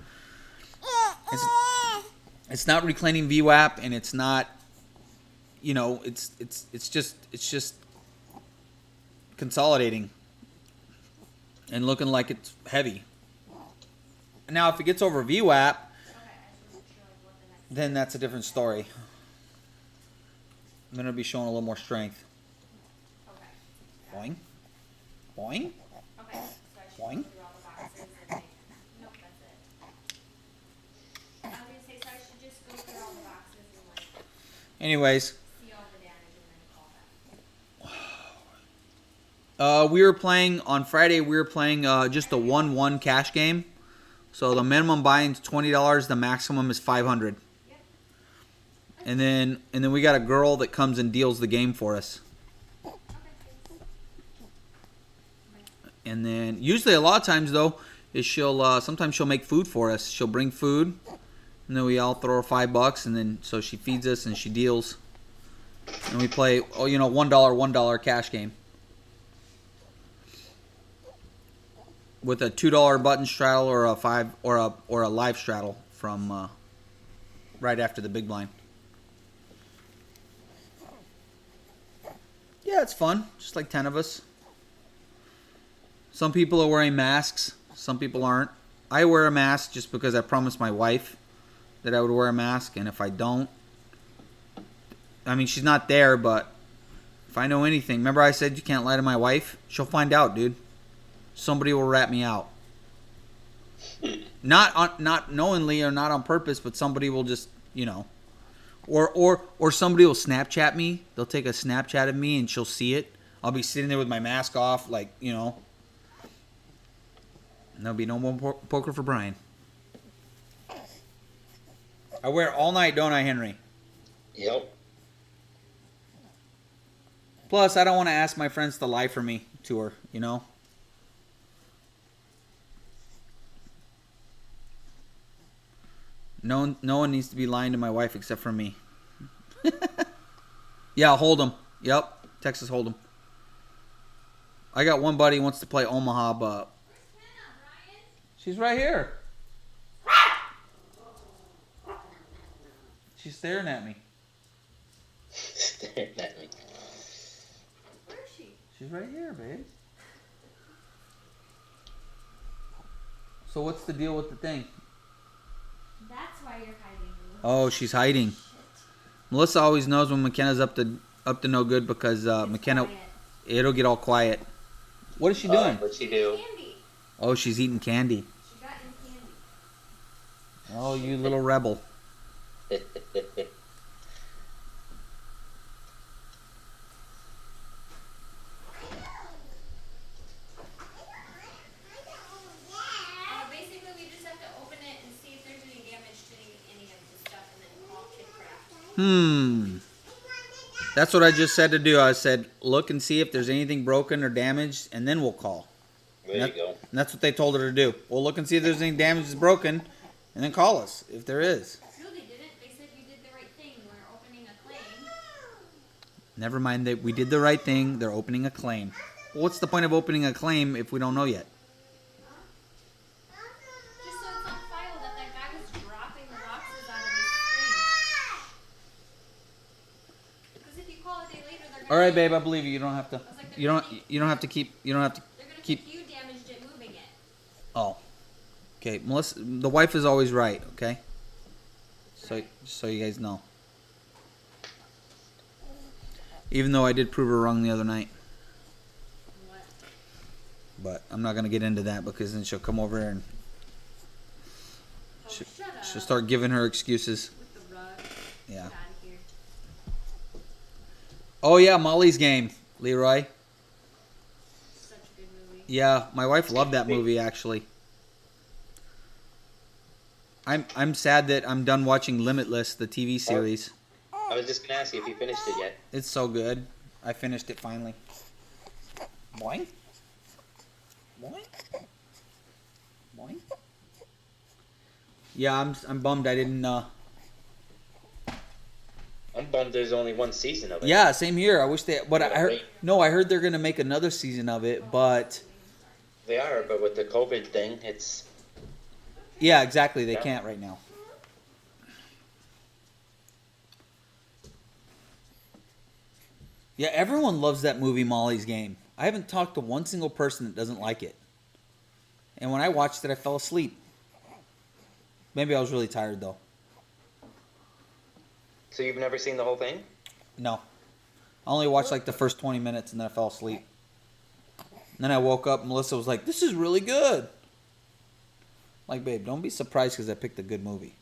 S1: reclaiming VWAP, and it's not. You know, it's just consolidating and looking like it's heavy. Now, if it gets over VWAP,
S3: Okay, I just wasn't sure like, what the next
S1: then that's a different story. Then it'll be showing a little more strength.
S3: Okay.
S1: Boing, boing,
S3: Okay, so I should
S1: Boing.
S3: go through all the boxes and make... Nope, that's it. I was going to say, so I should just go through all the boxes and like
S1: Anyways,
S3: see all the damage and then call back.
S1: we were playing on Friday. We were playing just a 1-1 cash game. So the minimum buy-in is $20. The maximum is $500.
S3: Yep.
S1: And then we got a girl that comes and deals the game for us.
S3: Okay, thanks.
S1: And then usually a lot of times though is sometimes she'll make food for us. She'll bring food, and then we all throw her $5, and then so she feeds us and she deals. And we play $1 cash game with a $2 button straddle or a live straddle from right after the big blind. Yeah, it's fun. Just like 10 of us. Some people are wearing masks. Some people aren't. I wear a mask just because I promised my wife that I would wear a mask. And if I don't, I mean, she's not there, but if I know anything, remember I said you can't lie to my wife? She'll find out, dude. Somebody will rat me out. Not knowingly or not on purpose, but somebody will just, or somebody will Snapchat me. They'll take a Snapchat of me and she'll see it. I'll be sitting there with my mask off, like, and there'll be no more poker for Brian. I wear it all night, don't I, Henry?
S2: Yep.
S1: Plus, I don't want to ask my friends to lie for me to her, No one needs to be lying to my wife except for me. Yeah, Hold'em. Yep, Texas Hold'em. I got one buddy who wants to play Omaha, but
S3: Where's Hannah, Brian?
S1: she's right here. She's staring at me.
S2: Staring at me.
S3: Where is she?
S1: She's right here, babe. So what's the deal with the thing?
S3: That's why you're hiding.
S1: Oh, she's hiding. Melissa always knows when McKenna's up to no good because McKenna,
S3: Quiet.
S1: it'll get all quiet. What is she doing?
S2: What'd she do?
S3: Candy.
S1: Oh, she's eating candy.
S3: She got in candy.
S1: Oh, you little rebel.
S3: Basically, we just have to open it and see if there's any damage to any of the stuff and then call Kidcraft.
S1: That's what I just said to do. I said, look and see if there's anything broken or damaged, and then we'll call.
S2: There you go.
S1: And that's what they told her to do. We'll look and see if there's any damage that's broken, and then call us if there is.
S3: No, they didn't. They said you did the right thing. We're opening a claim.
S1: Never mind that we did the right thing. They're opening a claim. Well, what's the point of opening a claim if we don't know yet?
S3: Just so it's on file that guy was dropping the boxes out of his thing. Because if you call a day later, they're gonna...
S1: All right, babe, I believe you. You don't have to.
S3: I was like,
S1: You don't have to keep. You don't have to
S3: They're gonna
S1: keep.
S3: think you damaged it moving it.
S1: Oh. Okay, Melissa. The wife is always right. Okay. So you guys know. Even though I did prove her wrong the other night.
S3: What?
S1: But I'm not gonna get into that because then she'll come over and
S3: Oh,
S1: she'll,
S3: shut up.
S1: she'll start giving her excuses.
S3: With the rug.
S1: Yeah.
S3: Get out of here.
S1: Oh yeah, Molly's Game, Leroy.
S3: Such a good movie.
S1: Yeah, my wife loved that movie actually. I'm sad that I'm done watching Limitless, the TV series.
S2: I was just gonna ask you if you finished it yet.
S1: It's so good. I finished it finally. Boing. Boing. Boing. Yeah, I'm bummed I didn't.
S2: I'm bummed there's only one season of it.
S1: Yeah, same here. I wish they. But I heard.
S2: Wait.
S1: No, I heard they're gonna make another season of it. But
S2: They are, but with the COVID thing, it's
S1: yeah, exactly. They
S2: Yeah.
S1: can't right now. Yeah, everyone loves that movie, Molly's Game. I haven't talked to one single person that doesn't like it. And when I watched it, I fell asleep. Maybe I was really tired though.
S2: so you've never seen the whole thing?
S1: No. I only watched like the first 20 minutes and then I fell asleep. And then I woke up and Melissa was like, "This is really good." I'm like, babe, don't be surprised because I picked a good movie.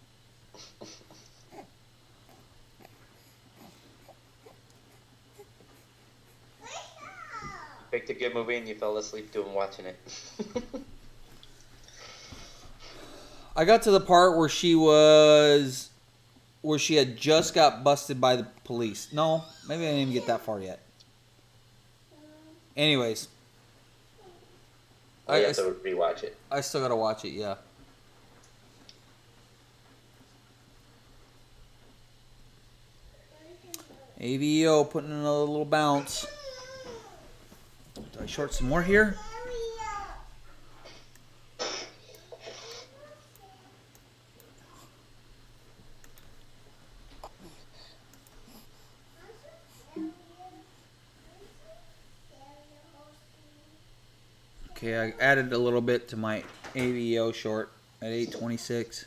S2: Picked a good movie and you fell asleep doing watching it.
S1: I got to the part where she had just got busted by the police. No, maybe I didn't even get that far yet. Anyways.
S2: I have to rewatch it.
S1: I still gotta watch it, yeah. AVO putting in another little bounce. Do I short some more here? Okay, I added a little bit to my AVO short at 826.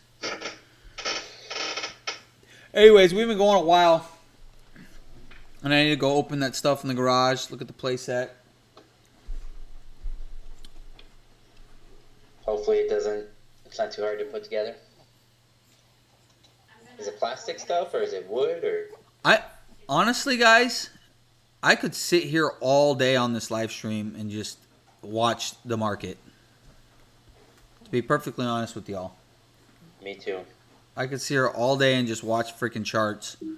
S1: Anyways, we've been going a while. And I need to go open that stuff in the garage, look at the playset.
S2: Hopefully it's not too hard to put together. Is it plastic stuff or is it wood or?
S1: Honestly, guys, I could sit here all day on this live stream and just watch the market. To be perfectly honest with y'all.
S2: Me too.
S1: I could sit here all day and just watch freaking charts.
S3: Are you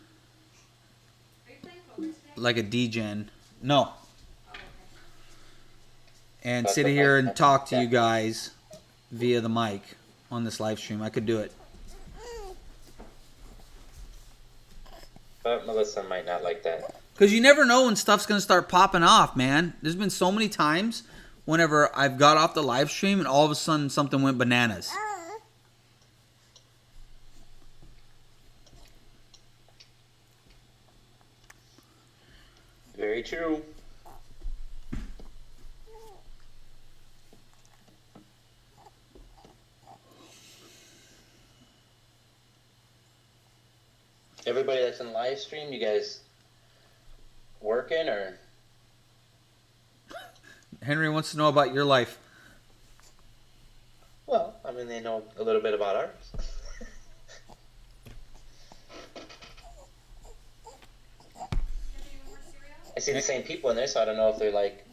S3: playing poker today?
S1: Like a degen. No.
S3: Oh, okay.
S1: And
S2: That's
S1: sit
S2: okay.
S1: here and talk to you guys via the mic on this live stream. I could do it.
S2: But Melissa might not like that.
S1: Because you never know when stuff's going to start popping off, man. There's been so many times whenever I've got off the live stream and all of a sudden something went bananas.
S2: Very true. Everybody that's in the live stream, you guys working or?
S1: Henry wants to know about your life.
S2: Well, I mean, they know a little bit about ours.
S3: Any more cereal?
S2: I see the same people in there, so I don't know if they're like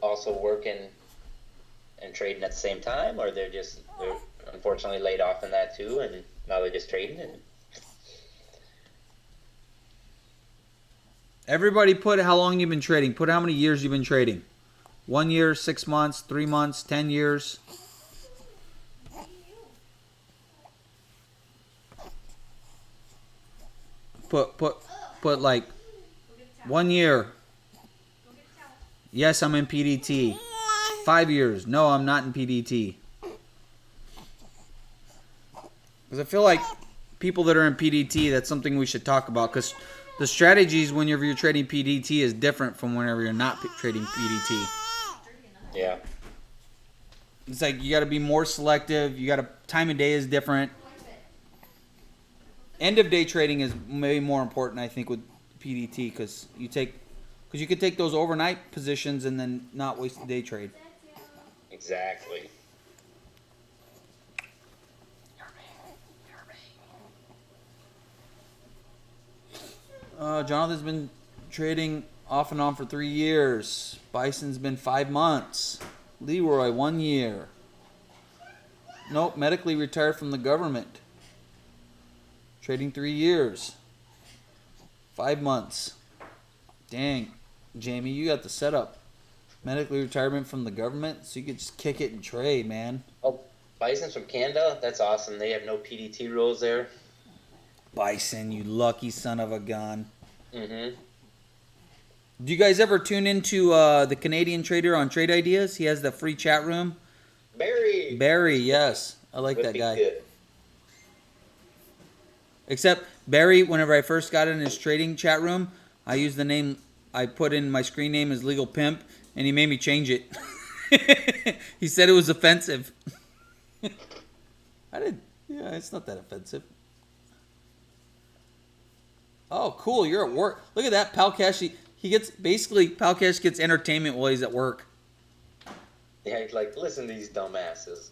S2: also working and trading at the same time, or they're unfortunately laid off in that too, and now they're just trading. And
S1: Everybody put how long you've been trading. Put how many years you've been trading. 1 year, 6 months, 3 months, 10 years. Put like
S3: Go get a towel.
S1: 1 year.
S3: Go get a towel.
S1: Yes, I'm in PDT. 5 years. No, I'm not in PDT. Because I feel like people that are in PDT, that's something we should talk about. Because the strategies whenever you're trading PDT is different from whenever you're not trading PDT.
S2: yeah,
S1: It's like you got to be more selective. You got to time of day is different. End of day trading is way more important, I think, with PDT because you could take those overnight positions and then not waste the day trade.
S2: Exactly.
S1: Jonathan's been trading off and on for 3 years. Bison's been 5 months. Leroy 1 year. Nope, medically retired from the government. Trading 3 years. 5 months. Dang, Jamie, you got the setup. Medically retirement from the government, so you could just kick it and trade, man.
S2: Oh, Bison's from Canada? That's awesome. They have no PDT rules there.
S1: Bison, you lucky son of a gun.
S2: Mm-hmm.
S1: Do you guys ever tune into the Canadian Trader on Trade Ideas? He has the free chat room. Barry, yes. I like that guy.
S2: Good.
S1: Except Barry, whenever I first got in his trading chat room, I used the name, I put in my screen name as Legal Pimp, and he made me change it. He said it was offensive. Yeah, it's not that offensive. Oh, cool, you're at work. Look at that, Pal Cash. Pal Cash gets entertainment while he's at work.
S2: Yeah, he's like, listen to these dumbasses.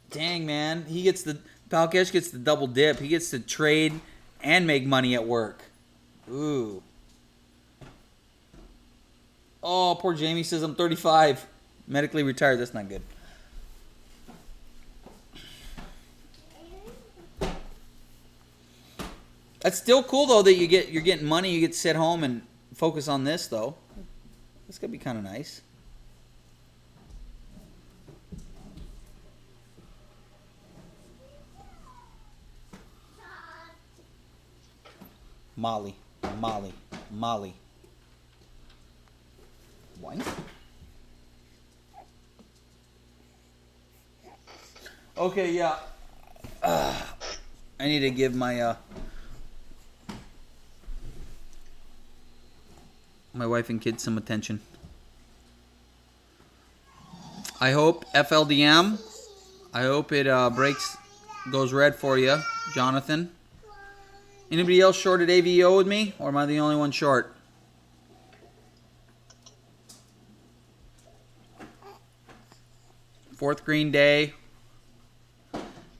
S1: Dang, man. Pal Cash gets the double dip. He gets to trade and make money at work. Ooh. Oh, poor Jamie says I'm 35. Medically retired. That's not good. That's still cool though that you're getting money. You get to sit home and focus on this though. That's gonna be kind of nice. Molly. What? Okay, yeah. I need to give my my wife and kids some attention. I hope FLDM. I hope it goes red for you, Jonathan. Anybody else shorted AVO with me, or am I the only one short? Fourth green day.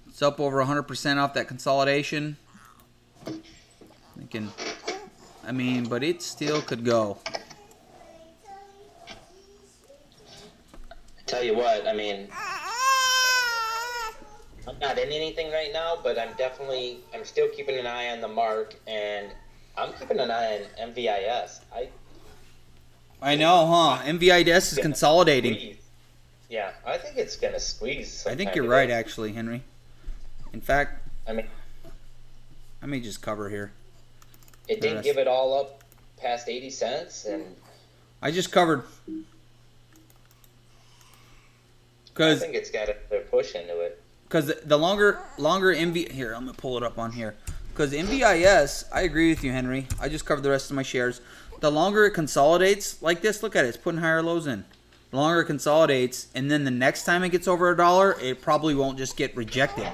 S1: It's up over 100% off that consolidation. But it still could go.
S2: Tell you what, I'm not in anything right now, but I'm still keeping an eye on the mark, and I'm keeping an eye on MVIS.
S1: I know, huh? MVIS is consolidating.
S2: Squeeze. Yeah, I think it's going to squeeze.
S1: I think you're right, actually, Henry. In fact,
S2: I
S1: may just cover here.
S2: It didn't give it all up past 80 cents, and
S1: I just covered.
S2: I think it's got a push into it.
S1: Because the longer here, I'm gonna pull it up on here. Because MVIS, I agree with you, Henry. I just covered the rest of my shares. The longer it consolidates like this, look at it, it's putting higher lows in. The longer it consolidates, and then the next time it gets over $1, it probably won't just get rejected.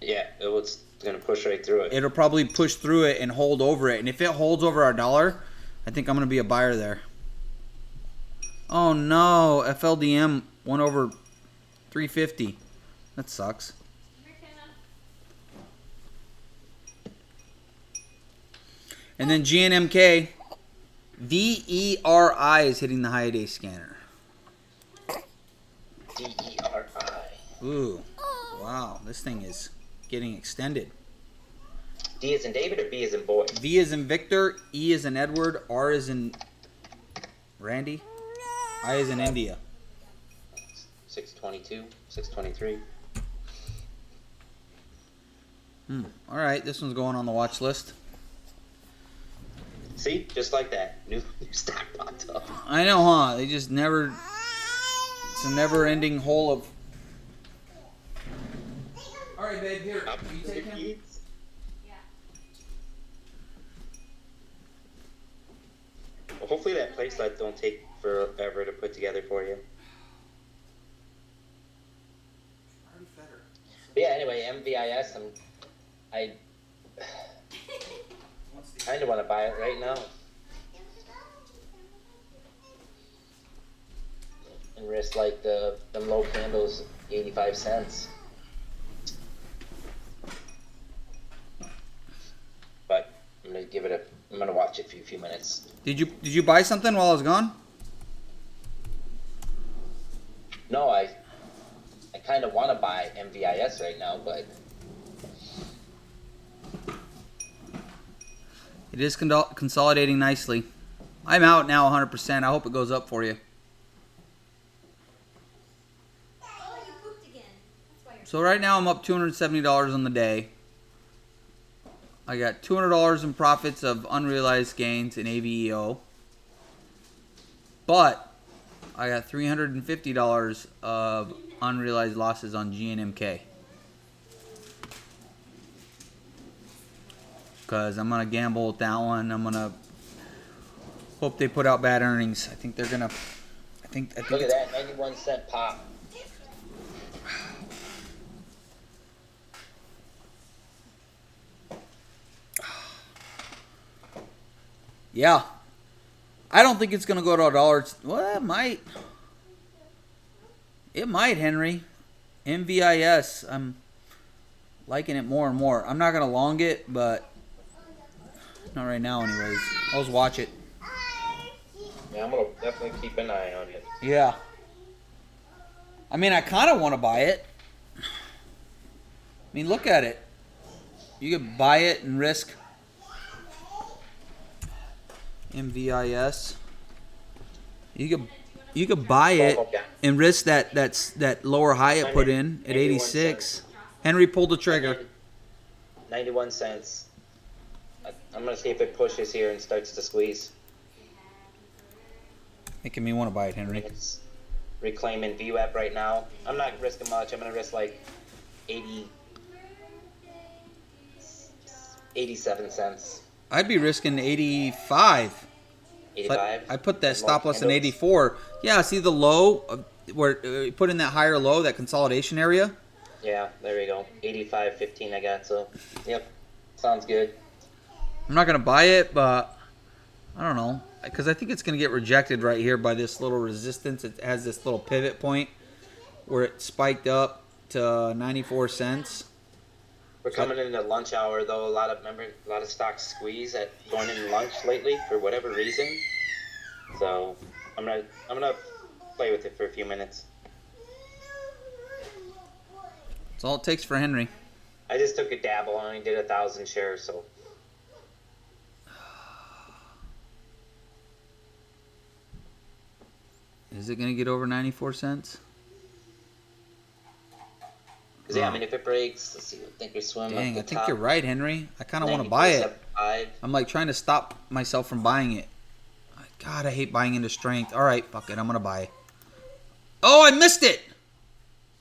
S2: Yeah, it's gonna push right through it.
S1: It'll probably push through it and hold over it. And if it holds over $1, I think I'm gonna be a buyer there. Oh no, FLDM went over 350. That sucks. And then GNMK VERI is hitting the high day scanner.
S2: DERI.
S1: Ooh, wow, this thing is getting extended.
S2: D is in David or B is in boy?
S1: V is in Victor, E is in Edward, R is in Randy, I is in India.
S2: 622, 623.
S1: All right, this one's going on the watch list.
S2: See, just like that, new stock popped up.
S1: I know, huh? They just never. It's a never-ending hole of. All right, babe. Here, you take him.
S3: Yeah.
S2: Well, hopefully that placelet don't take forever to put together for you. But yeah, anyway, MVIS, I kind of want to buy it right now and risk like the low candles, 85 cents. But I'm gonna give it I'm gonna watch it for a few minutes.
S1: Did you buy something while I was gone?
S2: No, I kind of want to buy MVIS right now, but
S1: It is consolidating nicely. I'm out now 100%. I hope it goes up for you.
S3: Oh, you pooped again. That's why you're.
S1: So right now I'm up $270 on the day. I got $200 in profits of unrealized gains in AVEO. But I got $350 of unrealized losses on GNMK. Because I'm going to gamble with that one. I'm going to hope they put out bad earnings. I think they're going to... I think
S2: look at that, 91-cent pop.
S1: Yeah. I don't think it's going to go to $1. Well, it might. It might, Henry. MVIS. I'm liking it more and more. I'm not going to long it, but not right now anyways. I'll just watch it.
S2: Yeah, I'm gonna definitely keep an eye on it.
S1: Yeah. I mean, I kind of want to buy it. I mean, look at it. You could buy it and risk MVIS. You could buy it and risk that lower high it put in at 86. Henry pulled the trigger.
S2: 91 cents. I'm gonna see if it pushes here and starts to squeeze.
S1: Making me want to buy it, Henry.
S2: It's reclaiming VWAP right now. I'm not risking much. I'm gonna risk like 87 cents.
S1: I'd be risking 85.
S2: 85.
S1: I put that stop loss in 84. Yeah, see the low where you put in that higher low, that consolidation area.
S2: Yeah, there we go. 85.15 I got. So, yep, sounds good.
S1: I'm not gonna buy it, but I don't know, because I think it's gonna get rejected right here by this little resistance. It has this little pivot point where it spiked up to 94 cents.
S2: We're coming into lunch hour though. A lot of stocks squeeze at going into lunch lately for whatever reason. So I'm gonna play with it for a few minutes.
S1: That's all it takes for Henry.
S2: I just took a dabble. I only did 1,000 shares, so.
S1: Is it gonna get over 94 cents?
S2: Because yeah, I mean, if it breaks, let's see. I think we swim.
S1: Dang,
S2: up
S1: I
S2: the
S1: think
S2: top.
S1: you're right, Henry. I kind of want to buy it.
S2: 94.75.
S1: I'm like trying to stop myself from buying it. God, I hate buying into strength. All right, fuck it. I'm gonna buy it. Oh, I missed it.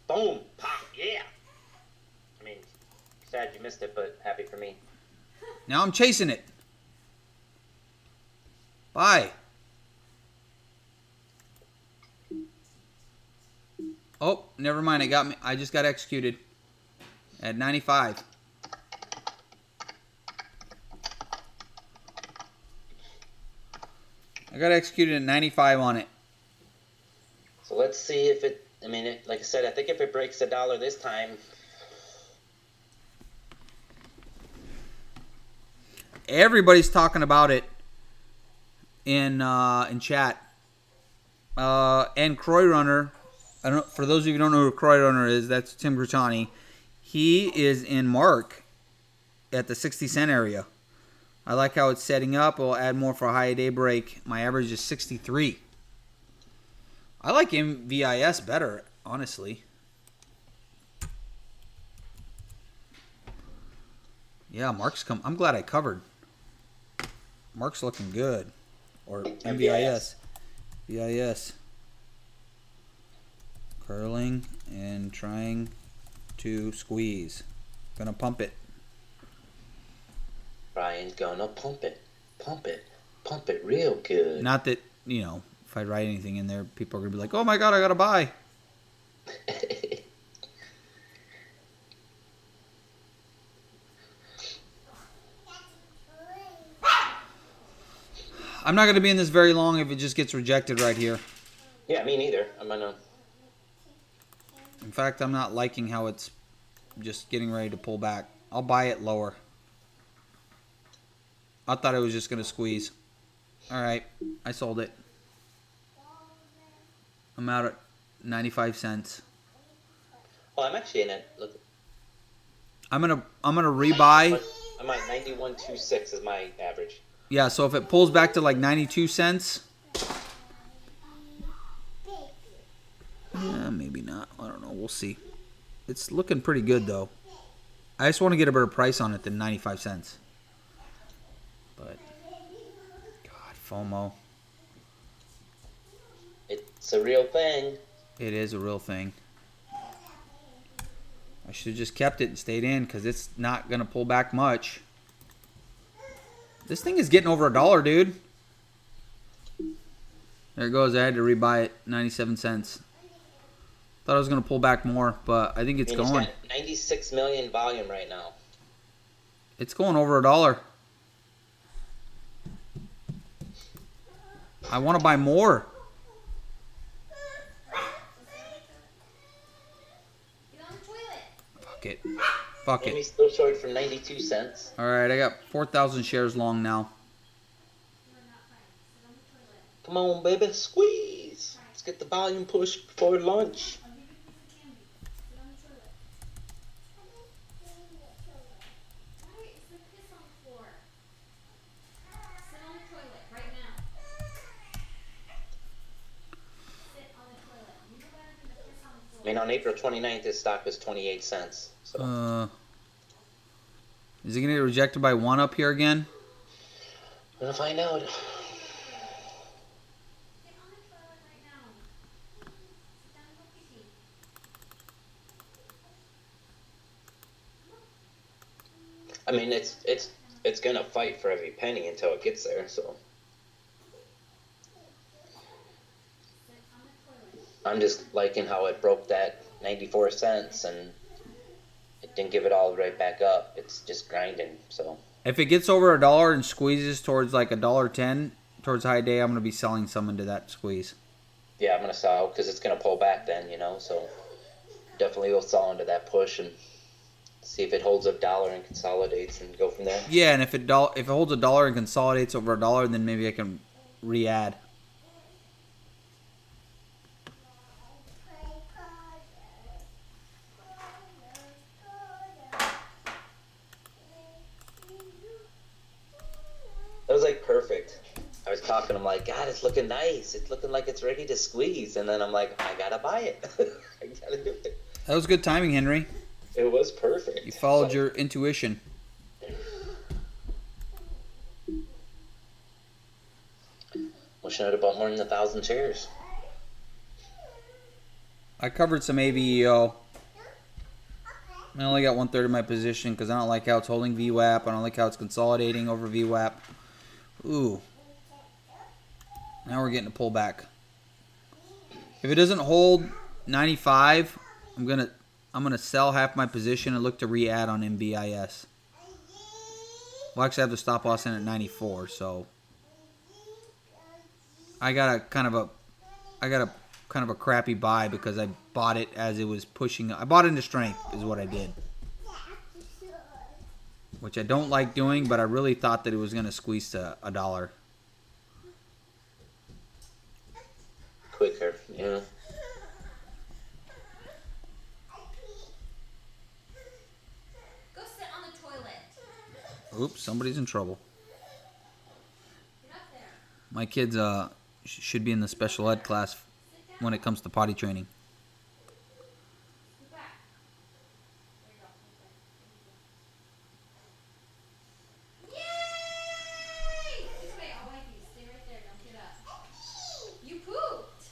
S2: Boom, pop, yeah. I mean, sad you missed it, but happy for me.
S1: Now I'm chasing it. Buy. Oh, never mind. It got me. I just got executed at 95. I got executed at 95 on it.
S2: So let's see if it. I mean, like I said, I think if it breaks $1 this time.
S1: Everybody's talking about it in chat. And Croy Runner. I don't. For those of you who don't know who Croy Runner is, that's Tim Grachani. He is in Mark at the 60-cent area. I like how it's setting up. We'll add more for a high day break. My average is 63. I like MVIS better, honestly. Yeah, Mark's come. I'm glad I covered. Mark's looking good. Or MVIS. VIS. Curling and trying to squeeze. Gonna pump it.
S2: Brian's gonna pump it real good.
S1: Not that, if I write anything in there, people are gonna be like, oh my god, I gotta buy. I'm not going to be in this very long if it just gets rejected right here.
S2: Yeah, me neither. I'm gonna.
S1: In fact, I'm not liking how it's just getting ready to pull back. I'll buy it lower. I thought it was just going to squeeze. All right, I sold it. I'm out at 95 cents.
S2: Oh, I'm actually in it. Look,
S1: I'm gonna rebuy.
S2: I'm at 91.26 is my average.
S1: Yeah, so if it pulls back to like 92 cents, maybe not. I don't know. We'll see. It's looking pretty good though. I just want to get a better price on it than 95 cents. But God, FOMO.
S2: It's a real thing.
S1: It is a real thing. I should have just kept it and stayed in because it's not going to pull back much. This thing is getting over $1, dude. There it goes. I had to rebuy it, 97 cents. Thought I was going to pull back more, but I think it's going.
S2: It's got 96 million volume right now.
S1: It's going over $1. I want to buy more.
S3: Get on the toilet.
S1: Fuck it. Fuck
S2: Amy's
S1: it.
S2: still short for 92 cents.
S1: All right, I got 4,000 shares long now.
S3: You are not fine. Sit on the toilet.
S2: Come on, baby, squeeze. Let's get the volume push before lunch.
S3: I'll give you a piece of candy. Sit on the toilet. Why is there piss on the floor? Sit on the toilet right now. Sit on the toilet. You know better than to piss on the floor.
S2: I mean, on April 29th, this stock was 28 cents. So
S1: Is it going to get rejected by 1 up here again?
S2: we're gonna find out.
S3: Get on the toilet right now. Sit down and go pee-pee.
S2: I mean, it's gonna fight for every penny until it gets there. So
S3: Sit on the toilet.
S2: I'm just liking how it broke that 94 cents and it didn't give it all right back up. It's just grinding. So
S1: If it gets over $1 and squeezes towards like $1.10 towards high day, I'm going to be selling some into that squeeze.
S2: yeah, I'm gonna sell because it's gonna pull back then, you know. So definitely will sell into that push and see if it holds $1 and consolidates and go from there.
S1: Yeah, and if it holds $1 and consolidates over $1, then maybe I can re-add.
S2: That was like perfect. I was talking, I'm like, God, it's looking nice. It's looking like it's ready to squeeze. And then I'm like, I gotta buy it. I gotta do it.
S1: That was good timing, Henry.
S2: It was perfect.
S1: You followed your intuition.
S2: Wishing I'd have bought more than 1,000 shares.
S1: I covered some AVEO. I only got 1/3 of my position because I don't like how it's holding VWAP. I don't like how it's consolidating over VWAP. Ooh. Now we're getting a pullback. If it doesn't hold 95, I'm gonna sell half my position and look to re-add on MVIS. Well, actually, I have the stop loss in at 94, so I got a kind of a crappy buy because I bought it as it was pushing. I bought into strength is what I did, which I don't like doing, but I really thought that it was going to squeeze to $1.
S2: Quicker, yeah.
S3: Go sit on the toilet.
S1: Oops, somebody's in trouble.
S3: Get up there.
S1: My kids should be in the special ed class when it comes to potty training.
S3: Get back. There you go. Yay! This way, I'll wipe you. Stay right there. Don't get up. You pooped.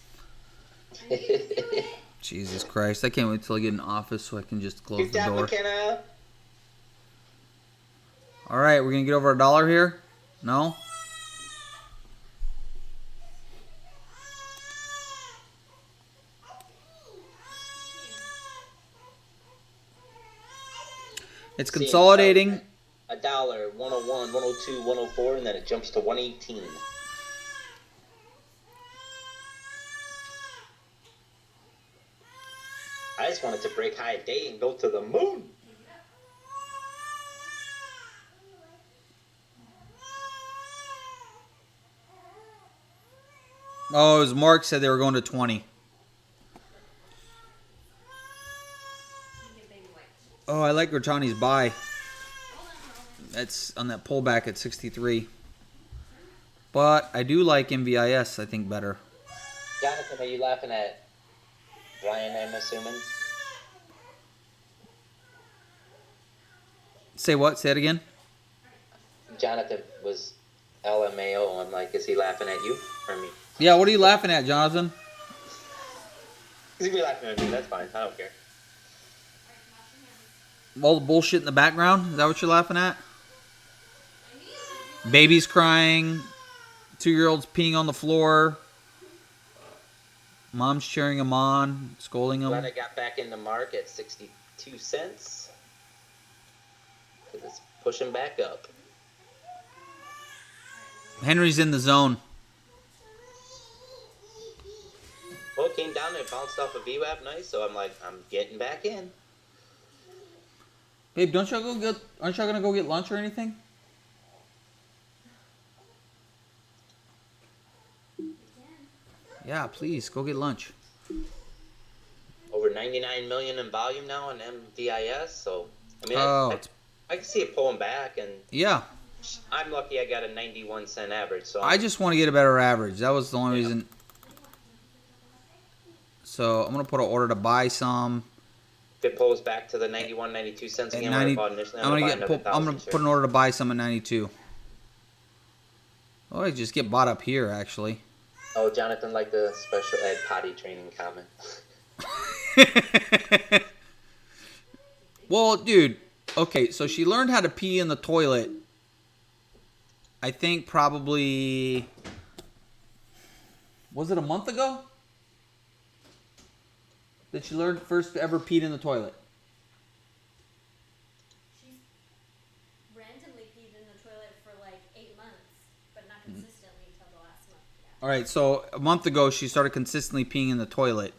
S3: I didn't do it.
S1: Jesus Christ, I can't wait till I get in office so I can just close
S2: Good
S1: the
S2: job,
S1: door.
S2: McKenna.
S1: All right, we're going to get over $1 here? No? It's consolidating.
S2: $1, 101, 102, 104, and then it jumps to 118. just wanted to break high day and go to the moon.
S1: Oh, as Mark said, they were going to 20. Oh, I like Rajani's buy. That's on that pullback at 63. But I do like MVIS, I think, better.
S2: Jonathan, are you laughing at Brian, I'm assuming?
S1: Say what? Say it again?
S2: Jonathan was LMAO. I'm like, is he laughing at you or me?
S1: Yeah, what are you laughing at, Jonathan?
S2: He's be laughing at me. That's fine. I don't care.
S1: All the bullshit in the background? Is that what you're laughing at? Babies crying. 2-year-olds peeing on the floor. Mom's cheering them on, scolding them.
S2: Glad I got back in the mark at 62 cents. Because it's pushing back up.
S1: Henry's in the zone.
S2: Well, it came down and bounced off a VWAP nice, so I'm like, I'm getting back in.
S1: Babe, aren't y'all gonna go get lunch or anything? Yeah, please go get lunch.
S2: Over 99 million in volume now on MVIS, so I mean, I can see it pulling back, and
S1: yeah,
S2: I'm lucky I got a 91-cent average. So
S1: I just want to get a better average. That was the only reason. So I'm gonna put an order to buy some.
S2: If it pulls back to the 91, 92 cents again, where I bought initially, I'm
S1: gonna put an order to buy some at 92. Oh, I just get bought up here actually.
S2: Oh, Jonathan liked the special ed potty training comment.
S1: Well, dude, okay, so she learned how to pee in the toilet. I think probably, was it a month ago that she learned first ever peed in the toilet?
S3: She's randomly peed in the toilet for like 8 months, but not consistently until the last month. Yeah.
S1: All right, so a month ago she started consistently peeing in the toilet.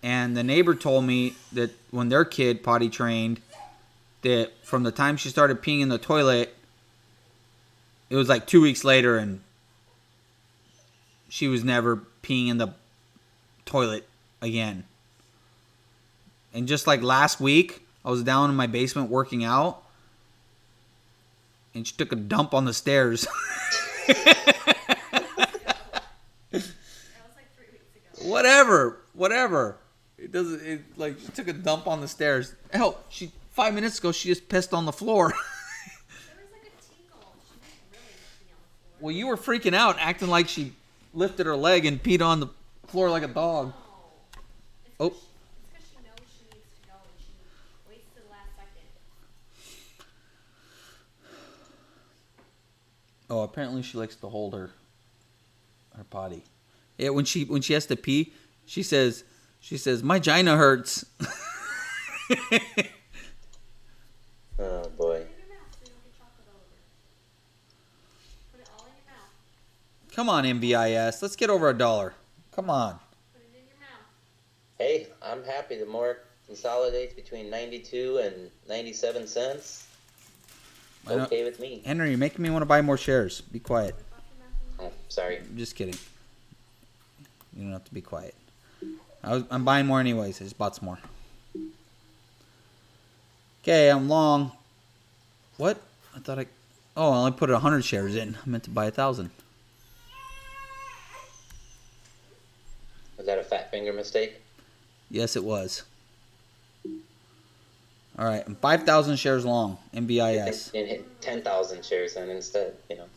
S1: And the neighbor told me that when their kid potty trained, that from the time she started peeing in the toilet, it was like 2 weeks later and she was never peeing in the toilet again. And just like last week, I was down in my basement working out and she took a dump on the stairs.
S3: That was like 3 weeks ago.
S1: Whatever. It doesn't. It like she took a dump on the stairs. Hell, 5 minutes ago she just pissed on the floor.
S3: There was like a tinkle. She didn't really pee on the floor.
S1: Well, you were freaking out, acting like she lifted her leg and peed on the floor like a dog.
S3: No.
S1: Oh.
S3: It's because she knows she needs to go and she waits to the last second.
S1: Oh, apparently she likes to hold her potty. Yeah, when she has to pee, she says my gina hurts.
S2: Oh boy.
S3: Put it in your mouth so you don't get chocolate all over. Put it all in your mouth.
S1: Come on, MVIS. Let's get over $1. Come on.
S3: Put it in your mouth.
S2: Hey, I'm happy. The more it consolidates between 92 and 97 cents,
S1: I know-
S2: okay with me.
S1: Henry, you're making me want to buy more shares. Be quiet.
S3: Put your mouth in your
S2: Oh, sorry.
S1: I'm just kidding. You don't have to be quiet. I'm buying more anyways. I just bought some more. Okay, I'm long. What? Oh, I only put 100 shares in. I meant to buy 1,000.
S2: Was that a fat finger mistake?
S1: Yes, it was. All right, I'm 5,000 shares long. MVIS.
S2: And hit 10,000 shares then instead, you know.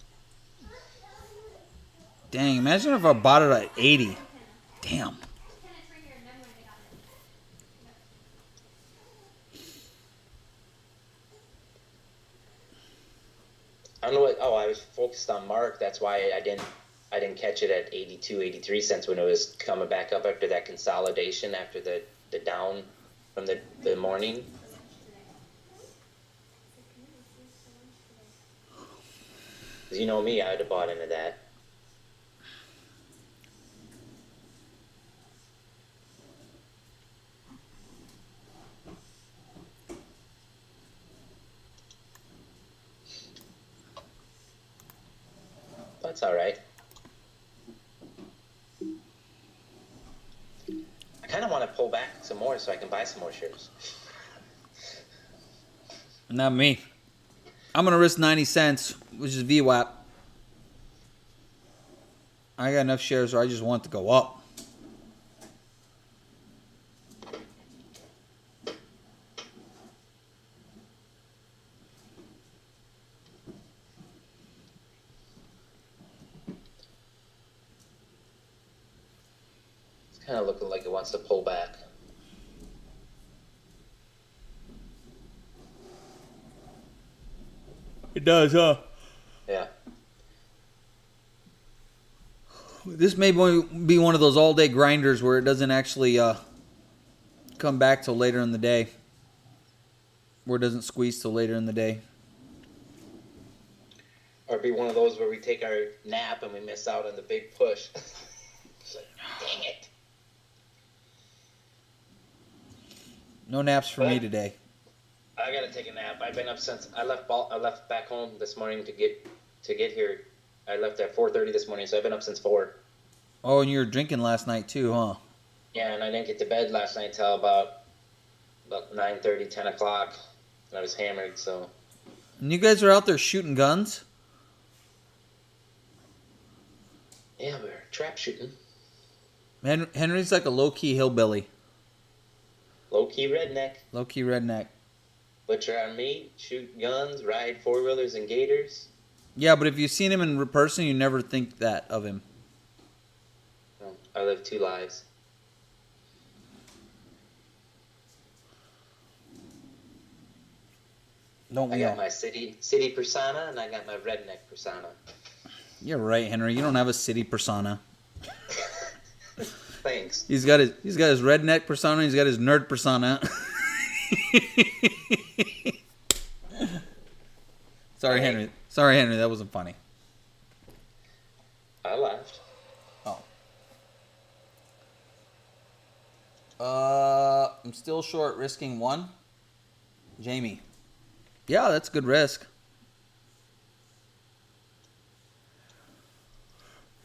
S1: Dang, imagine if I bought it at 80. Damn.
S3: Tenants right here, never mind, they got it.
S2: I don't know what. Oh, I was focused on Mark. That's why I didn't catch it at 82, 83 cents when it was coming back up after that consolidation after the down from the morning. You know me, I would have bought into that. That's all right. I kind of want to pull back some more so I can buy some more shares.
S1: Not me. I'm gonna risk 90 cents, which is VWAP. I got enough shares where I just want it to go up.
S2: It's kind of looking like it wants to pull back.
S1: It does, huh?
S2: Yeah.
S1: This may be one of those all-day grinders where it doesn't actually come back till later in the day. Where it doesn't squeeze till later in the day.
S2: Or be one of those where we take our nap and we miss out on the big push. It's like, dang it.
S1: No naps for me today.
S2: I gotta take a nap. I've been up since I left back home this morning to get here. I left at 4:30 this morning, so I've been up since 4.
S1: Oh, and you were drinking last night too, huh?
S2: Yeah, and I didn't get to bed last night till about 9:30, 10 o'clock. And I was hammered, so.
S1: And you guys are out there shooting guns?
S2: Yeah, we're trap shooting.
S1: Henry's like a low-key hillbilly.
S2: Low-key redneck.
S1: Low-key redneck.
S2: Butcher our meat, shoot guns, ride 4-wheelers and gators.
S1: Yeah, but if you've seen him in person, you never think that of him.
S2: I live 2 lives.
S1: Don't
S2: I
S1: we
S2: got
S1: all?
S2: my city persona and I got my redneck persona.
S1: You're right, Henry. You don't have a city persona.
S2: Thanks.
S1: He's got his redneck persona. He's got his nerd persona. Sorry, Henry. Sorry, Henry. That wasn't funny.
S2: I laughed.
S1: Oh. I'm still short, risking 1. Jamie. Yeah, that's a good risk.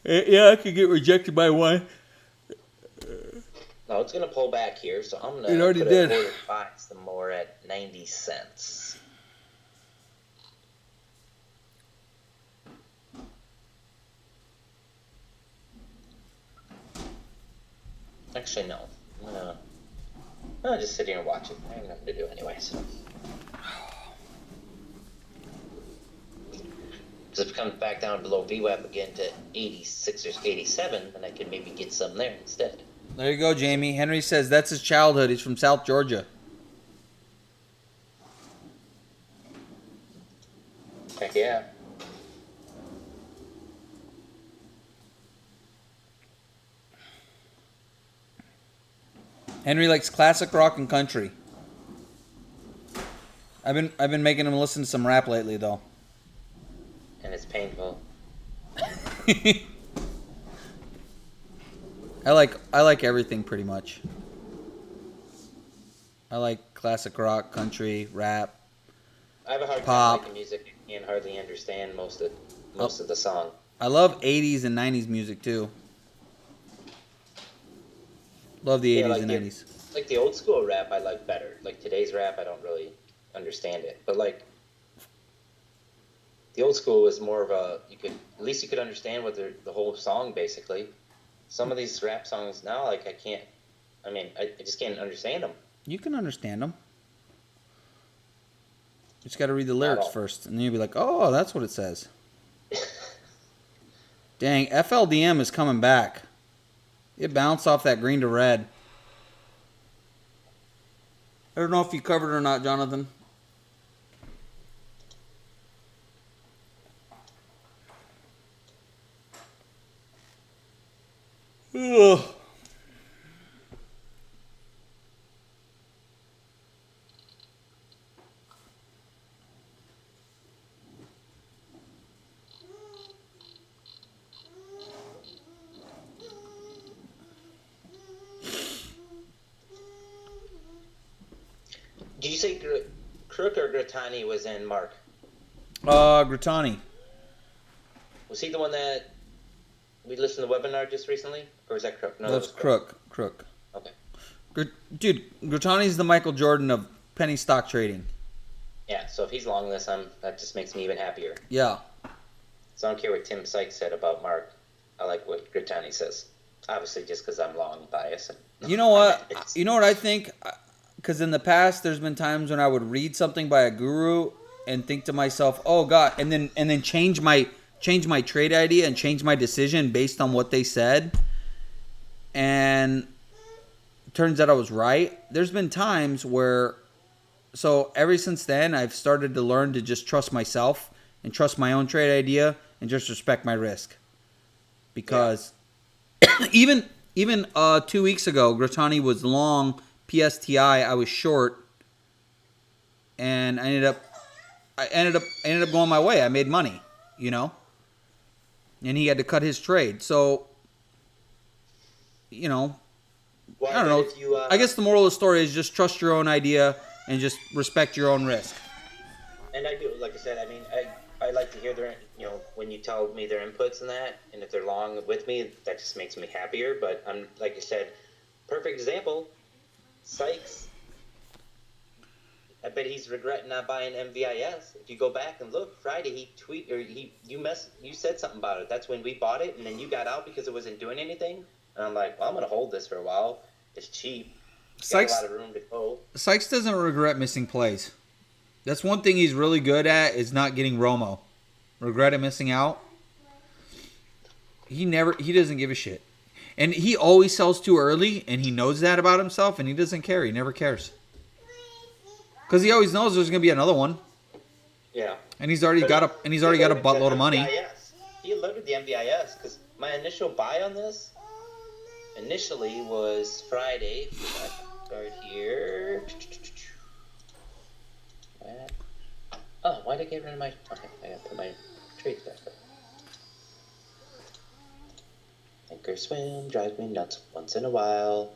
S1: Yeah, I could get rejected by 1.
S2: No, it's gonna pull back here, so I'm gonna
S1: It already
S2: put
S1: did.
S2: a quarter buy some more at 90 cents. Actually, no. I'll just sit here and watch it. I have nothing to do anyway, so. If it comes back down below VWAP again to 86 or 87, then I can maybe get some there instead.
S1: There you go, Jamie. Henry says that's his childhood. He's from South Georgia.
S2: Heck yeah.
S1: Henry likes classic rock and country. I've been making him listen to some rap lately, though.
S2: And it's painful.
S1: I like everything pretty much. I like classic rock, country, rap.
S2: I have a hard
S1: Pop.
S2: time making music and hardly understand most of the song.
S1: I love 80s and 90s music too. Love the 80s and 90s.
S2: Like the old school rap I like better. Like today's rap I don't really understand it. But like the old school was more of a at least you could understand what the whole song basically. Some of these rap songs now like I just can't understand them.
S1: You can understand them. You just got to read the lyrics first, and then you'll be like, "Oh, that's what it says." Dang, FLDM is coming back. It bounced off that green to red. I don't know if you covered it or not, Jonathan. Ugh.
S2: Did you say Crook or Gratani was in Mark?
S1: Gratani.
S2: Was he the one that we listened to the webinar just recently? Or was that Crook? No,
S1: That's
S2: that was
S1: Crook.
S2: Okay.
S1: Dude, Grotani's the Michael Jordan of penny stock trading.
S2: Yeah, so if he's long this, that just makes me even happier.
S1: Yeah.
S2: So I don't care what Tim Sykes said about Mark. I like what Gritani says. Obviously, just because I'm long biased.
S1: You know what? You know what I think? Because in the past, there's been times when I would read something by a guru and think to myself, "Oh God," and then change my trade idea and change my decision based on what they said. And turns out I was right. There's been times where, so ever since then, I've started to learn to just trust myself and trust my own trade idea and just respect my risk. Because even 2 weeks ago, Gratani was long PSTI. I was short, and I ended up going my way. I made money, you know, and he had to cut his trade. So, you know,
S2: Well,
S1: I don't know.
S2: if you,
S1: I guess the moral of the story is just trust your own idea and just respect your own risk.
S2: And I do, like I said, I mean, I like to hear their, when you tell me their inputs and that, and if they're long with me, that just makes me happier. But I'm, like you said, perfect example, Sykes. I bet he's regretting not buying MVIS. If you go back and look, Friday you said something about it. That's when we bought it, and then you got out because it wasn't doing anything. And I'm like, well, I'm gonna hold this for a while. It's cheap. Got a lot of room to go.
S1: Sykes doesn't regret missing plays. That's one thing he's really good at is not getting Romo. Regretted missing out. He doesn't give a shit. And he always sells too early, and he knows that about himself, and he doesn't care. He never cares. Because he always knows there's going to be another one.
S2: Yeah.
S1: And he's already got a buttload of money.
S2: He alerted the MVIS because my initial buy on this initially was Friday. Start here. Oh, why did I get rid of my... Okay, I gotta put my trades back up. Anchor swim drives me nuts once in a while.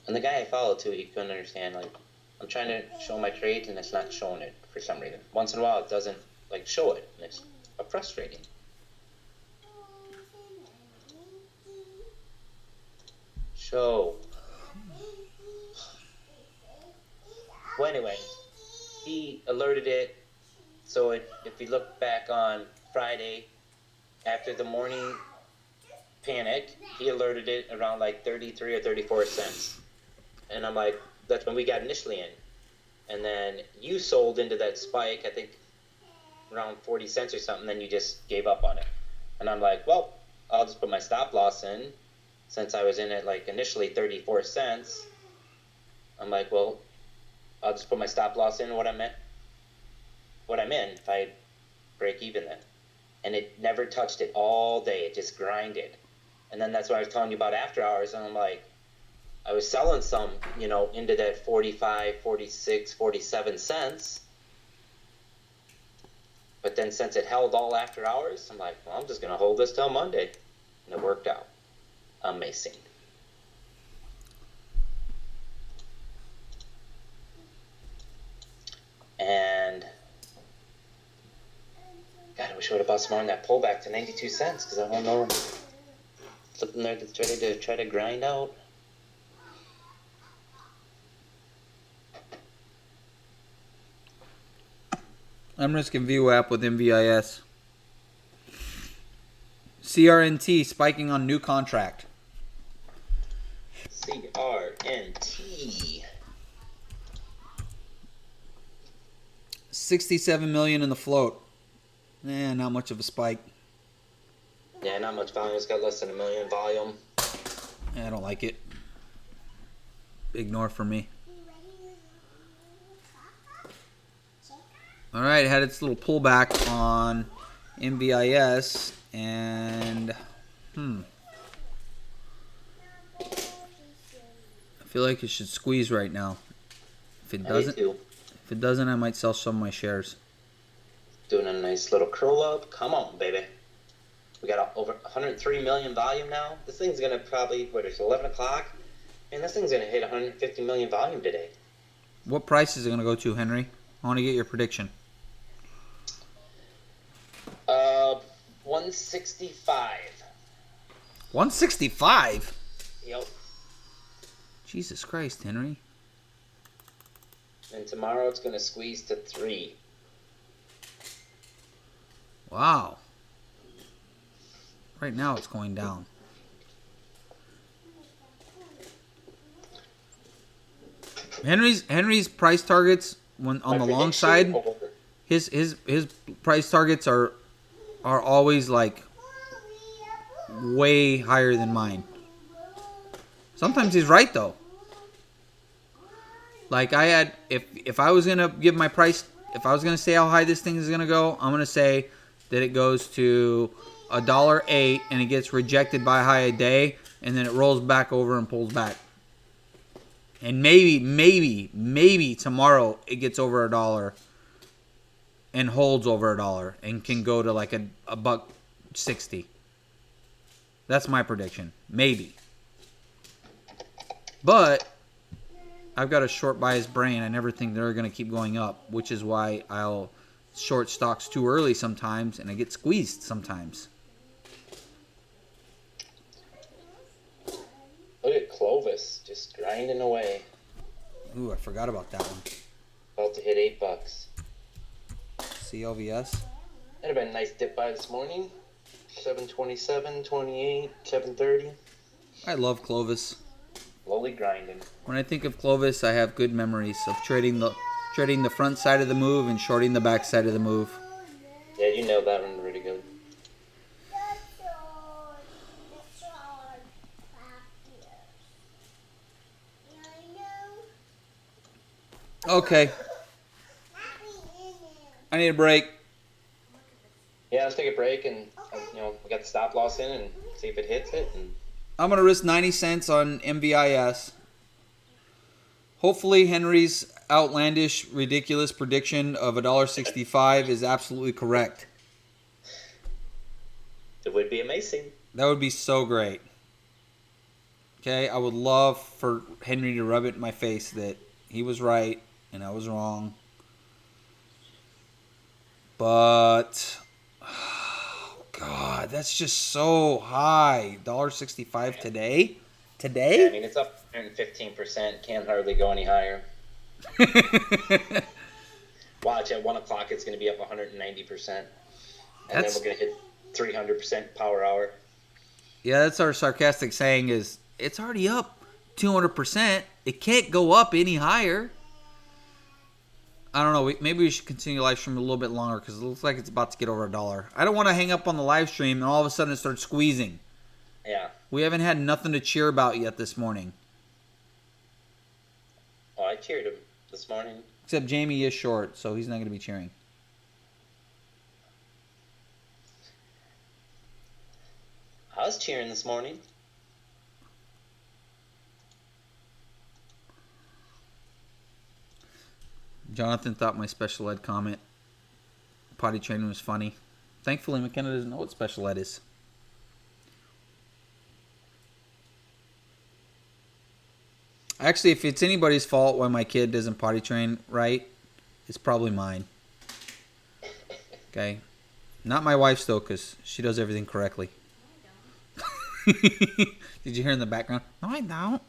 S2: And the guy I follow too, he couldn't understand, like, I'm trying to show my trades and it's not showing it for some reason. Once in a while it doesn't, like, show it. And it's frustrating. Show. Well, anyway, he alerted it. So if you look back on Friday, after the morning panic, he alerted it around like 33 or 34 cents. And I'm like, that's when we got initially in. And then you sold into that spike, I think around 40 cents or something, then you just gave up on it. And I'm like, well, I'll just put my stop loss in since I was in at like initially 34 cents. I'm like, well, I'll just put my stop loss in what I'm in if I break even then. And it never touched it all day. It just grinded. And then that's what I was telling you about after hours. And I'm like, I was selling some, into that 45, 46, 47 cents. But then since it held all after hours, I'm like, well, I'm just going to hold this till Monday. And it worked out. Amazing. And God, I wish I would have bought some more on that pullback to 92 cents because I don't know. Flipping there to try to grind out.
S1: I'm risking VWAP with MVIS. CRNT spiking on new contract.
S2: CRNT.
S1: 67 million in the float. Not much of a spike.
S2: Yeah, not much volume. It's got less than 1 million volume.
S1: I don't like it. Ignore for me. All right, it had its little pullback on MVIS, and I feel like it should squeeze right now. If it doesn't, I might sell some of my shares.
S2: Doing a nice little curl up. Come on, baby. We got over 103 million volume now. This thing's gonna probably it's 11 o'clock. Man, this thing's gonna hit 150 million volume today.
S1: What price is it gonna go to, Henry? I want to get your prediction.
S2: 165.
S1: 165?
S2: Yep.
S1: Jesus Christ, Henry.
S2: And tomorrow it's going to squeeze to 3.
S1: Wow. Right now it's going down. Henry's price targets when on
S2: My
S1: the long
S2: prediction,
S1: side,
S2: over.
S1: his price targets are always like way higher than mine. Sometimes he's right though. Like I had, if I was gonna give my price, if I was gonna say how high this thing is gonna go, I'm gonna say that it goes to $1.08 and it gets rejected by high a day, and then it rolls back over and pulls back. And maybe tomorrow it gets over $1 and holds over $1 and can go to like a buck 60. That's my prediction. Maybe. But I've got a short bias brain. I never think they're going to keep going up, which is why I'll short stocks too early sometimes and I get squeezed sometimes.
S2: Look at Clovis just grinding away.
S1: Ooh, I forgot about that one.
S2: About to hit $8.
S1: CLVS.
S2: That'd have been a nice dip by this morning. 727, 28, 730.
S1: I love Clovis.
S2: Slowly grinding.
S1: When I think of Clovis, I have good memories of trading the front side of the move and shorting the back side of the move.
S2: Yeah, you nailed that one really good.
S1: Okay, I need a break.
S2: Yeah, let's take a break and we got the stop loss in and see if it hits it. And
S1: I'm going to risk 90 cents on MVIS. Hopefully Henry's outlandish, ridiculous prediction of $1.65 is absolutely correct.
S2: it would be amazing.
S1: That would be so great. Okay, I would love for Henry to rub it in my face that he was right and I was wrong. But, oh God, that's just so high. $1.65 today? Today?
S2: Yeah, I mean, it's up 115%. Can't hardly go any higher. Watch, at 1 o'clock, it's going to be up 190%. And then we're going to hit 300% power hour.
S1: Yeah, that's our sarcastic saying is, it's already up 200%. It can't go up any higher. I don't know. Maybe we should continue live stream a little bit longer because it looks like it's about to get over $1. I don't want to hang up on the live stream and all of a sudden it starts squeezing.
S2: Yeah.
S1: We haven't had nothing to cheer about yet this morning.
S2: Oh, I cheered him this morning.
S1: Except Jamie is short, so he's not going to be cheering.
S2: I was cheering this morning.
S1: Jonathan thought my special ed comment, potty training, was funny. Thankfully, McKenna doesn't know what special ed is. Actually, if it's anybody's fault why my kid doesn't potty train right, it's probably mine. Okay? Not my wife's, though, because she does everything correctly. Did you hear in the background? No, I don't.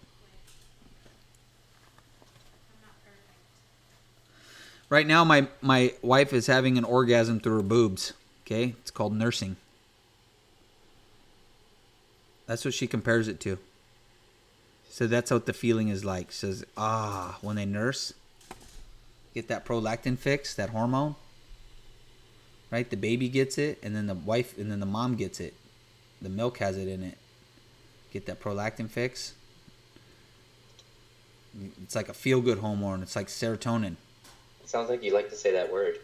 S1: Right now, my wife is having an orgasm through her boobs. Okay? It's called nursing. That's what she compares it to. So that's what the feeling is like. She says, when they nurse, get that prolactin fix, that hormone. Right? The baby gets it, and then the wife, and then the mom gets it. The milk has it in it. Get that prolactin fix. It's like a feel-good hormone. It's like serotonin.
S2: It sounds like you like to say that word.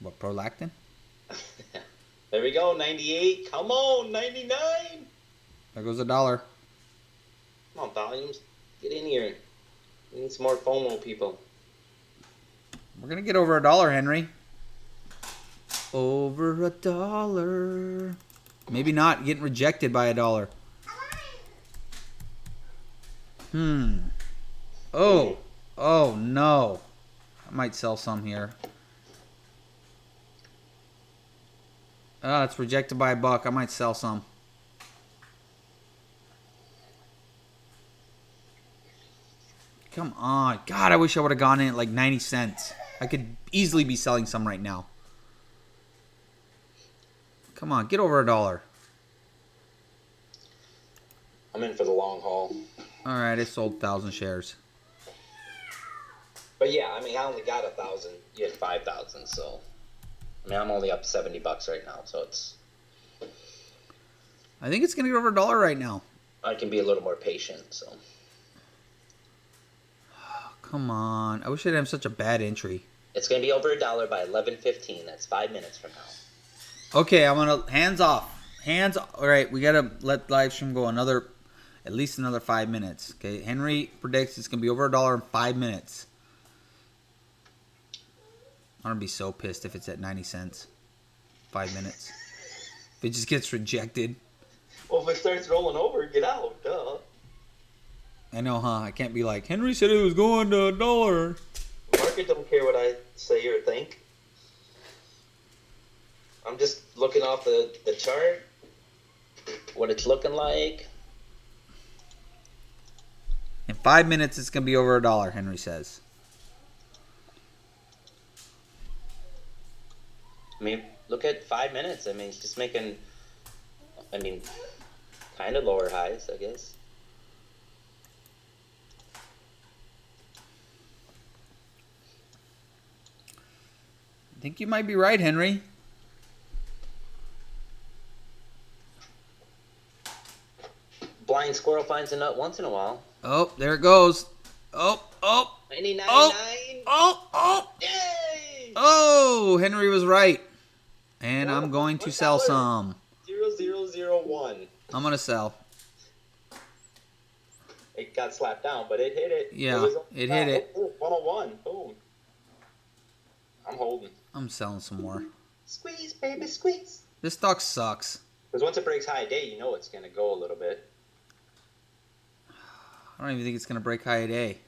S1: What, prolactin?
S2: There we go, 98. Come on, 99.
S1: There goes $1.
S2: Come on, volumes. Get in here. We need some more FOMO people.
S1: We're going to get over $1, Henry. Over $1. Maybe not. Getting rejected by $1. Oh no. I might sell some here. Oh, it's rejected by a buck. I might sell some. Come on. God, I wish I would have gone in at like 90 cents. I could easily be selling some right now. Come on, get over $1.
S2: I'm in for the long haul.
S1: All right, I sold 1,000 shares.
S2: But yeah, I mean, I only got 1,000. You had 5,000, so I mean, I'm only up $70 right now, so it's.
S1: I think it's gonna get over $1 right now.
S2: I can be a little more patient, so.
S1: Come on. I wish I didn't have such a bad entry.
S2: It's gonna be over $1 by 11:15. That's 5 minutes from now.
S1: Okay, I'm gonna hands off. Hands. All right, we gotta let live stream go at least another 5 minutes. Okay, Henry predicts it's gonna be over $1 in 5 minutes. I'm gonna be so pissed if it's at 90 cents. 5 minutes. If it just gets rejected.
S2: Well, if it starts rolling over, get out. Duh.
S1: I know, huh? I can't be like, Henry said it was going to $1.
S2: Market don't care what I say or think. I'm just looking off the chart, what it's looking like.
S1: In 5 minutes, it's gonna be over $1. Henry says.
S2: I mean, look at 5 minutes. I mean, it's just making, I mean, kind of lower highs, I guess.
S1: I think you might be right, Henry.
S2: Blind squirrel finds a nut once in a while.
S1: Oh, there it goes. Oh.
S2: 99.9.
S1: Oh.
S2: Yay!
S1: Oh, Henry was right. And I'm going to sell some.
S2: 0001.
S1: I'm going to sell.
S2: It got slapped down, but it hit it.
S1: Yeah, it hit it.
S2: 101. Boom. I'm holding.
S1: I'm selling some more.
S2: Squeeze, baby, squeeze.
S1: This stock sucks.
S2: Because once it breaks high day, you know it's going to go a little bit.
S1: I don't even think it's going to break high day.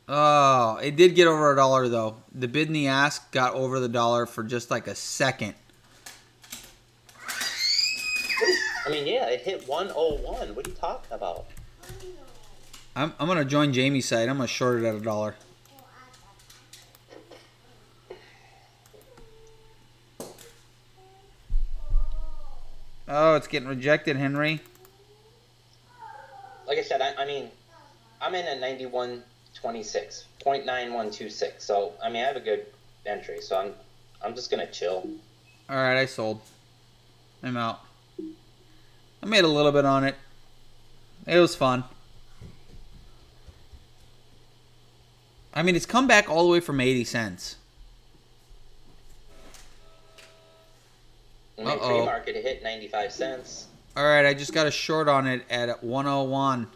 S1: Oh, it did get over $1 though. The bid and the ask got over the $1 for just like a second.
S2: I mean, yeah, it hit 101. What are you talking about?
S1: I'm going to join Jamie's side. I'm going to short it at $1. Oh, it's getting rejected, Henry.
S2: Like I said, I mean, I'm in at 91.26, 0.9126. So, I mean, I have a good entry. So, I'm just going to chill.
S1: All right, I sold. I'm out. I made a little bit on it. It was fun. I mean, it's come back all the way from 80 cents.
S2: In the pre-market, it hit 95 cents.
S1: All right, I just got a short on it at 101.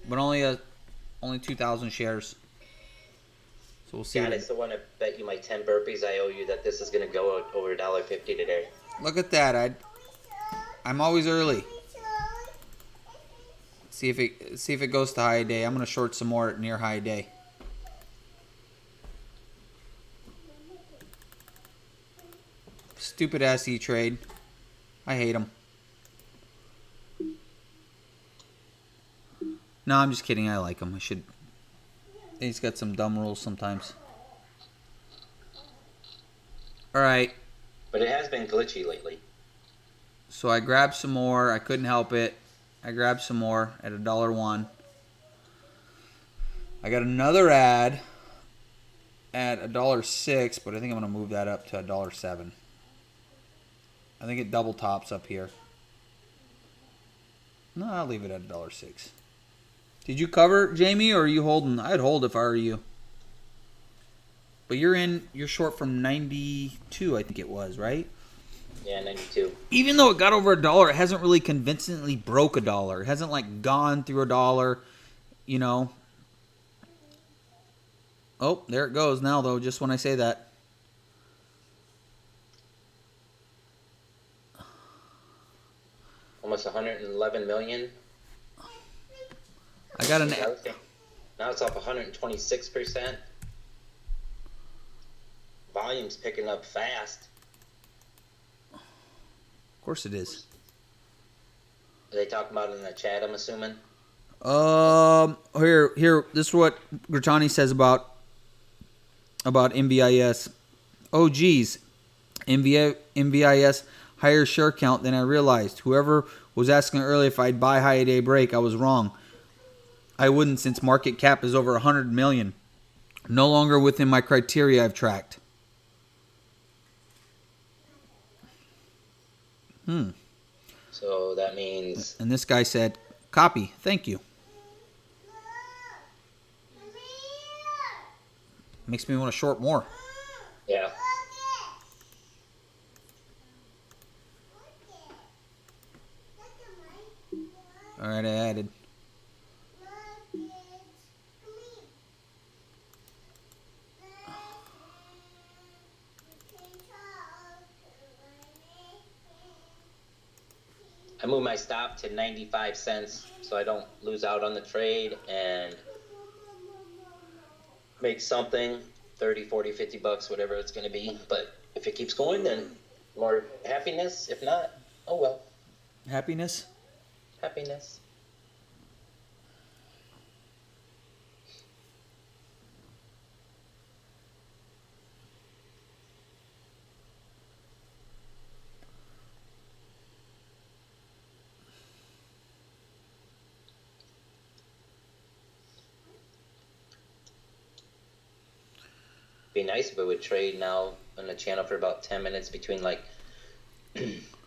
S1: But only 2,000 shares. So we'll see.
S2: God, I still want to bet you my 10 burpees I owe you that this is going to go over $1.50 today.
S1: Look at that. I'm always early. See if it goes to high day. I'm going to short some more at near high day. Stupid ass E-Trade. I hate him. No, I'm just kidding. I like him. He's got some dumb rules sometimes. Alright.
S2: But it has been glitchy lately.
S1: So I grabbed some more. I couldn't help it. I grabbed some more at $1.01. I got another ad at $1.06, but I think I'm going to move that up to $1.07. I think it double tops up here. No, I'll leave it at $1.06. Did you cover, Jamie, or are you holding? I'd hold if I were you. But you're short from 92, I think it was, right?
S2: Yeah, 92.
S1: Even though it got over $1, it hasn't really convincingly broke $1. It hasn't like gone through $1, you know. Oh, there it goes now though, just when I say that.
S2: Almost 111 million.
S1: I got an
S2: Now it's up 126%. volume's picking up fast.
S1: Of course it is.
S2: Are they talking about it in the chat, I'm assuming?
S1: Here. This is what Gratani says about MVIS. Oh, geez, MVIS higher share count than I realized. Whoever was asking earlier if I'd buy high day break, I was wrong. I wouldn't since market cap is over 100 million. No longer within my criteria I've tracked.
S2: So that means
S1: And this guy said, copy, thank you. Makes me want to short more.
S2: yeah.
S1: All right, I added.
S2: I moved my stop to 95 cents so I don't lose out on the trade and make something 30, 40, 50 bucks, whatever it's going to be. But if it keeps going, then more happiness. If not, oh well.
S1: Happiness?
S2: Happiness. Be nice if it would trade now on the channel for about 10 minutes between like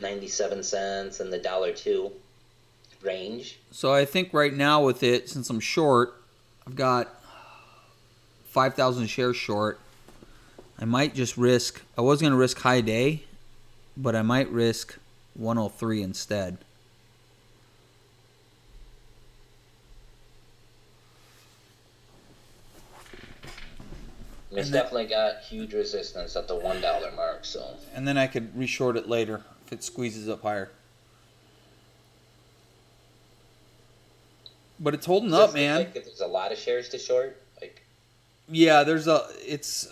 S2: 97 cents and the $1.02 range.
S1: So I think right now with it, since I'm short, I've got 5,000 shares short. I might just risk, I was going to risk high day, but I might risk 103 instead.
S2: And it's definitely got huge resistance at the $1 mark. So.
S1: And then I could reshort it later if it squeezes up higher. But it's holding up, man.
S2: Like there's a lot of shares to short. Like.
S1: Yeah, it's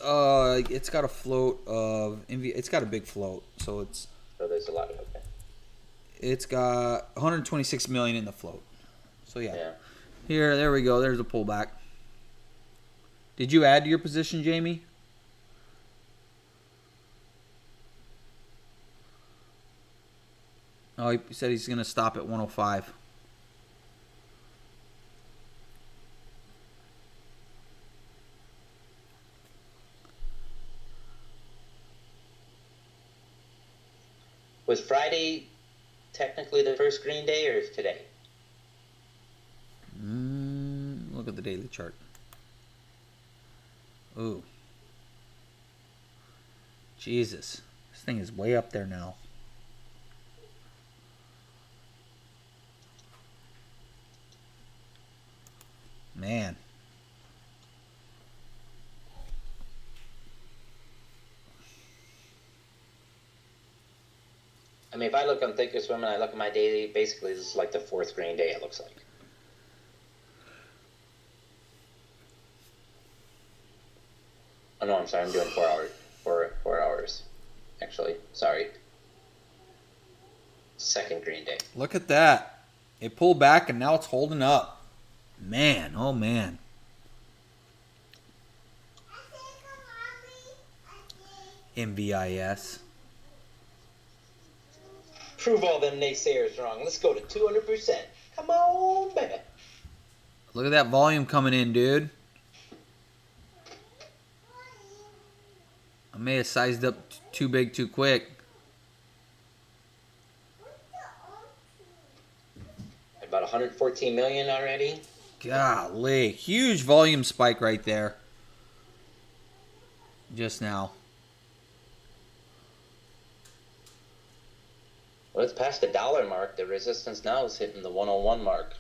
S1: got a float of it's got a big float, so it's.
S2: So there's a lot of okay.
S1: It's got 126 million in the float. So yeah.
S2: Yeah.
S1: There we go. There's a pullback. Did you add to your position, Jamie? Oh, he said he's going to stop at 105.
S2: Was Friday technically the first green day, or is today?
S1: Look at the daily chart. Ooh. Jesus. This thing is way up there now. Man.
S2: I mean, if I look on Thinkorswim and I look at my daily, basically this is like the fourth green day, it looks like. Oh no, I'm sorry, I'm doing 4 hours. 4 hours. Actually, sorry. Second green day.
S1: Look at that. It pulled back and now it's holding up. Man, oh man. MVIS.
S2: Prove all them naysayers wrong. Let's go to 200%. Come on, baby.
S1: Look at that volume coming in, dude. I may have sized up too big too quick.
S2: About 114 million already.
S1: Golly. Huge volume spike right there. Just now.
S2: Well, it's past the $1 mark. The resistance now is hitting the 101 mark.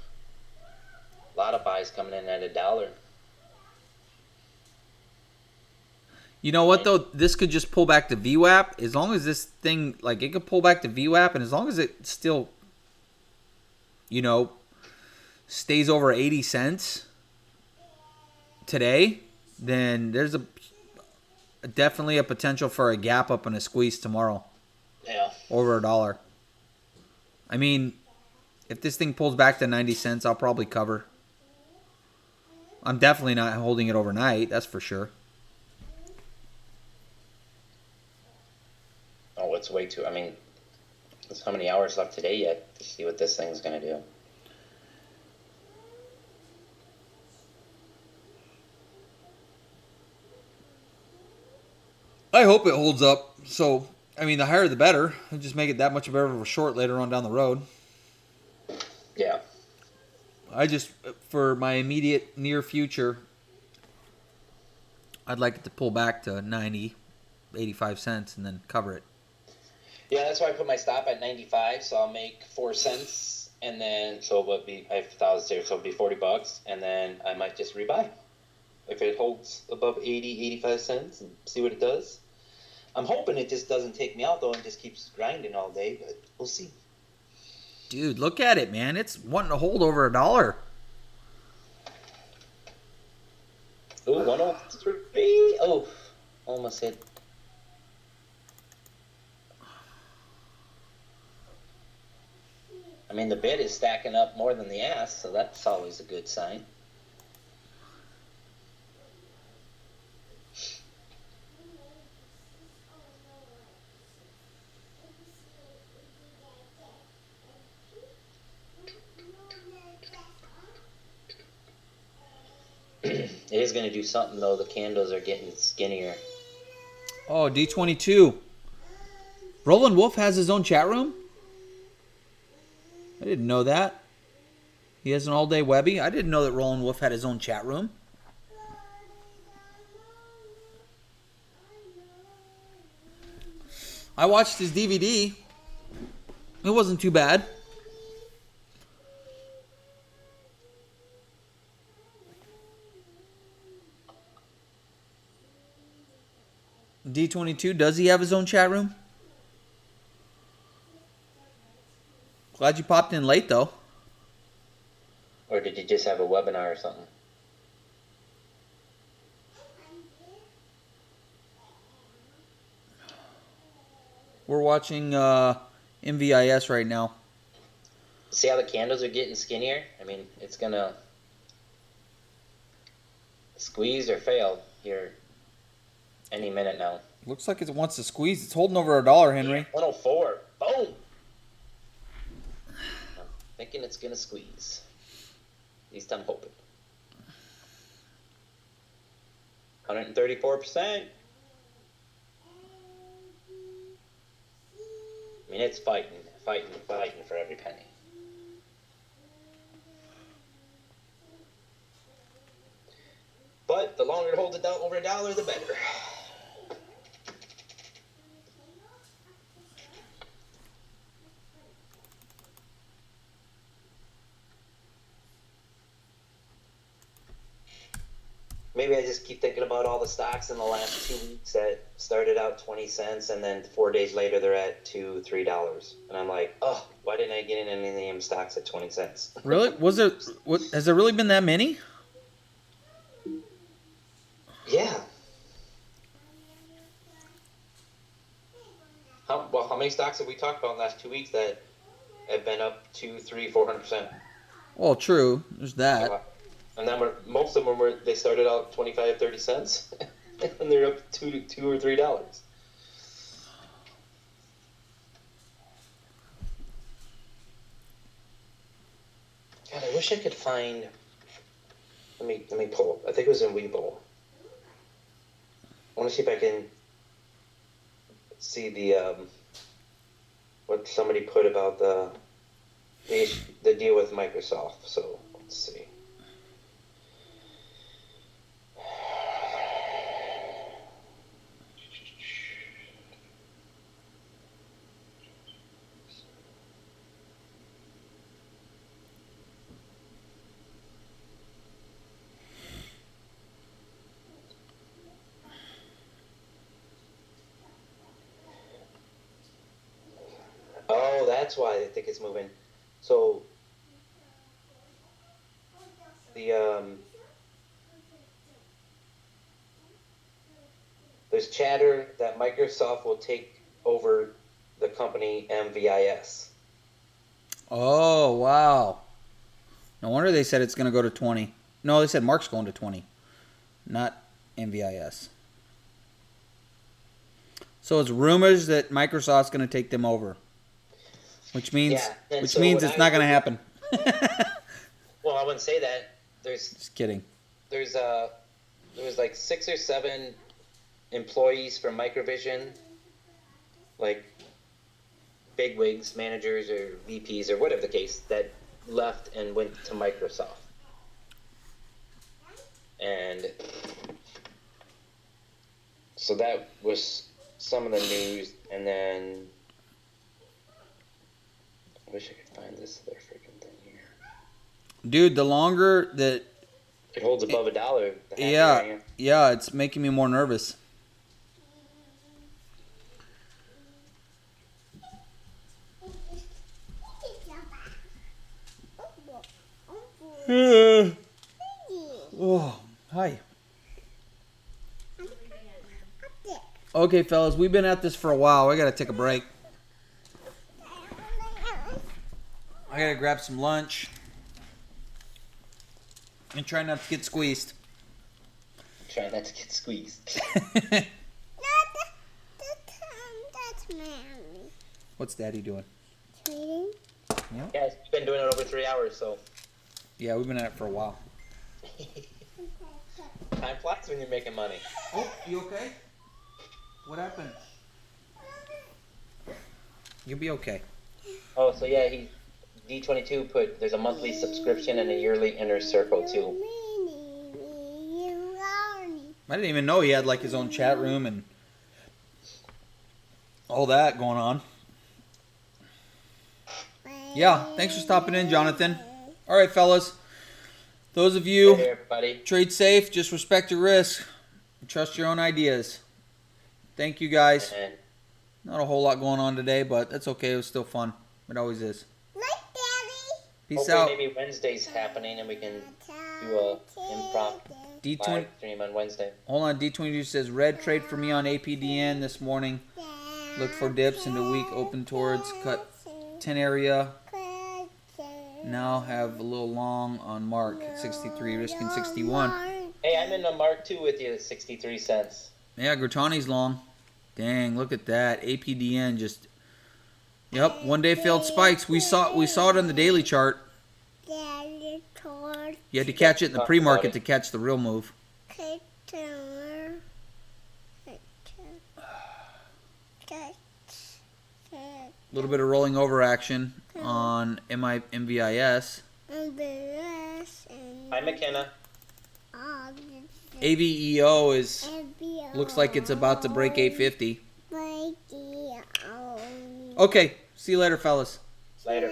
S2: A lot of buys coming in at $1.
S1: You know what, though? This could just pull back to VWAP. As long as this thing, like, it could pull back to VWAP, and as long as it still, you know, stays over 80 cents today, then there's definitely a potential for a gap up and a squeeze tomorrow.
S2: Yeah.
S1: Over $1. I mean, if this thing pulls back to 90 cents, I'll probably cover. I'm definitely not holding it overnight, that's for sure.
S2: Oh, it's way too. I mean, there's how many hours left today yet to see what this thing's gonna do?
S1: I hope it holds up. So, I mean, the higher the better. It'll just make it that much better of a short later on down the road.
S2: Yeah.
S1: I just, for my immediate near future, I'd like it to pull back to 90, 85 cents and then cover it.
S2: Yeah, that's why I put my stop at 95, so I'll make 4 cents, and then so it'll be I have 1,000 shares, so it'll be $40, and then I might just rebuy if it holds above 80, 85 cents and see what it does. I'm hoping it just doesn't take me out though and just keeps grinding all day, but we'll see.
S1: Dude, look at it, man. It's wanting to hold over $1.
S2: Ooh, 103. Oh, almost hit. I mean, the bid is stacking up more than the ask, so that's always a good sign. It is going to do something, though. The candles are getting skinnier.
S1: Oh, D22. Roland Wolf has his own chat room? I didn't know that. He has an all-day Webby. I didn't know that Roland Wolf had his own chat room. I watched his DVD. It wasn't too bad. D22, does he have his own chat room? Glad you popped in late, though.
S2: Or did you just have a webinar or something?
S1: We're watching MVIS right now.
S2: See how the candles are getting skinnier? I mean, it's going to squeeze or fail here any minute now.
S1: Looks like it wants to squeeze. It's holding over $1, Henry.
S2: 104. Boom! I'm thinking it's going to squeeze. At least I'm hoping. 134%. I mean, it's fighting for every penny. But the longer it holds it down over $1, the better. Maybe I just keep thinking about all the stocks in the last 2 weeks that started out 20 cents and then 4 days later they're at $2, $3. And I'm like, oh, why didn't I get in any of them stocks at 20 cents?
S1: Really? Has there really been that many?
S2: Yeah. How many stocks have we talked about in the last 2 weeks that have been up 2, 3, 400%?
S1: Well, true. There's that.
S2: And then most of them they started out 25, 30 cents, and they're up $2 or $3. God, I wish I could find. Let me pull up. I think it was in Webull. I want to see if I can see the what somebody put about the deal with Microsoft. So let's see. Oh, that's why I think it's moving. So the there's chatter that Microsoft will take over the company MVIS.
S1: Oh, wow. No wonder they said it's going to go to 20. No, they said Mark's going to 20, not MVIS. So it's rumors that Microsoft's going to take them over, which means
S2: so
S1: it's not going to happen.
S2: Well, I wouldn't say that.
S1: Just kidding.
S2: There was like 6 or 7 employees from Microvision, like bigwigs, managers or VPs or whatever the case, that left and went to Microsoft. And so that was some of the news. And then I wish I could find this other freaking thing here.
S1: Dude, the longer that...
S2: It holds above $1. The happier I am.
S1: Yeah, it's making me more nervous. Oh, hi. Okay, fellas, we've been at this for a while. I gotta take a break. I gotta grab some lunch and try not to get squeezed.
S2: Try not to get squeezed.
S4: That's Mommy.
S1: What's Daddy doing?
S4: Trading.
S1: Yeah.
S2: Yeah, it's been doing it over 3 hours, so
S1: Yeah, we've been at it for a while.
S2: time flies when you're making money.
S1: Oh, you okay? What happened? You'll be okay.
S2: Oh, so yeah, D22 put there's a monthly subscription and a yearly inner circle too.
S1: I didn't even know he had like his own chat room and all that going on. Yeah, thanks for stopping in, Jonathan. All right, fellas. Those of you,
S2: Hey, everybody.
S1: trade safe, just respect your risk, and trust your own ideas. Thank you, guys.
S2: And
S1: Not a whole lot going on today, but that's okay. It was still fun. It always is. Peace
S2: hopefully
S1: out.
S2: maybe Wednesday's happening and we can do a impromptu
S1: D20.
S2: live stream on Wednesday.
S1: Hold on. D22 says red trade for me on APDN this morning. Look for dips in the week. Open towards cut 10 area. Now have a little long on Mark at 63, risking 61.
S2: Hey, I'm in the Mark II with you at 63 cents.
S1: Yeah, Grotani's long. Dang, look at that. APDN just... Yep, one day failed spikes. We saw it on the daily chart. You had to catch it in the pre-market to catch the real move. A little bit of rolling over action on MVIS.
S2: Hi, McKenna.
S1: AVEO looks like it's about to break 850. Okay, see you later, fellas.
S2: Later.